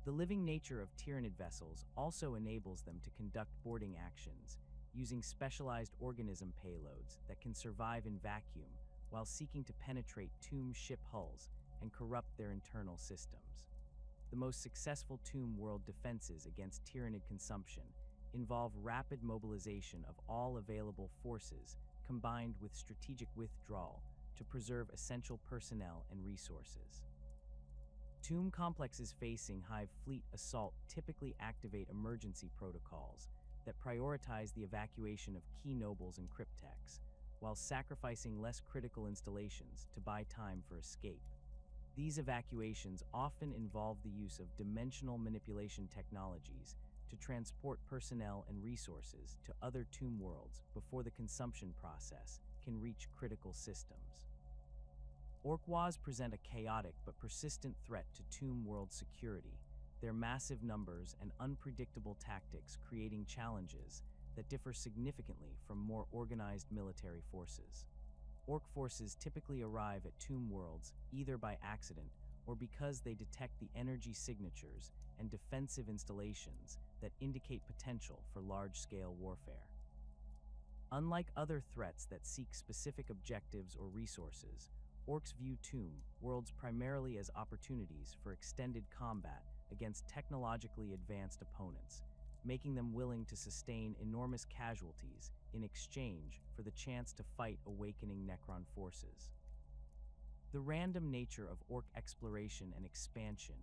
The living nature of Tyrannid vessels also enables them to conduct boarding actions, using specialized organism payloads that can survive in vacuum while seeking to penetrate tomb ship hulls and corrupt their internal systems. The most successful tomb world defenses against tyrannid consumption involve rapid mobilization of all available forces combined with strategic withdrawal to preserve essential personnel and resources. Tomb complexes facing Hive fleet assault typically activate emergency protocols that prioritize the evacuation of key nobles and cryptechs, while sacrificing less critical installations to buy time for escape. These evacuations often involve the use of dimensional manipulation technologies to transport personnel and resources to other tomb worlds before the consumption process can reach critical systems. Orcwas present a chaotic but persistent threat to tomb world security, their massive numbers and unpredictable tactics creating challenges that differ significantly from more organized military forces. Orc forces typically arrive at tomb worlds either by accident or because they detect the energy signatures and defensive installations that indicate potential for large-scale warfare. Unlike other threats that seek specific objectives or resources, orcs view tomb worlds primarily as opportunities for extended combat against technologically advanced opponents, making them willing to sustain enormous casualties in exchange for the chance to fight awakening Necron forces. The random nature of orc exploration and expansion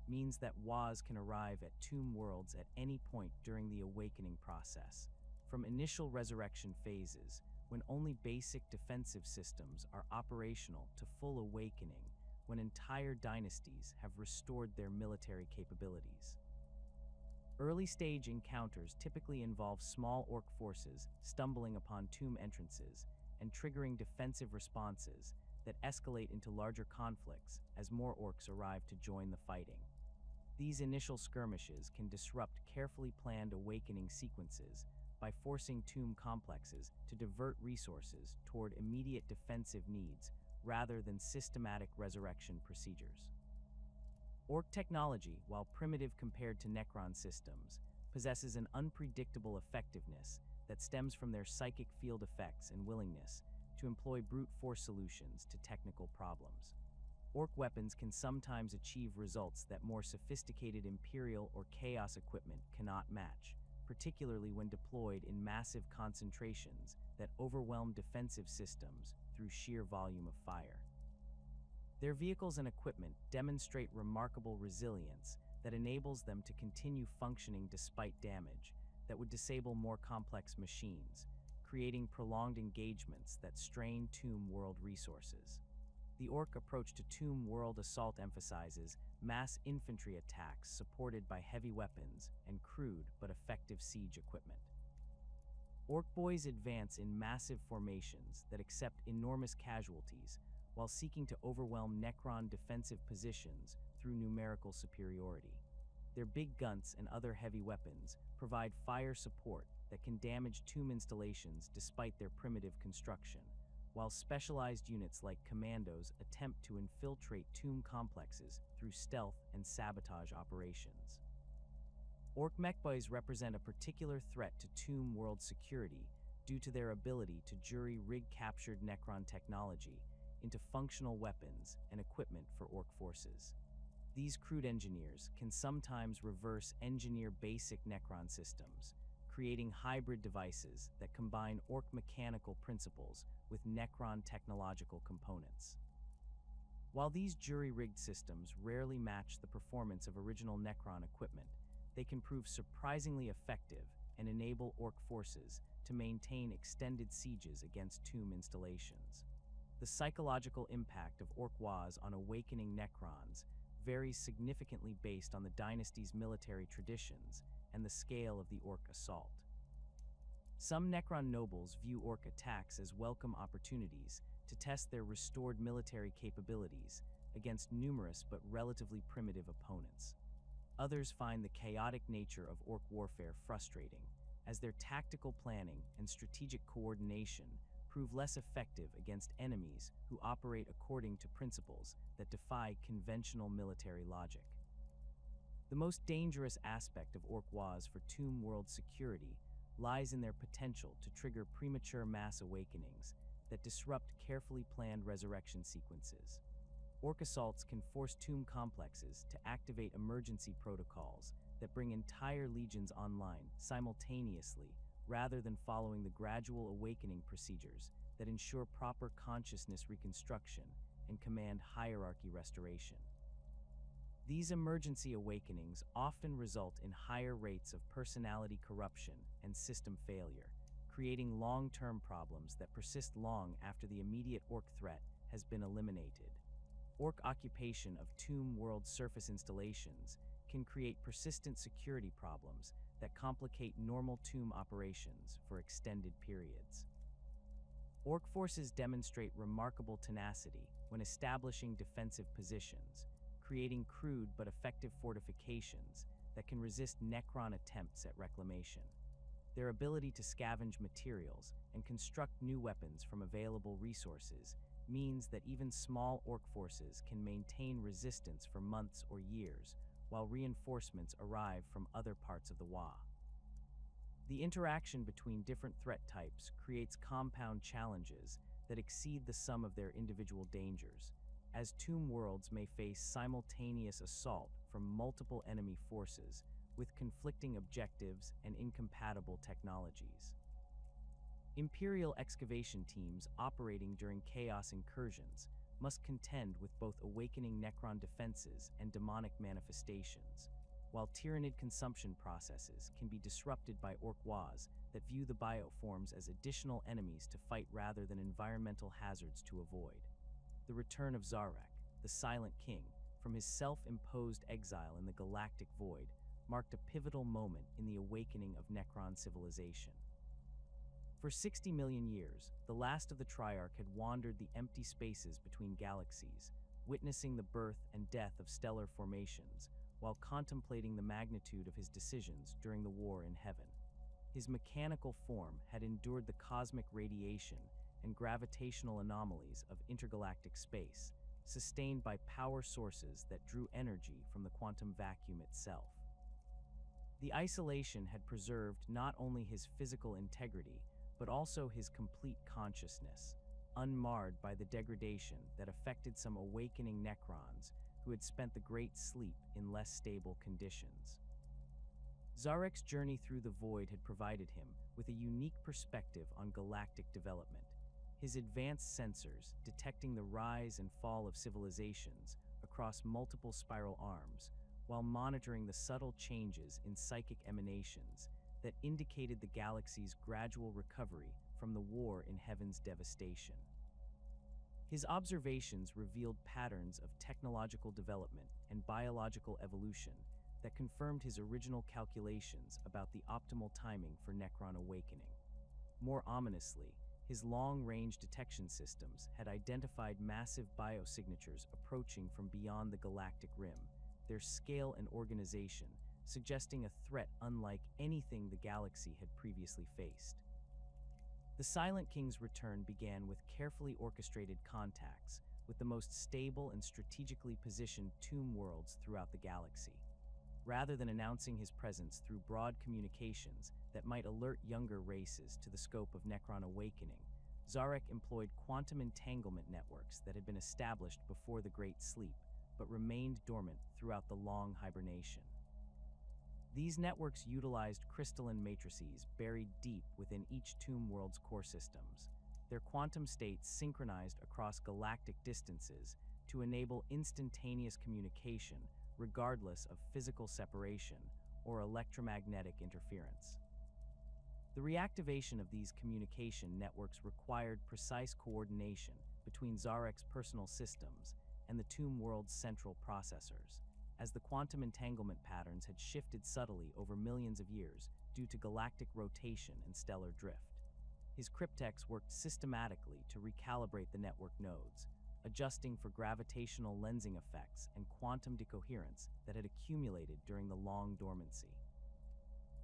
means that WAs can arrive at tomb worlds at any point during the awakening process, from initial resurrection phases, when only basic defensive systems are operational, to full awakening, when entire dynasties have restored their military capabilities. Early-stage encounters typically involve small orc forces stumbling upon tomb entrances and triggering defensive responses that escalate into larger conflicts as more orcs arrive to join the fighting. These initial skirmishes can disrupt carefully planned awakening sequences by forcing tomb complexes to divert resources toward immediate defensive needs rather than systematic resurrection procedures. Orc technology, while primitive compared to Necron systems, possesses an unpredictable effectiveness that stems from their psychic field effects and willingness to employ brute force solutions to technical problems. Orc weapons can sometimes achieve results that more sophisticated Imperial or Chaos equipment cannot match, particularly when deployed in massive concentrations that overwhelm defensive systems through sheer volume of fire. Their vehicles and equipment demonstrate remarkable resilience that enables them to continue functioning despite damage that would disable more complex machines, creating prolonged engagements that strain tomb world resources. The orc approach to tomb world assault emphasizes mass infantry attacks supported by heavy weapons and crude but effective siege equipment. Orc boys advance in massive formations that accept enormous casualties while seeking to overwhelm Necron defensive positions through numerical superiority. Their big guns and other heavy weapons provide fire support that can damage tomb installations despite their primitive construction, while specialized units like commandos attempt to infiltrate tomb complexes through stealth and sabotage operations. Orc mechboys represent a particular threat to tomb world security due to their ability to jury-rig captured Necron technology into functional weapons and equipment for Orc forces. These crude engineers can sometimes reverse engineer basic Necron systems, creating hybrid devices that combine Orc mechanical principles with Necron technological components. While these jury-rigged systems rarely match the performance of original Necron equipment, they can prove surprisingly effective and enable Orc forces to maintain extended sieges against tomb installations. The psychological impact of Orc Waz on awakening Necrons varies significantly based on the dynasty's military traditions and the scale of the Orc assault. Some Necron nobles view Orc attacks as welcome opportunities to test their restored military capabilities against numerous but relatively primitive opponents. Others find the chaotic nature of Orc warfare frustrating, as their tactical planning and strategic coordination prove less effective against enemies who operate according to principles that defy conventional military logic. The most dangerous aspect of Orc Waz for tomb world security lies in their potential to trigger premature mass awakenings that disrupt carefully planned resurrection sequences. Orc assaults can force tomb complexes to activate emergency protocols that bring entire legions online simultaneously rather than following the gradual awakening procedures that ensure proper consciousness reconstruction and command hierarchy restoration. These emergency awakenings often result in higher rates of personality corruption and system failure, creating long-term problems that persist long after the immediate Orc threat has been eliminated. Orc occupation of tomb world surface installations can create persistent security problems that complicate normal tomb operations for extended periods. Orc forces demonstrate remarkable tenacity when establishing defensive positions, creating crude but effective fortifications that can resist Necron attempts at reclamation. Their ability to scavenge materials and construct new weapons from available resources means that even small Orc forces can maintain resistance for months or years, while reinforcements arrive from other parts of the Wa. The interaction between different threat types creates compound challenges that exceed the sum of their individual dangers, as tomb worlds may face simultaneous assault from multiple enemy forces with conflicting objectives and incompatible technologies. Imperial excavation teams operating during chaos incursions must contend with both awakening Necron defenses and demonic manifestations, while Tyrannid consumption processes can be disrupted by Orc Waz that view the bioforms as additional enemies to fight rather than environmental hazards to avoid. The return of Zarek, the Silent King, from his self-imposed exile in the galactic void marked a pivotal moment in the awakening of Necron civilization. For 60 million years, the last of the Triarch had wandered the empty spaces between galaxies, witnessing the birth and death of stellar formations, while contemplating the magnitude of his decisions during the war in heaven. His mechanical form had endured the cosmic radiation and gravitational anomalies of intergalactic space, sustained by power sources that drew energy from the quantum vacuum itself. The isolation had preserved not only his physical integrity, but also his complete consciousness, unmarred by the degradation that affected some awakening Necrons who had spent the Great Sleep in less stable conditions. Zarek's journey through the void had provided him with a unique perspective on galactic development. His advanced sensors, detecting the rise and fall of civilizations across multiple spiral arms, while monitoring the subtle changes in psychic emanations that indicated the galaxy's gradual recovery from the war in heaven's devastation. His observations revealed patterns of technological development and biological evolution that confirmed his original calculations about the optimal timing for Necron awakening. More ominously, his long-range detection systems had identified massive biosignatures approaching from beyond the galactic rim, their scale and organization suggesting a threat unlike anything the galaxy had previously faced. The Silent King's return began with carefully orchestrated contacts with the most stable and strategically positioned tomb worlds throughout the galaxy. Rather than announcing his presence through broad communications that might alert younger races to the scope of Necron awakening, Zarek employed quantum entanglement networks that had been established before the Great Sleep, but remained dormant throughout the long hibernation. These networks utilized crystalline matrices buried deep within each tomb world's core systems, their quantum states synchronized across galactic distances to enable instantaneous communication regardless of physical separation or electromagnetic interference. The reactivation of these communication networks required precise coordination between Zarek's personal systems and the tomb world's central processors, as the quantum entanglement patterns had shifted subtly over millions of years due to galactic rotation and stellar drift. His cryptechs worked systematically to recalibrate the network nodes, adjusting for gravitational lensing effects and quantum decoherence that had accumulated during the long dormancy.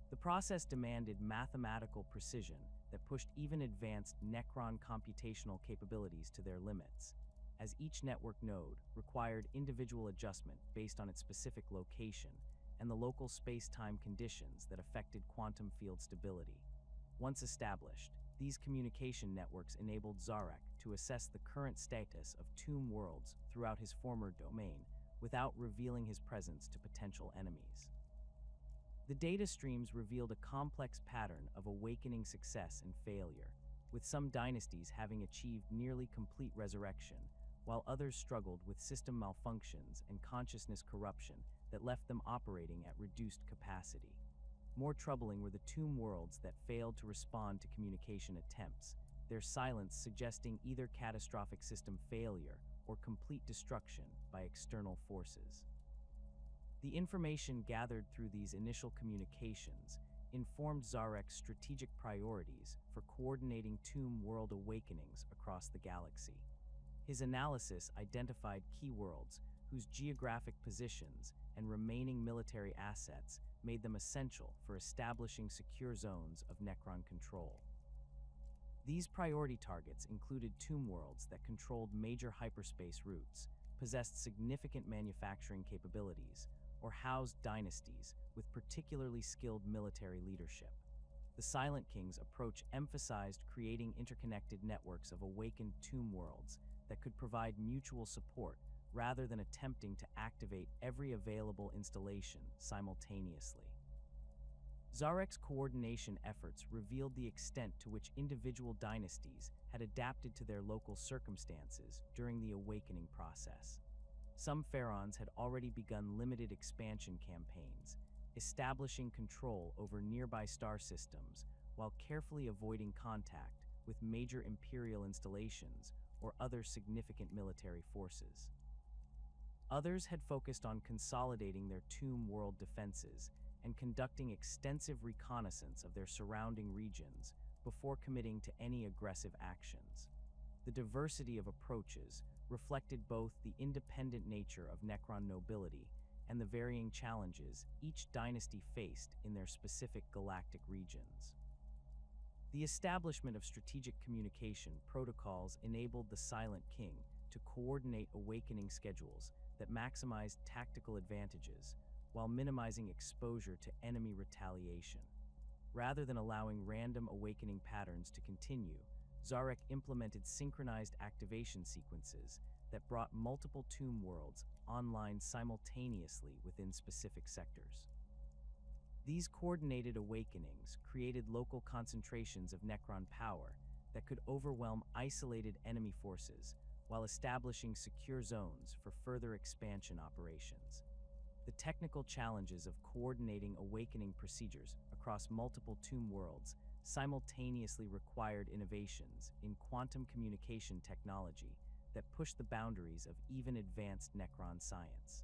The process demanded mathematical precision that pushed even advanced Necron computational capabilities to their limits, as each network node required individual adjustment based on its specific location and the local space-time conditions that affected quantum field stability. Once established, these communication networks enabled Zarek to assess the current status of tomb worlds throughout his former domain without revealing his presence to potential enemies. The data streams revealed a complex pattern of awakening success and failure, with some dynasties having achieved nearly complete resurrection, while others struggled with system malfunctions and consciousness corruption that left them operating at reduced capacity. More troubling were the tomb worlds that failed to respond to communication attempts, their silence suggesting either catastrophic system failure or complete destruction by external forces. The information gathered through these initial communications informed Zarek's strategic priorities for coordinating tomb world awakenings across the galaxy. His analysis identified key worlds whose geographic positions and remaining military assets made them essential for establishing secure zones of Necron control. These priority targets included tomb worlds that controlled major hyperspace routes, possessed significant manufacturing capabilities, or housed dynasties with particularly skilled military leadership. The Silent King's approach emphasized creating interconnected networks of awakened tomb worlds that could provide mutual support rather than attempting to activate every available installation simultaneously. Zarek's coordination efforts revealed the extent to which individual dynasties had adapted to their local circumstances during the awakening process. Some pharaons had already begun limited expansion campaigns, establishing control over nearby star systems while carefully avoiding contact with major imperial installations or other significant military forces. Others had focused on consolidating their tomb world defenses and conducting extensive reconnaissance of their surrounding regions before committing to any aggressive actions. The diversity of approaches reflected both the independent nature of Necron nobility and the varying challenges each dynasty faced in their specific galactic regions. The establishment of strategic communication protocols enabled the Silent King to coordinate awakening schedules that maximized tactical advantages while minimizing exposure to enemy retaliation. Rather than allowing random awakening patterns to continue, Zarek implemented synchronized activation sequences that brought multiple tomb worlds online simultaneously within specific sectors. These coordinated awakenings created local concentrations of Necron power that could overwhelm isolated enemy forces while establishing secure zones for further expansion operations. The technical challenges of coordinating awakening procedures across multiple tomb worlds simultaneously required innovations in quantum communication technology that pushed the boundaries of even advanced Necron science.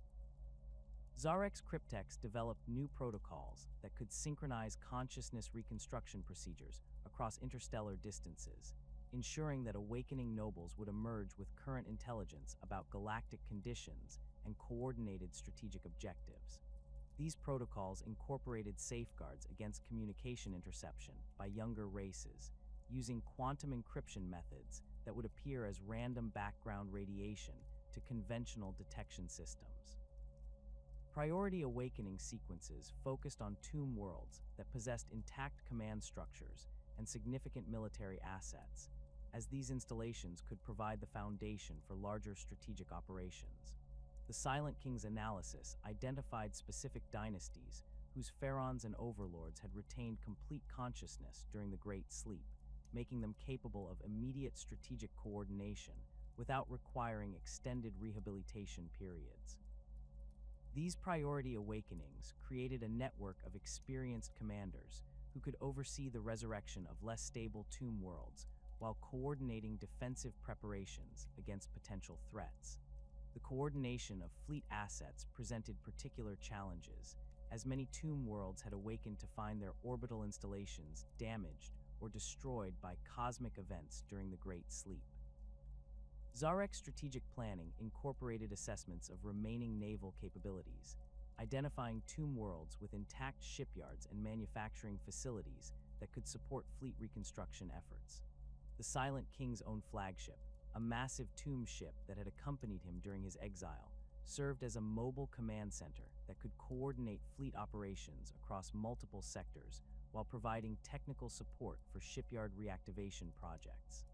Zarek's cryptex developed new protocols that could synchronize consciousness reconstruction procedures across interstellar distances, ensuring that awakening nobles would emerge with current intelligence about galactic conditions and coordinated strategic objectives. These protocols incorporated safeguards against communication interception by younger races, using quantum encryption methods that would appear as random background radiation to conventional detection systems. Priority awakening sequences focused on tomb worlds that possessed intact command structures and significant military assets, as these installations could provide the foundation for larger strategic operations. The Silent King's analysis identified specific dynasties whose pharaohs and overlords had retained complete consciousness during the Great Sleep, making them capable of immediate strategic coordination without requiring extended rehabilitation periods. These priority awakenings created a network of experienced commanders who could oversee the resurrection of less stable tomb worlds while coordinating defensive preparations against potential threats. The coordination of fleet assets presented particular challenges, as many tomb worlds had awakened to find their orbital installations damaged or destroyed by cosmic events during the Great Sleep. Zarek's strategic planning incorporated assessments of remaining naval capabilities, identifying tomb worlds with intact shipyards and manufacturing facilities that could support fleet reconstruction efforts. The Silent King's own flagship, a massive tomb ship that had accompanied him during his exile, served as a mobile command center that could coordinate fleet operations across multiple sectors while providing technical support for shipyard reactivation projects.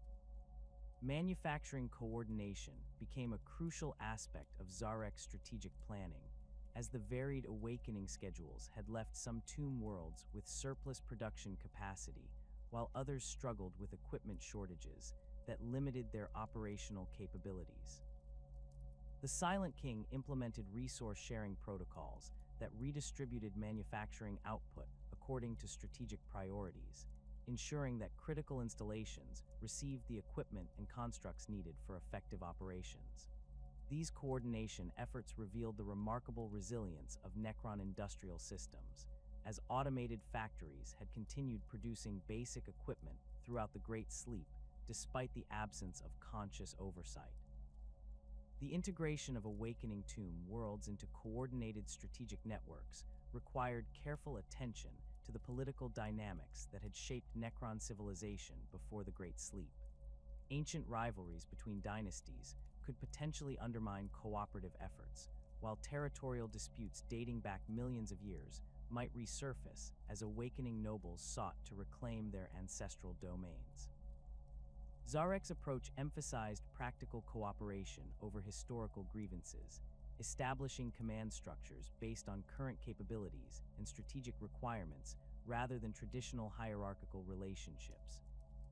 Manufacturing coordination became a crucial aspect of Zarek's strategic planning, as the varied awakening schedules had left some tomb worlds with surplus production capacity, while others struggled with equipment shortages that limited their operational capabilities. The Silent King implemented resource-sharing protocols that redistributed manufacturing output according to strategic priorities, ensuring that critical installations received the equipment and constructs needed for effective operations. These coordination efforts revealed the remarkable resilience of Necron industrial systems, as automated factories had continued producing basic equipment throughout the Great Sleep despite the absence of conscious oversight. The integration of awakening tomb worlds into coordinated strategic networks required careful attention to the political dynamics that had shaped Necron civilization before the Great Sleep. Ancient rivalries between dynasties could potentially undermine cooperative efforts, while territorial disputes dating back millions of years might resurface as awakening nobles sought to reclaim their ancestral domains. Zarek's approach emphasized practical cooperation over historical grievances, establishing command structures based on current capabilities and strategic requirements rather than traditional hierarchical relationships.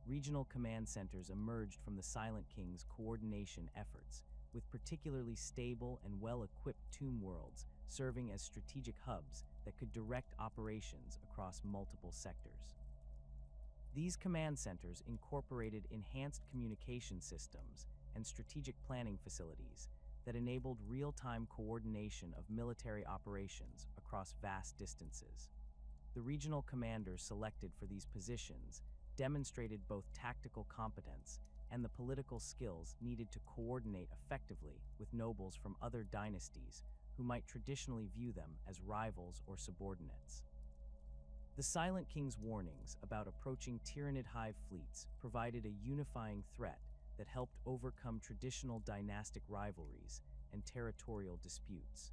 Regional command centers emerged from the Silent King's coordination efforts, with particularly stable and well-equipped tomb worlds serving as strategic hubs that could direct operations across multiple sectors. These command centers incorporated enhanced communication systems and strategic planning facilities that enabled real-time coordination of military operations across vast distances. The regional commanders selected for these positions demonstrated both tactical competence and the political skills needed to coordinate effectively with nobles from other dynasties who might traditionally view them as rivals or subordinates. The Silent King's warnings about approaching Tyranid hive fleets provided a unifying threat that helped overcome traditional dynastic rivalries and territorial disputes.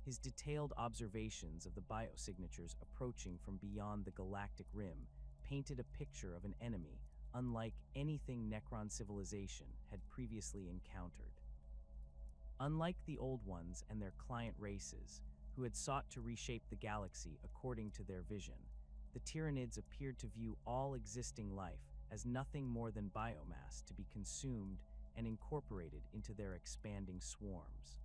His detailed observations of the biosignatures approaching from beyond the galactic rim painted a picture of an enemy unlike anything Necron civilization had previously encountered. Unlike the Old Ones and their client races, who had sought to reshape the galaxy according to their vision, the Tyranids appeared to view all existing life as nothing more than biomass to be consumed and incorporated into their expanding swarms.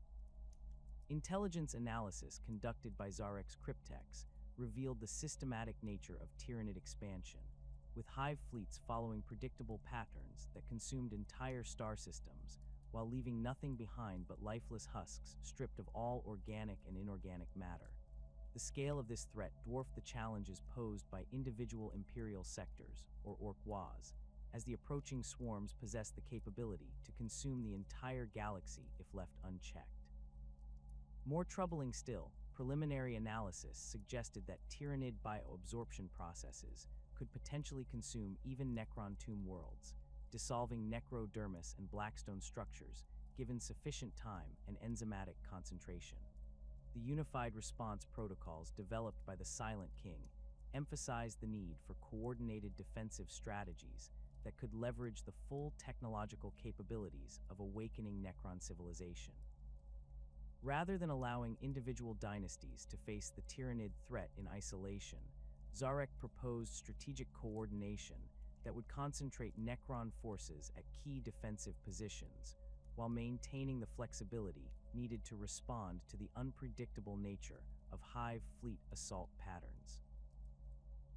Intelligence analysis conducted by Zarek's cryptex revealed the systematic nature of Tyranid expansion, with hive fleets following predictable patterns that consumed entire star systems while leaving nothing behind but lifeless husks stripped of all organic and inorganic matter. The scale of this threat dwarfed the challenges posed by individual imperial sectors, or orquas, as the approaching swarms possessed the capability to consume the entire galaxy if left unchecked. More troubling still, preliminary analysis suggested that Tyranid bioabsorption processes could potentially consume even Necron tomb worlds, dissolving necrodermis and blackstone structures given sufficient time and enzymatic concentration. The unified response protocols developed by the Silent King emphasized the need for coordinated defensive strategies that could leverage the full technological capabilities of awakening Necron civilization. Rather than allowing individual dynasties to face the Tyranid threat in isolation, Zarek proposed strategic coordination that would concentrate Necron forces at key defensive positions, while maintaining the flexibility needed to respond to the unpredictable nature of Hive fleet assault patterns.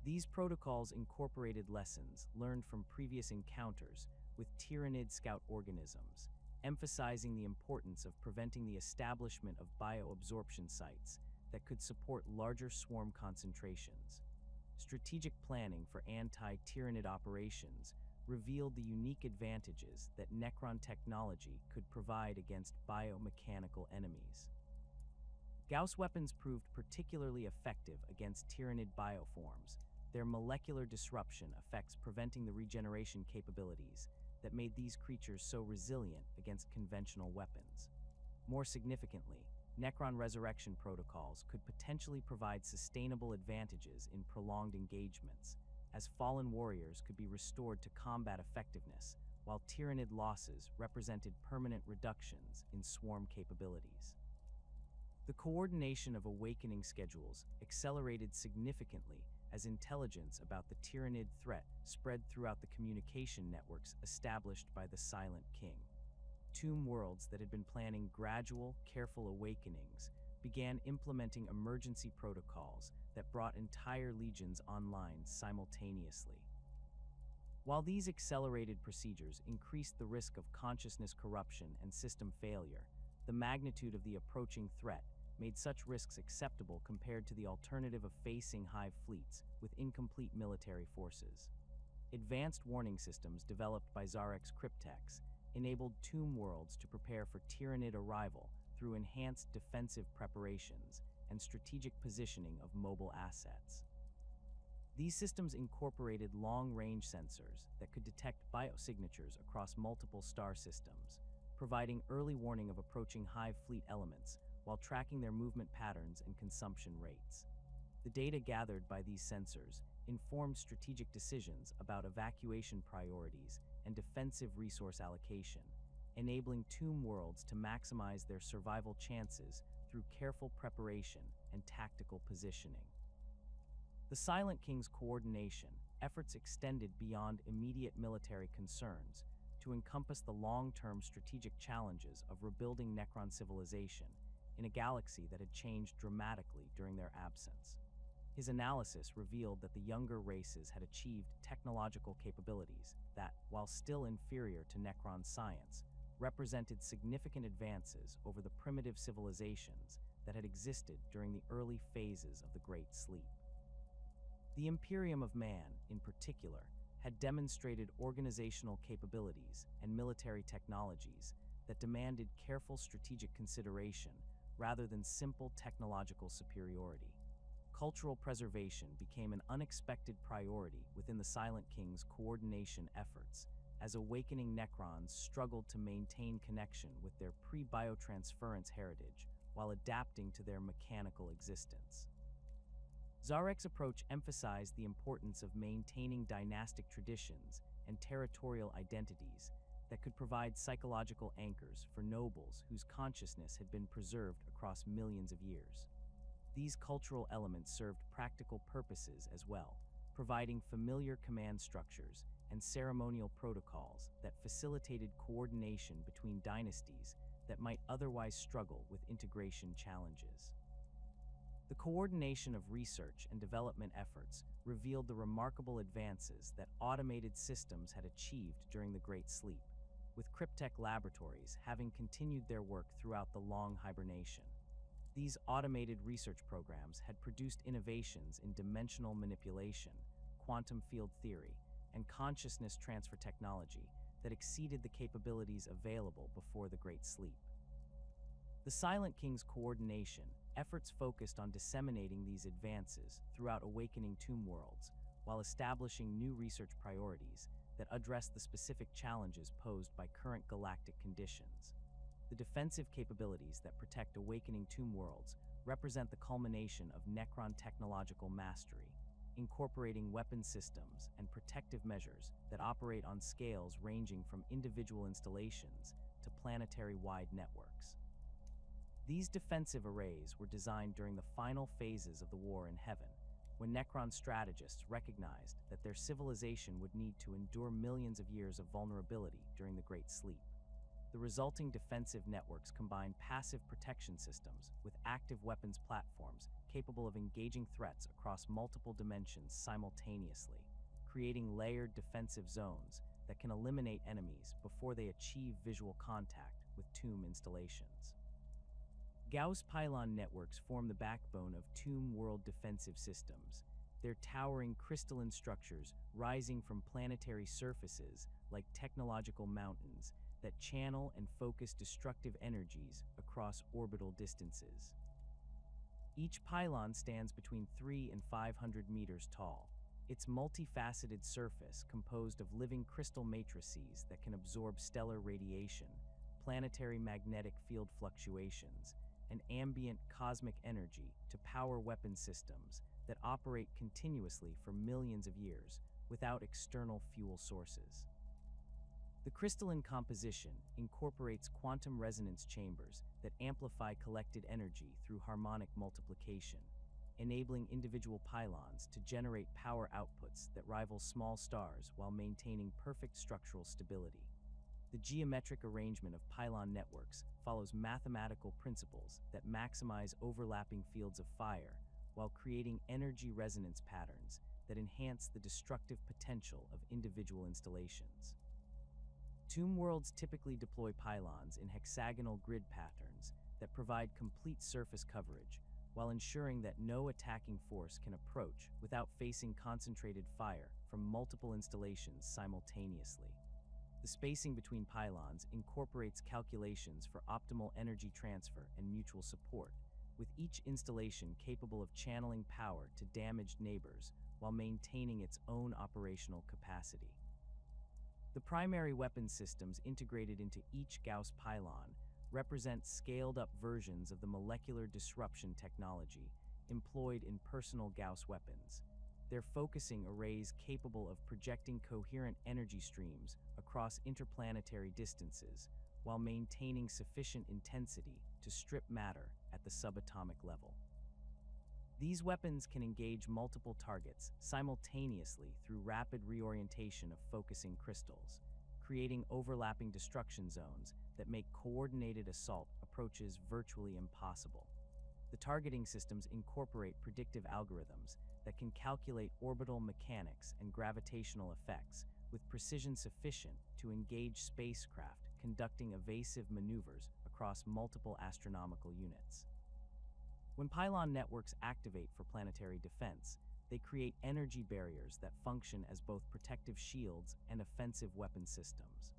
These protocols incorporated lessons learned from previous encounters with Tyranid scout organisms, emphasizing the importance of preventing the establishment of bioabsorption sites that could support larger swarm concentrations. Strategic planning for anti-Tyranid operations revealed the unique advantages that Necron technology could provide against biomechanical enemies. Gauss weapons proved particularly effective against Tyranid bioforms, their molecular disruption effects preventing the regeneration capabilities that made these creatures so resilient against conventional weapons. More significantly, Necron resurrection protocols could potentially provide sustainable advantages in prolonged engagements, as fallen warriors could be restored to combat effectiveness, while Tyranid losses represented permanent reductions in swarm capabilities. The coordination of awakening schedules accelerated significantly as intelligence about the Tyranid threat spread throughout the communication networks established by the Silent King. Tomb worlds that had been planning gradual, careful awakenings began implementing emergency protocols that brought entire legions online simultaneously. While these accelerated procedures increased the risk of consciousness corruption and system failure, the magnitude of the approaching threat made such risks acceptable compared to the alternative of facing Hive fleets with incomplete military forces. Advanced warning systems developed by Zarek's cryptex enabled tomb worlds to prepare for Tyranid arrival through enhanced defensive preparations and strategic positioning of mobile assets. These systems incorporated long-range sensors that could detect biosignatures across multiple star systems, providing early warning of approaching Hive fleet elements while tracking their movement patterns and consumption rates. The data gathered by these sensors informed strategic decisions about evacuation priorities and defensive resource allocation, enabling tomb worlds to maximize their survival chances through careful preparation and tactical positioning. The Silent King's coordination efforts extended beyond immediate military concerns to encompass the long-term strategic challenges of rebuilding Necron civilization in a galaxy that had changed dramatically during their absence. His analysis revealed that the younger races had achieved technological capabilities that, while still inferior to Necron science, represented significant advances over the primitive civilizations that had existed during the early phases of the Great Sleep. The Imperium of Man, in particular, had demonstrated organizational capabilities and military technologies that demanded careful strategic consideration rather than simple technological superiority. Cultural preservation became an unexpected priority within the Silent King's coordination efforts, as awakening Necrons struggled to maintain connection with their pre-biotransference heritage while adapting to their mechanical existence. Zarek's approach emphasized the importance of maintaining dynastic traditions and territorial identities that could provide psychological anchors for nobles whose consciousness had been preserved across millions of years. These cultural elements served practical purposes as well, providing familiar command structures and ceremonial protocols that facilitated coordination between dynasties that might otherwise struggle with integration challenges. The coordination of research and development efforts revealed the remarkable advances that automated systems had achieved during the Great Sleep, with cryptech laboratories having continued their work throughout the long hibernation. These automated research programs had produced innovations in dimensional manipulation, quantum field theory, and consciousness transfer technology that exceeded the capabilities available before the Great Sleep. The Silent King's coordination efforts focused on disseminating these advances throughout awakening tomb worlds, while establishing new research priorities that address the specific challenges posed by current galactic conditions. The defensive capabilities that protect awakening tomb worlds represent the culmination of Necron technological mastery, incorporating weapon systems and protective measures that operate on scales ranging from individual installations to planetary-wide networks. These defensive arrays were designed during the final phases of the war in Heaven, when Necron strategists recognized that their civilization would need to endure millions of years of vulnerability during the Great Sleep. The resulting defensive networks combine passive protection systems with active weapons platforms capable of engaging threats across multiple dimensions simultaneously, creating layered defensive zones that can eliminate enemies before they achieve visual contact with tomb installations. Gauss pylon networks form the backbone of tomb world defensive systems, their towering crystalline structures rising from planetary surfaces like technological mountains that channel and focus destructive energies across orbital distances. Each pylon stands between 300 and 500 meters tall, its multifaceted surface composed of living crystal matrices that can absorb stellar radiation, planetary magnetic field fluctuations, and ambient cosmic energy to power weapon systems that operate continuously for millions of years without external fuel sources. The crystalline composition incorporates quantum resonance chambers that amplify collected energy through harmonic multiplication, enabling individual pylons to generate power outputs that rival small stars while maintaining perfect structural stability. The geometric arrangement of pylon networks follows mathematical principles that maximize overlapping fields of fire while creating energy resonance patterns that enhance the destructive potential of individual installations. Tomb worlds typically deploy pylons in hexagonal grid patterns that provide complete surface coverage while ensuring that no attacking force can approach without facing concentrated fire from multiple installations simultaneously. The spacing between pylons incorporates calculations for optimal energy transfer and mutual support, with each installation capable of channeling power to damaged neighbors while maintaining its own operational capacity. The primary weapon systems integrated into each Gauss pylon represent scaled-up versions of the molecular disruption technology employed in personal Gauss weapons. They're focusing arrays capable of projecting coherent energy streams across interplanetary distances while maintaining sufficient intensity to strip matter at the subatomic level. These weapons can engage multiple targets simultaneously through rapid reorientation of focusing crystals, creating overlapping destruction zones that make coordinated assault approaches virtually impossible. The targeting systems incorporate predictive algorithms that can calculate orbital mechanics and gravitational effects with precision sufficient to engage spacecraft conducting evasive maneuvers across multiple astronomical units. When pylon networks activate for planetary defense, they create energy barriers that function as both protective shields and offensive weapon systems.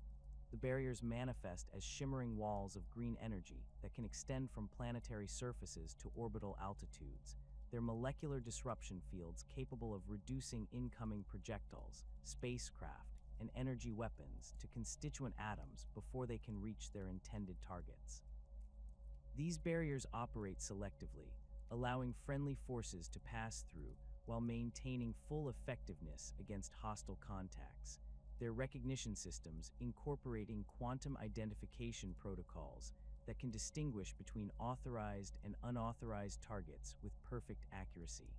The barriers manifest as shimmering walls of green energy that can extend from planetary surfaces to orbital altitudes. They're molecular disruption fields capable of reducing incoming projectiles, spacecraft, and energy weapons to constituent atoms before they can reach their intended targets. These barriers operate selectively, allowing friendly forces to pass through while maintaining full effectiveness against hostile contacts. Their recognition systems incorporating quantum identification protocols that can distinguish between authorized and unauthorized targets with perfect accuracy.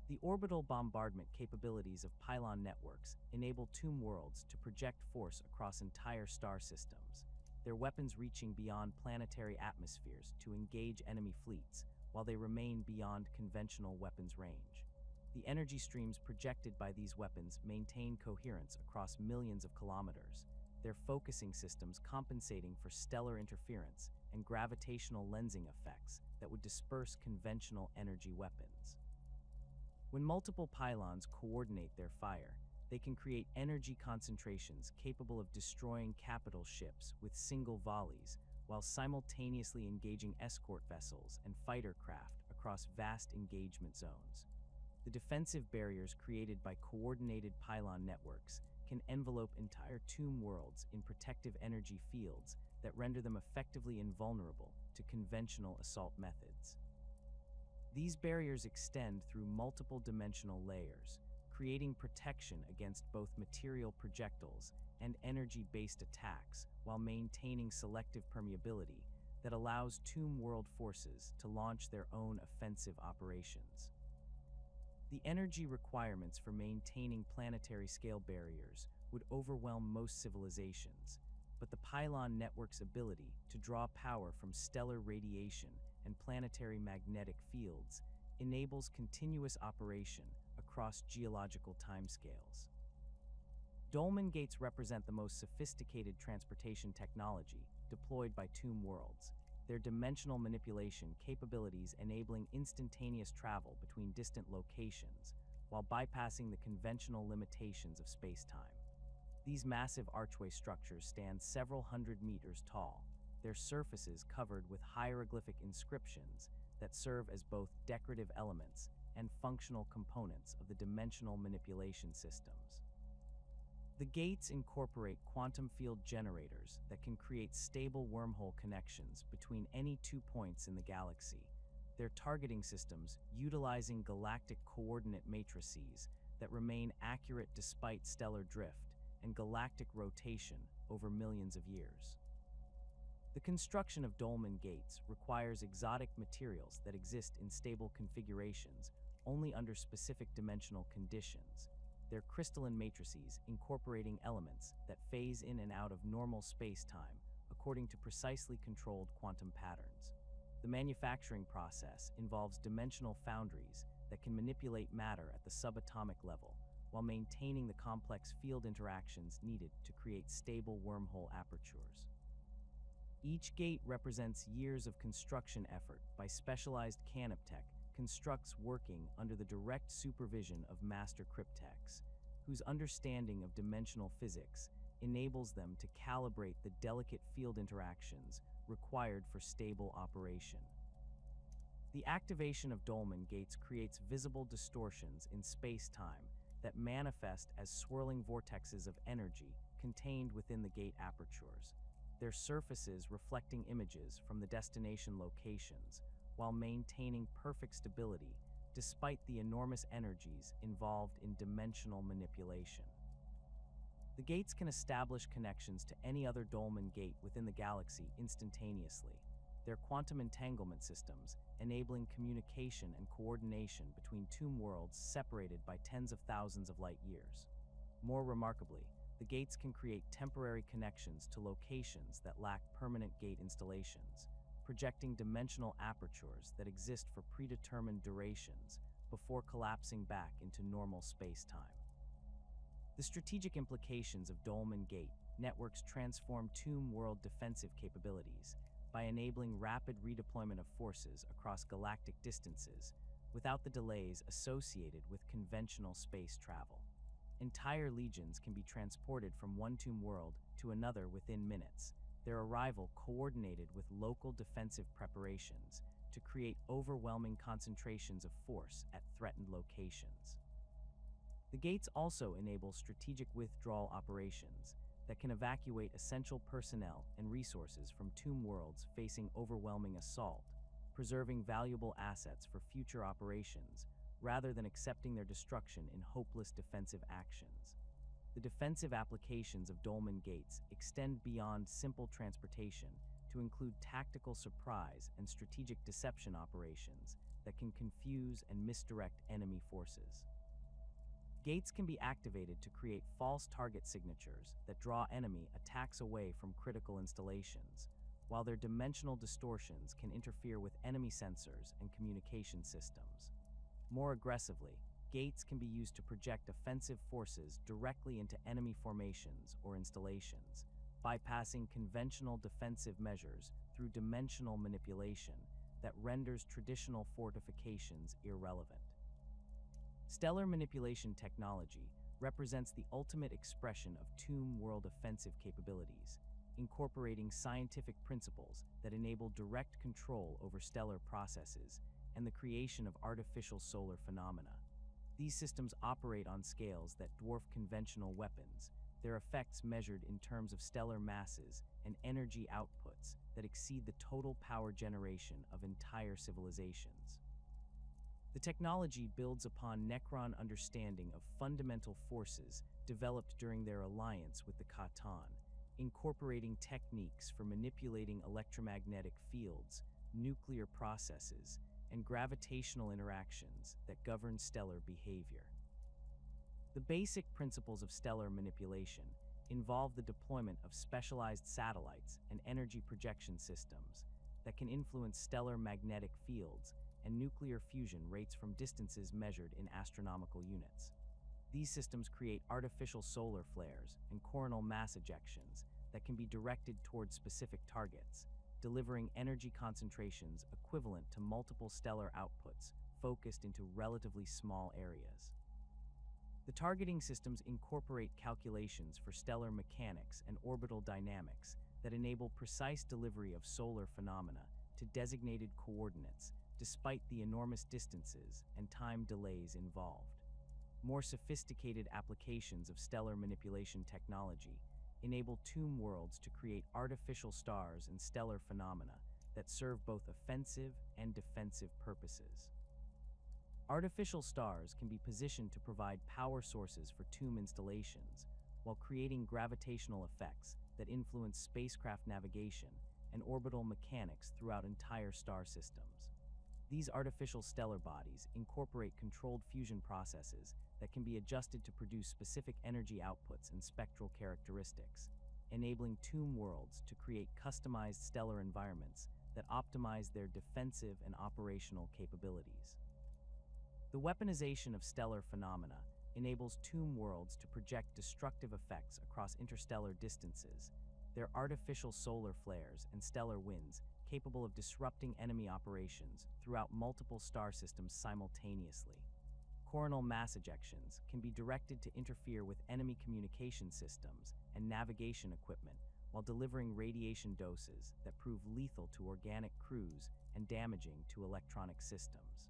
The orbital bombardment capabilities of pylon networks enable tomb worlds to project force across entire star systems, their weapons reaching beyond planetary atmospheres to engage enemy fleets while they remain beyond conventional weapons range. The energy streams projected by these weapons maintain coherence across millions of kilometers, their focusing systems compensating for stellar interference and gravitational lensing effects that would disperse conventional energy weapons. When multiple pylons coordinate their fire, they can create energy concentrations capable of destroying capital ships with single volleys, while simultaneously engaging escort vessels and fighter craft across vast engagement zones. The defensive barriers created by coordinated pylon networks can envelope entire tomb worlds in protective energy fields that render them effectively invulnerable to conventional assault methods. These barriers extend through multiple dimensional layers, creating protection against both material projectiles and energy-based attacks while maintaining selective permeability that allows tomb world forces to launch their own offensive operations. The energy requirements for maintaining planetary scale barriers would overwhelm most civilizations, but the pylon network's ability to draw power from stellar radiation and planetary magnetic fields enables continuous operation across geological timescales. Dolmen gates represent the most sophisticated transportation technology deployed by tomb worlds, their dimensional manipulation capabilities enabling instantaneous travel between distant locations while bypassing the conventional limitations of space-time. These massive archway structures stand several hundred meters tall, their surfaces covered with hieroglyphic inscriptions that serve as both decorative elements and functional components of the dimensional manipulation systems. The gates incorporate quantum field generators that can create stable wormhole connections between any 2 points in the galaxy, their targeting systems utilizing galactic coordinate matrices that remain accurate despite stellar drift and galactic rotation over millions of years. The construction of dolmen gates requires exotic materials that exist in stable configurations only under specific dimensional conditions, their crystalline matrices incorporating elements that phase in and out of normal space-time according to precisely controlled quantum patterns. The manufacturing process involves dimensional foundries that can manipulate matter at the subatomic level while maintaining the complex field interactions needed to create stable wormhole apertures. Each gate represents years of construction effort by specialized canoptech constructs working under the direct supervision of master cryptechs, whose understanding of dimensional physics enables them to calibrate the delicate field interactions required for stable operation. The activation of dolmen gates creates visible distortions in space-time that manifest as swirling vortexes of energy contained within the gate apertures, their surfaces reflecting images from the destination locations while maintaining perfect stability despite the enormous energies involved in dimensional manipulation. The gates can establish connections to any other dolmen gate within the galaxy instantaneously, their quantum entanglement systems enabling communication and coordination between tomb worlds separated by tens of thousands of light years. More remarkably, the gates can create temporary connections to locations that lack permanent gate installations, projecting dimensional apertures that exist for predetermined durations before collapsing back into normal space-time. The strategic implications of dolmen gate networks transform tomb world defensive capabilities by enabling rapid redeployment of forces across galactic distances without the delays associated with conventional space travel. Entire legions can be transported from one tomb world to another within minutes, their arrival coordinated with local defensive preparations to create overwhelming concentrations of force at threatened locations. The gates also enable strategic withdrawal operations that can evacuate essential personnel and resources from tomb worlds facing overwhelming assault, preserving valuable assets for future operations rather than accepting their destruction in hopeless defensive actions. The defensive applications of dolmen gates extend beyond simple transportation to include tactical surprise and strategic deception operations that can confuse and misdirect enemy forces. Gates can be activated to create false target signatures that draw enemy attacks away from critical installations, while their dimensional distortions can interfere with enemy sensors and communication systems. More aggressively, gates can be used to project offensive forces directly into enemy formations or installations, bypassing conventional defensive measures through dimensional manipulation that renders traditional fortifications irrelevant. Stellar manipulation technology represents the ultimate expression of tomb world offensive capabilities, incorporating scientific principles that enable direct control over stellar processes and the creation of artificial solar phenomena. These systems operate on scales that dwarf conventional weapons, their effects measured in terms of stellar masses and energy outputs that exceed the total power generation of entire civilizations. The technology builds upon Necron understanding of fundamental forces developed during their alliance with the Khatan, incorporating techniques for manipulating electromagnetic fields, nuclear processes, and gravitational interactions that govern stellar behavior. The basic principles of stellar manipulation involve the deployment of specialized satellites and energy projection systems that can influence stellar magnetic fields and nuclear fusion rates from distances measured in astronomical units. These systems create artificial solar flares and coronal mass ejections that can be directed toward specific targets, delivering energy concentrations equivalent to multiple stellar outputs focused into relatively small areas. The targeting systems incorporate calculations for stellar mechanics and orbital dynamics that enable precise delivery of solar phenomena to designated coordinates despite the enormous distances and time delays involved. More sophisticated applications of stellar manipulation technology enable tomb worlds to create artificial stars and stellar phenomena that serve both offensive and defensive purposes. Artificial stars can be positioned to provide power sources for tomb installations, while creating gravitational effects that influence spacecraft navigation and orbital mechanics throughout entire star systems. These artificial stellar bodies incorporate controlled fusion processes that can be adjusted to produce specific energy outputs and spectral characteristics, enabling tomb worlds to create customized stellar environments that optimize their defensive and operational capabilities. The weaponization of stellar phenomena enables tomb worlds to project destructive effects across interstellar distances, their artificial solar flares and stellar winds capable of disrupting enemy operations throughout multiple star systems simultaneously. Coronal mass ejections can be directed to interfere with enemy communication systems and navigation equipment while delivering radiation doses that prove lethal to organic crews and damaging to electronic systems.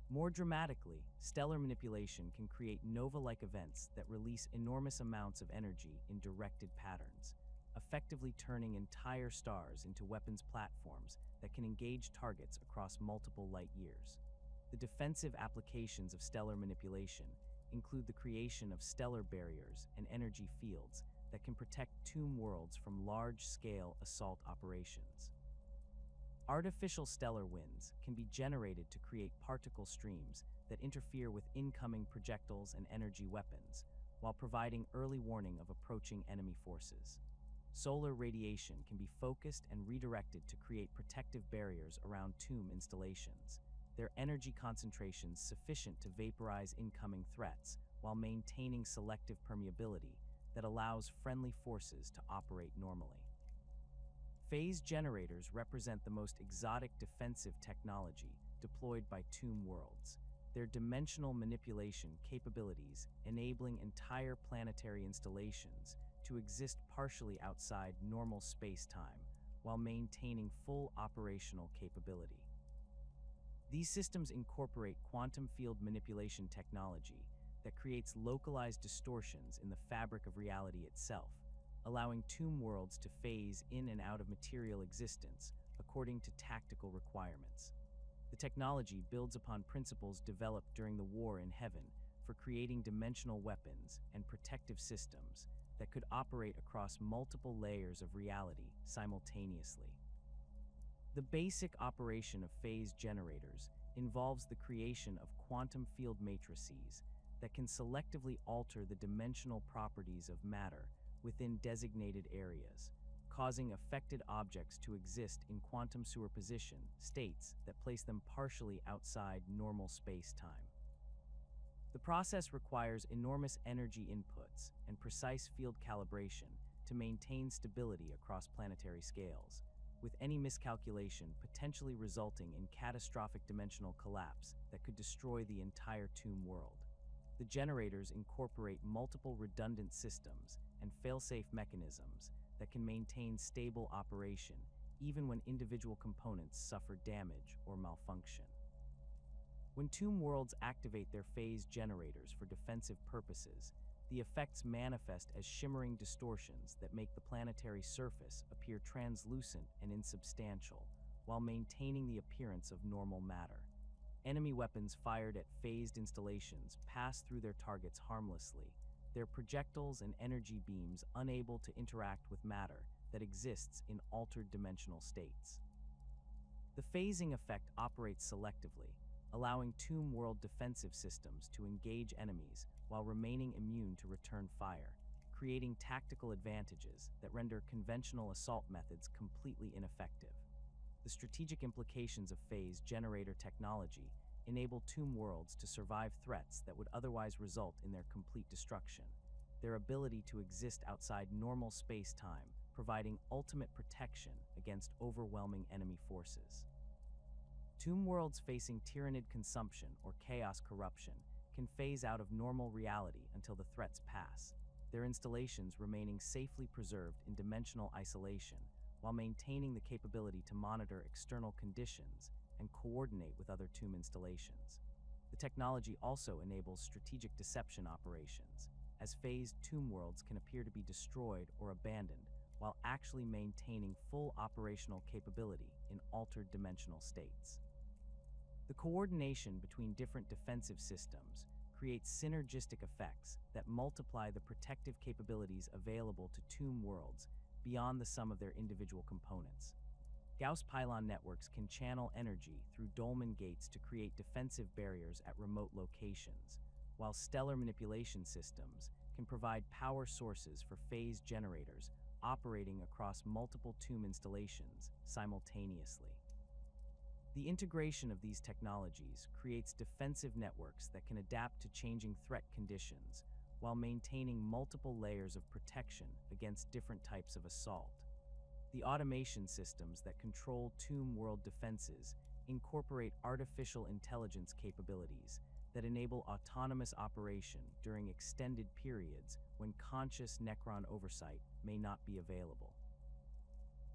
More dramatically, stellar manipulation can create nova-like events that release enormous amounts of energy in directed patterns, effectively turning entire stars into weapons platforms that can engage targets across multiple light years. The defensive applications of stellar manipulation include the creation of stellar barriers and energy fields that can protect tomb worlds from large-scale assault operations. Artificial stellar winds can be generated to create particle streams that interfere with incoming projectiles and energy weapons, while providing early warning of approaching enemy forces. Solar radiation can be focused and redirected to create protective barriers around tomb installations, their energy concentrations sufficient to vaporize incoming threats while maintaining selective permeability that allows friendly forces to operate normally. Phase generators represent the most exotic defensive technology deployed by tomb worlds, their dimensional manipulation capabilities enabling entire planetary installations to exist partially outside normal space-time while maintaining full operational capability. These systems incorporate quantum field manipulation technology that creates localized distortions in the fabric of reality itself, allowing tomb worlds to phase in and out of material existence according to tactical requirements. The technology builds upon principles developed during the War in Heaven for creating dimensional weapons and protective systems that could operate across multiple layers of reality simultaneously. The basic operation of phase generators involves the creation of quantum field matrices that can selectively alter the dimensional properties of matter within designated areas, causing affected objects to exist in quantum superposition states that place them partially outside normal space-time. The process requires enormous energy inputs and precise field calibration to maintain stability across planetary scales, with any miscalculation potentially resulting in catastrophic dimensional collapse that could destroy the entire tomb world. The generators incorporate multiple redundant systems and fail-safe mechanisms that can maintain stable operation even when individual components suffer damage or malfunction. When tomb worlds activate their phase generators for defensive purposes, the effects manifest as shimmering distortions that make the planetary surface appear translucent and insubstantial, while maintaining the appearance of normal matter. Enemy weapons fired at phased installations pass through their targets harmlessly, their projectiles and energy beams unable to interact with matter that exists in altered dimensional states. The phasing effect operates selectively, allowing tomb world defensive systems to engage enemies while remaining immune to return fire, creating tactical advantages that render conventional assault methods completely ineffective. The strategic implications of phase generator technology enable tomb worlds to survive threats that would otherwise result in their complete destruction, their ability to exist outside normal space-time, providing ultimate protection against overwhelming enemy forces. Tomb worlds facing tyrannid consumption or chaos corruption can phase out of normal reality until the threats pass, their installations remaining safely preserved in dimensional isolation while maintaining the capability to monitor external conditions and coordinate with other tomb installations. The technology also enables strategic deception operations, as phased tomb worlds can appear to be destroyed or abandoned while actually maintaining full operational capability in altered dimensional states. The coordination between different defensive systems creates synergistic effects that multiply the protective capabilities available to tomb worlds beyond the sum of their individual components. Gauss pylon networks can channel energy through dolmen gates to create defensive barriers at remote locations, while stellar manipulation systems can provide power sources for phase generators operating across multiple tomb installations simultaneously. The integration of these technologies creates defensive networks that can adapt to changing threat conditions while maintaining multiple layers of protection against different types of assault. The automation systems that control tomb world defenses incorporate artificial intelligence capabilities that enable autonomous operation during extended periods when conscious Necron oversight may not be available.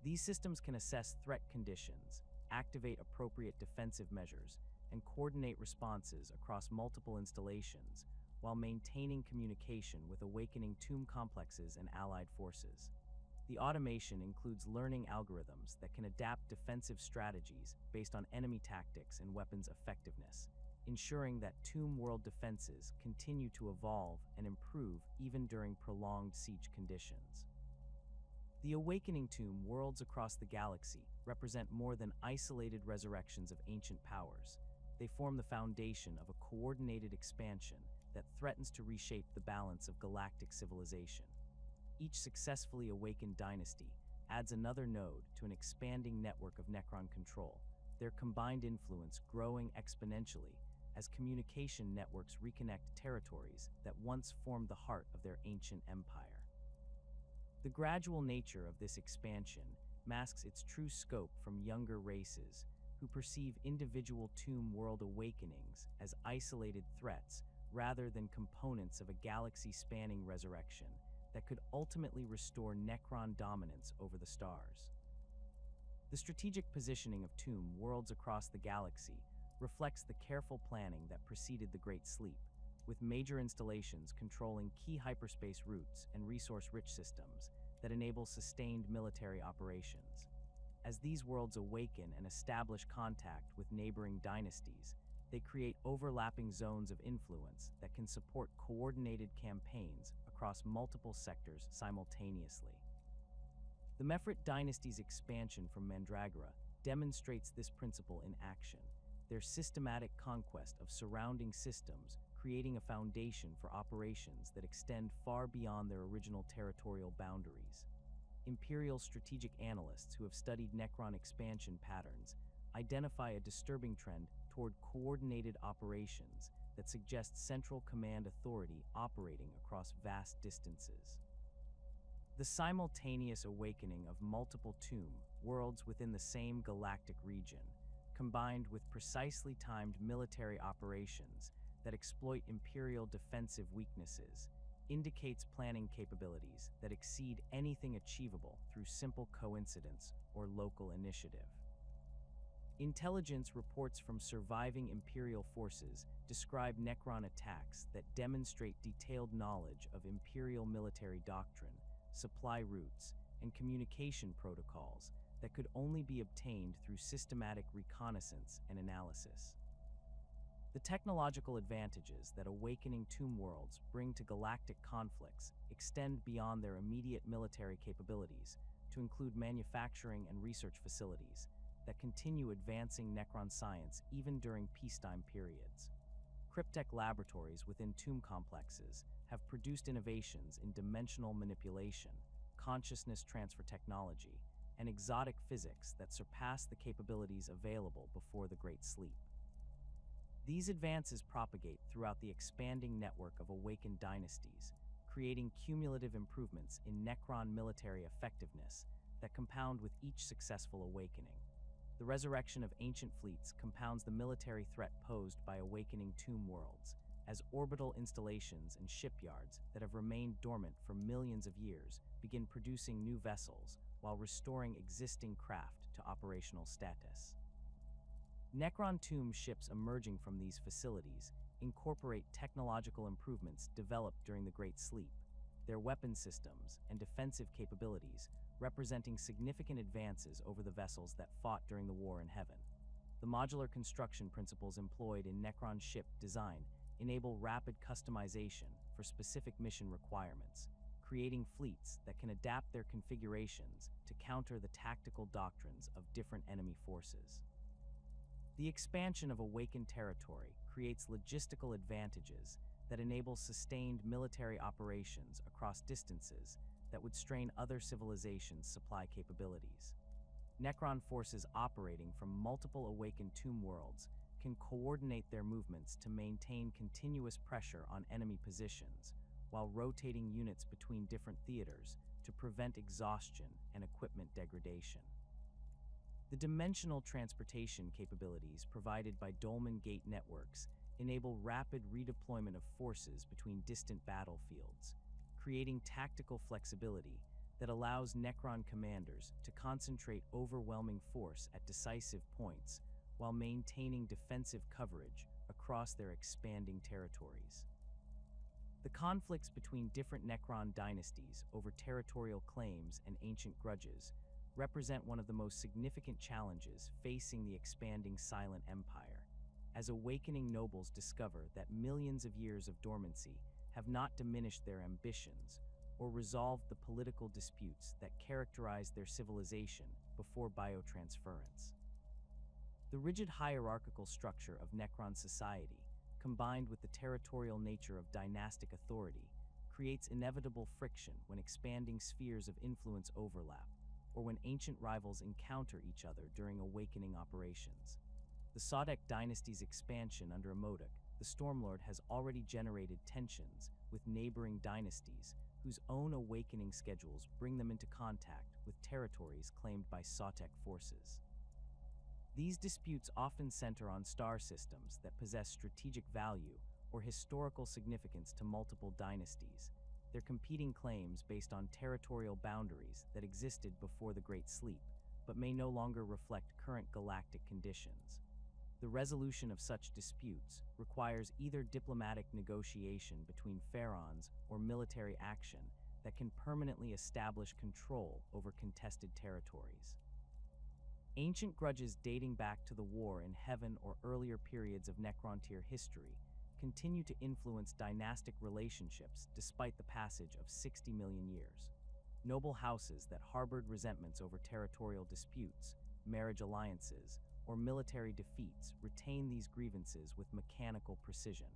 These systems can assess threat conditions, activate appropriate defensive measures, and coordinate responses across multiple installations while maintaining communication with awakening tomb complexes and allied forces. The automation includes learning algorithms that can adapt defensive strategies based on enemy tactics and weapons effectiveness, ensuring that tomb world defenses continue to evolve and improve even during prolonged siege conditions. The awakening tomb worlds across the galaxy represent more than isolated resurrections of ancient powers. They form the foundation of a coordinated expansion that threatens to reshape the balance of galactic civilization. Each successfully awakened dynasty adds another node to an expanding network of Necron control, their combined influence growing exponentially as communication networks reconnect territories that once formed the heart of their ancient empire. The gradual nature of this expansion masks its true scope from younger races who perceive individual tomb world awakenings as isolated threats rather than components of a galaxy-spanning resurrection that could ultimately restore Necron dominance over the stars. The strategic positioning of tomb worlds across the galaxy reflects the careful planning that preceded the Great Sleep, with major installations controlling key hyperspace routes and resource-rich systems that enable sustained military operations. As these worlds awaken and establish contact with neighboring dynasties, they create overlapping zones of influence that can support coordinated campaigns across multiple sectors simultaneously. The Mefrit dynasty's expansion from Mandragora demonstrates this principle in action, their systematic conquest of surrounding systems creating a foundation for operations that extend far beyond their original territorial boundaries. Imperial strategic analysts who have studied Necron expansion patterns identify a disturbing trend toward coordinated operations that suggest central command authority operating across vast distances. The simultaneous awakening of multiple tomb worlds within the same galactic region, combined with precisely timed military operations that exploit Imperial defensive weaknesses, indicates planning capabilities that exceed anything achievable through simple coincidence or local initiative. Intelligence reports from surviving Imperial forces describe Necron attacks that demonstrate detailed knowledge of Imperial military doctrine, supply routes, and communication protocols that could only be obtained through systematic reconnaissance and analysis. The technological advantages that awakening tomb worlds bring to galactic conflicts extend beyond their immediate military capabilities to include manufacturing and research facilities that continue advancing Necron science even during peacetime periods. Cryptech laboratories within tomb complexes have produced innovations in dimensional manipulation, consciousness transfer technology, and exotic physics that surpass the capabilities available before the Great Sleep. These advances propagate throughout the expanding network of awakened dynasties, creating cumulative improvements in Necron military effectiveness that compound with each successful awakening. The resurrection of ancient fleets compounds the military threat posed by awakening tomb worlds, as orbital installations and shipyards that have remained dormant for millions of years begin producing new vessels while restoring existing craft to operational status. Necron tomb ships emerging from these facilities incorporate technological improvements developed during the Great Sleep, their weapon systems and defensive capabilities representing significant advances over the vessels that fought during the War in Heaven. The modular construction principles employed in Necron ship design enable rapid customization for specific mission requirements, creating fleets that can adapt their configurations to counter the tactical doctrines of different enemy forces. The expansion of awakened territory creates logistical advantages that enable sustained military operations across distances that would strain other civilizations' supply capabilities. Necron forces operating from multiple awakened tomb worlds can coordinate their movements to maintain continuous pressure on enemy positions, while rotating units between different theaters to prevent exhaustion and equipment degradation. The dimensional transportation capabilities provided by Dolmen Gate networks enable rapid redeployment of forces between distant battlefields, creating tactical flexibility that allows Necron commanders to concentrate overwhelming force at decisive points while maintaining defensive coverage across their expanding territories. The conflicts between different Necron dynasties over territorial claims and ancient grudges represent one of the most significant challenges facing the expanding Silent Empire, as awakening nobles discover that millions of years of dormancy have not diminished their ambitions or resolved the political disputes that characterized their civilization before biotransference. The rigid hierarchical structure of Necron society, combined with the territorial nature of dynastic authority, creates inevitable friction when expanding spheres of influence overlap, or when ancient rivals encounter each other during awakening operations. The Sodek dynasty's expansion under Imodic, the Stormlord, has already generated tensions with neighboring dynasties whose own awakening schedules bring them into contact with territories claimed by Sotek forces. These disputes often center on star systems that possess strategic value or historical significance to multiple dynasties, their competing claims based on territorial boundaries that existed before the Great Sleep, but may no longer reflect current galactic conditions. The resolution of such disputes requires either diplomatic negotiation between pharaons or military action that can permanently establish control over contested territories. Ancient grudges dating back to the War in Heaven or earlier periods of Necrontyr history continue to influence dynastic relationships despite the passage of 60 million years. Noble houses that harbored resentments over territorial disputes, marriage alliances, or military defeats retain these grievances with mechanical precision,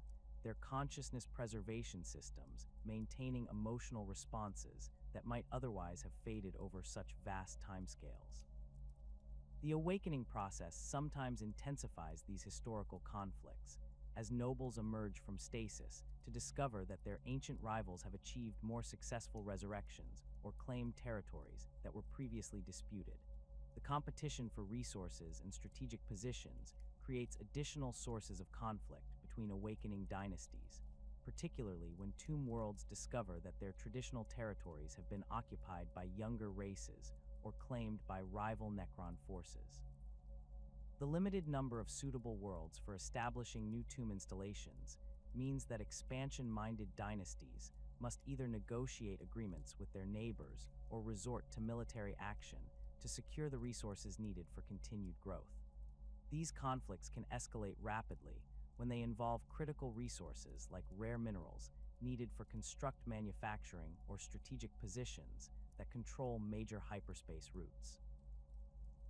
their consciousness preservation systems maintaining emotional responses that might otherwise have faded over such vast timescales. The awakening process sometimes intensifies these historical conflicts, as nobles emerge from stasis to discover that their ancient rivals have achieved more successful resurrections or claim territories that were previously disputed. The competition for resources and strategic positions creates additional sources of conflict between awakening dynasties, particularly when tomb worlds discover that their traditional territories have been occupied by younger races or claimed by rival Necron forces. The limited number of suitable worlds for establishing new tomb installations means that expansion-minded dynasties must either negotiate agreements with their neighbors or resort to military action to secure the resources needed for continued growth. These conflicts can escalate rapidly when they involve critical resources like rare minerals needed for construct manufacturing or strategic positions that control major hyperspace routes.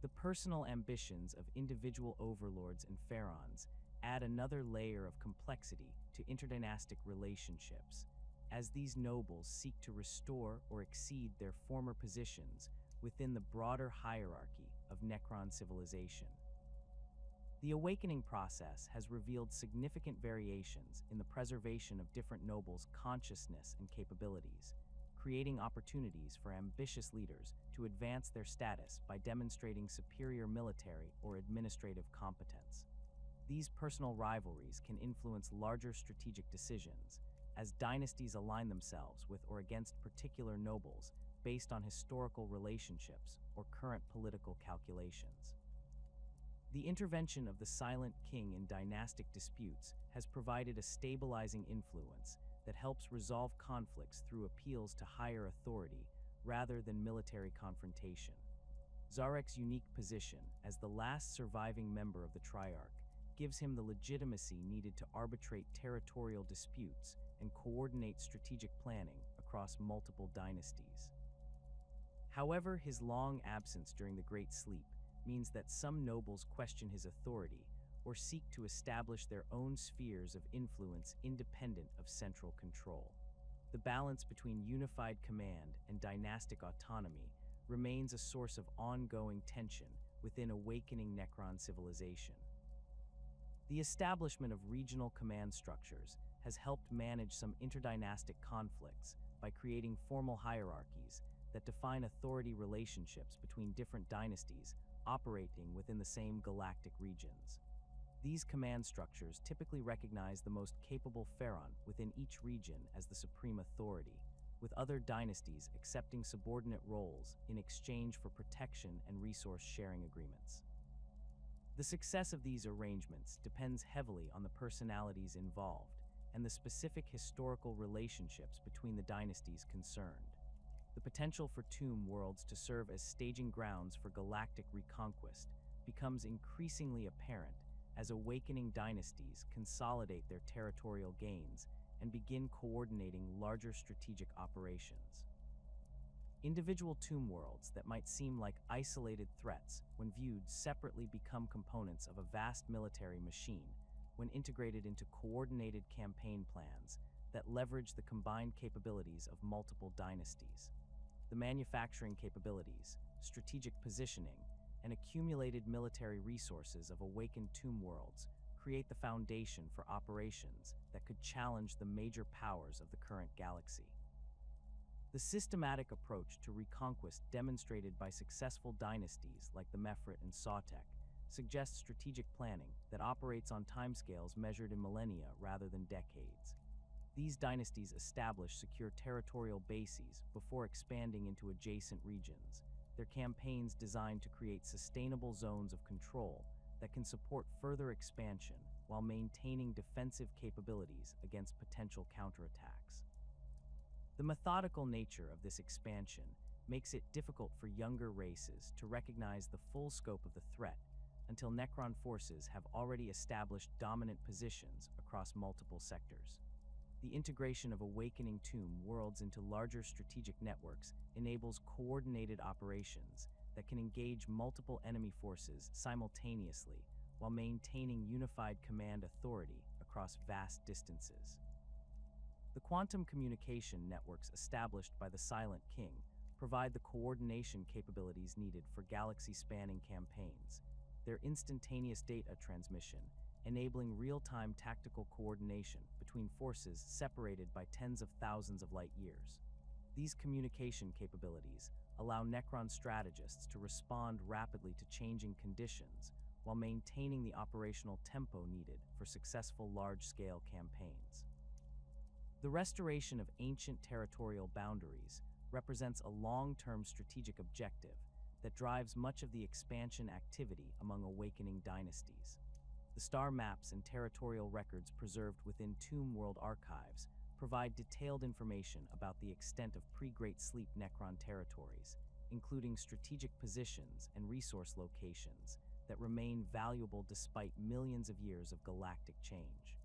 The personal ambitions of individual overlords and pharaohs add another layer of complexity to interdynastic relationships, as these nobles seek to restore or exceed their former positions within the broader hierarchy of Necron civilization. The awakening process has revealed significant variations in the preservation of different nobles' consciousness and capabilities, creating opportunities for ambitious leaders to advance their status by demonstrating superior military or administrative competence. These personal rivalries can influence larger strategic decisions, as dynasties align themselves with or against particular nobles based on historical relationships or current political calculations. The intervention of the Silent King in dynastic disputes has provided a stabilizing influence that helps resolve conflicts through appeals to higher authority rather than military confrontation. Zarek's unique position as the last surviving member of the Triarch gives him the legitimacy needed to arbitrate territorial disputes and coordinate strategic planning across multiple dynasties. However, his long absence during the Great Sleep means that some nobles question his authority or seek to establish their own spheres of influence independent of central control. The balance between unified command and dynastic autonomy remains a source of ongoing tension within awakening Necron civilization. The establishment of regional command structures has helped manage some interdynastic conflicts by creating formal hierarchies that define authority relationships between different dynasties operating within the same galactic regions. These command structures typically recognize the most capable pharaoh within each region as the supreme authority, with other dynasties accepting subordinate roles in exchange for protection and resource sharing agreements. The success of these arrangements depends heavily on the personalities involved and the specific historical relationships between the dynasties concerned. The potential for tomb worlds to serve as staging grounds for galactic reconquest becomes increasingly apparent as awakening dynasties consolidate their territorial gains and begin coordinating larger strategic operations. Individual tomb worlds that might seem like isolated threats when viewed separately become components of a vast military machine when integrated into coordinated campaign plans that leverage the combined capabilities of multiple dynasties. The manufacturing capabilities, strategic positioning, and accumulated military resources of awakened tomb worlds create the foundation for operations that could challenge the major powers of the current galaxy. The systematic approach to reconquest demonstrated by successful dynasties like the Mefrit and Sautek suggests strategic planning that operates on timescales measured in millennia rather than decades. These dynasties establish secure territorial bases before expanding into adjacent regions, their campaigns designed to create sustainable zones of control that can support further expansion while maintaining defensive capabilities against potential counterattacks. The methodical nature of this expansion makes it difficult for younger races to recognize the full scope of the threat until Necron forces have already established dominant positions across multiple sectors. The integration of awakening tomb worlds into larger strategic networks enables coordinated operations that can engage multiple enemy forces simultaneously while maintaining unified command authority across vast distances. The quantum communication networks established by the Silent King provide the coordination capabilities needed for galaxy-spanning campaigns, their instantaneous data transmission enabling real-time tactical coordination between forces separated by tens of thousands of light years. These communication capabilities allow Necron strategists to respond rapidly to changing conditions while maintaining the operational tempo needed for successful large-scale campaigns. The restoration of ancient territorial boundaries represents a long-term strategic objective that drives much of the expansion activity among awakening dynasties. The star maps and territorial records preserved within Tomb World archives provide detailed information about the extent of pre-Great Sleep Necron territories, including strategic positions and resource locations that remain valuable despite millions of years of galactic change.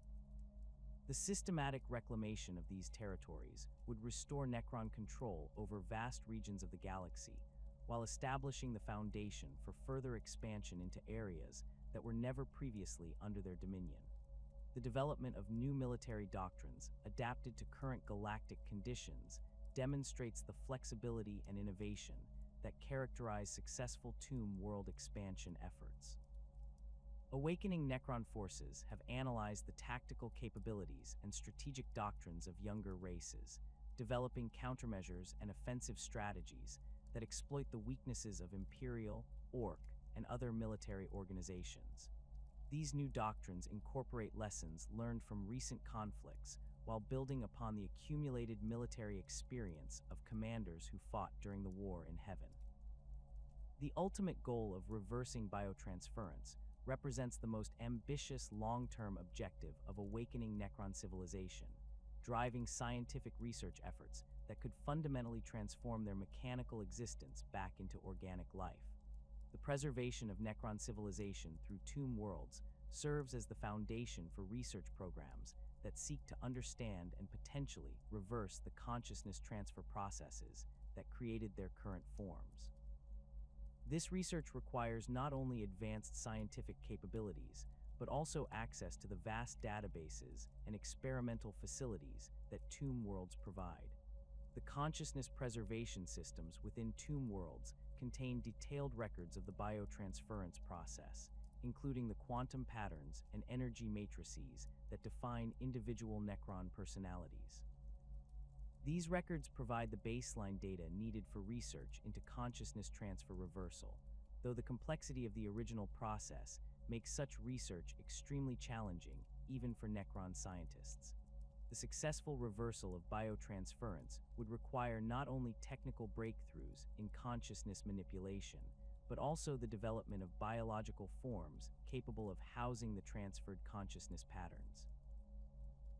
The systematic reclamation of these territories would restore Necron control over vast regions of the galaxy, while establishing the foundation for further expansion into areas that were never previously under their dominion. The development of new military doctrines adapted to current galactic conditions demonstrates the flexibility and innovation that characterize successful Tomb World expansion efforts. Awakening Necron forces have analyzed the tactical capabilities and strategic doctrines of younger races, developing countermeasures and offensive strategies that exploit the weaknesses of Imperial, Orc, and other military organizations. These new doctrines incorporate lessons learned from recent conflicts while building upon the accumulated military experience of commanders who fought during the War in Heaven. The ultimate goal of reversing biotransference represents the most ambitious long-term objective of awakening Necron civilization, driving scientific research efforts that could fundamentally transform their mechanical existence back into organic life. The preservation of Necron civilization through Tomb Worlds serves as the foundation for research programs that seek to understand and potentially reverse the consciousness transfer processes that created their current forms. This research requires not only advanced scientific capabilities, but also access to the vast databases and experimental facilities that Tomb Worlds provide. The consciousness preservation systems within Tomb Worlds contain detailed records of the biotransference process, including the quantum patterns and energy matrices that define individual Necron personalities. These records provide the baseline data needed for research into consciousness transfer reversal, though the complexity of the original process makes such research extremely challenging, even for Necron scientists. The successful reversal of biotransference would require not only technical breakthroughs in consciousness manipulation, but also the development of biological forms capable of housing the transferred consciousness patterns.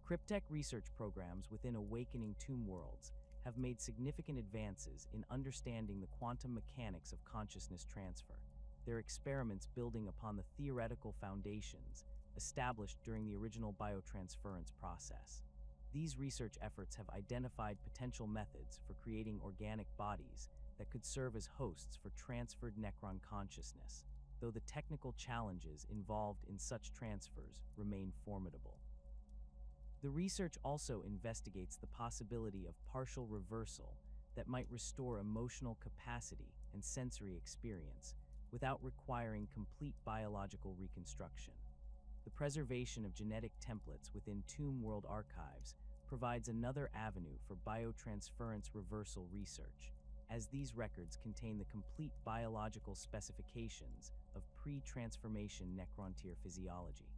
Cryptech research programs within Awakening Tomb Worlds have made significant advances in understanding the quantum mechanics of consciousness transfer, their experiments building upon the theoretical foundations established during the original biotransference process. These research efforts have identified potential methods for creating organic bodies that could serve as hosts for transferred Necron consciousness, though the technical challenges involved in such transfers remain formidable. The research also investigates the possibility of partial reversal that might restore emotional capacity and sensory experience without requiring complete biological reconstruction. The preservation of genetic templates within Tomb World archives provides another avenue for biotransference reversal research, as these records contain the complete biological specifications of pre-transformation Necrontier physiology.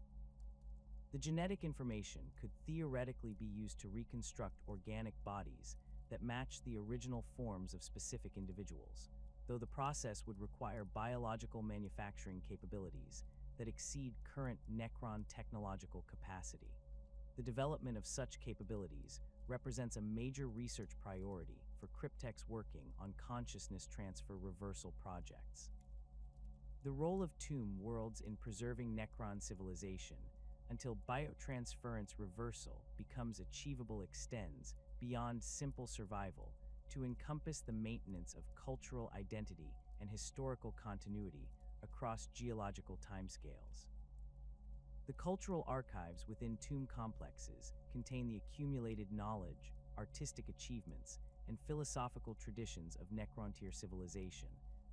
The genetic information could theoretically be used to reconstruct organic bodies that match the original forms of specific individuals, though the process would require biological manufacturing capabilities that exceed current Necron technological capacity. The development of such capabilities represents a major research priority for cryptechs working on consciousness transfer reversal projects. The role of Tomb Worlds in preserving Necron civilization until biotransference reversal becomes achievable extends beyond simple survival to encompass the maintenance of cultural identity and historical continuity across geological timescales. The cultural archives within tomb complexes contain the accumulated knowledge, artistic achievements, and philosophical traditions of Necrontier civilization,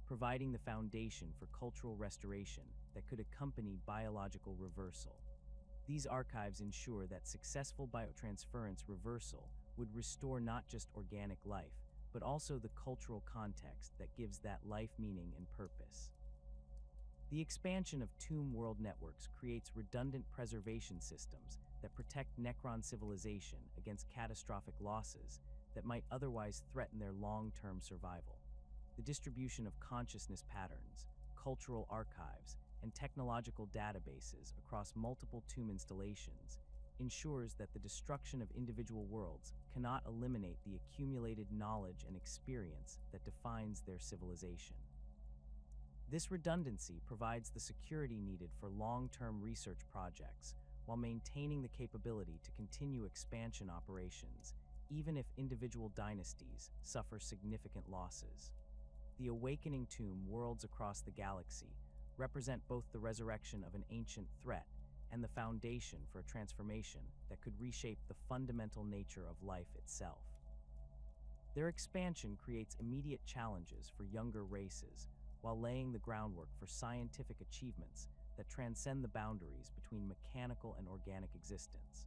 providing the foundation for cultural restoration that could accompany biological reversal. These archives ensure that successful biotransference reversal would restore not just organic life, but also the cultural context that gives that life meaning and purpose. The expansion of tomb world networks creates redundant preservation systems that protect Necron civilization against catastrophic losses that might otherwise threaten their long-term survival. The distribution of consciousness patterns, cultural archives, and technological databases across multiple tomb installations ensures that the destruction of individual worlds cannot eliminate the accumulated knowledge and experience that defines their civilization. This redundancy provides the security needed for long-term research projects while maintaining the capability to continue expansion operations, even if individual dynasties suffer significant losses. The awakening tomb worlds across the galaxy represent both the resurrection of an ancient threat and the foundation for a transformation that could reshape the fundamental nature of life itself. Their expansion creates immediate challenges for younger races, while laying the groundwork for scientific achievements that transcend the boundaries between mechanical and organic existence.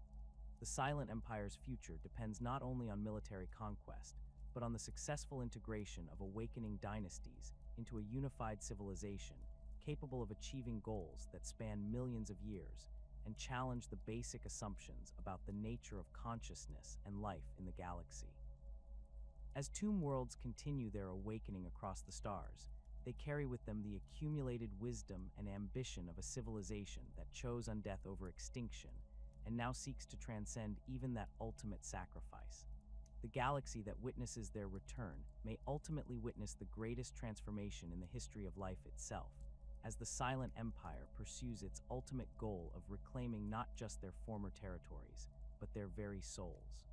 The Silent Empire's future depends not only on military conquest, but on the successful integration of awakening dynasties into a unified civilization capable of achieving goals that span millions of years and challenge the basic assumptions about the nature of consciousness and life in the galaxy. As tomb worlds continue their awakening across the stars, they carry with them the accumulated wisdom and ambition of a civilization that chose undeath over extinction and now seeks to transcend even that ultimate sacrifice. The galaxy that witnesses their return may ultimately witness the greatest transformation in the history of life itself, as the Silent Empire pursues its ultimate goal of reclaiming not just their former territories, but their very souls.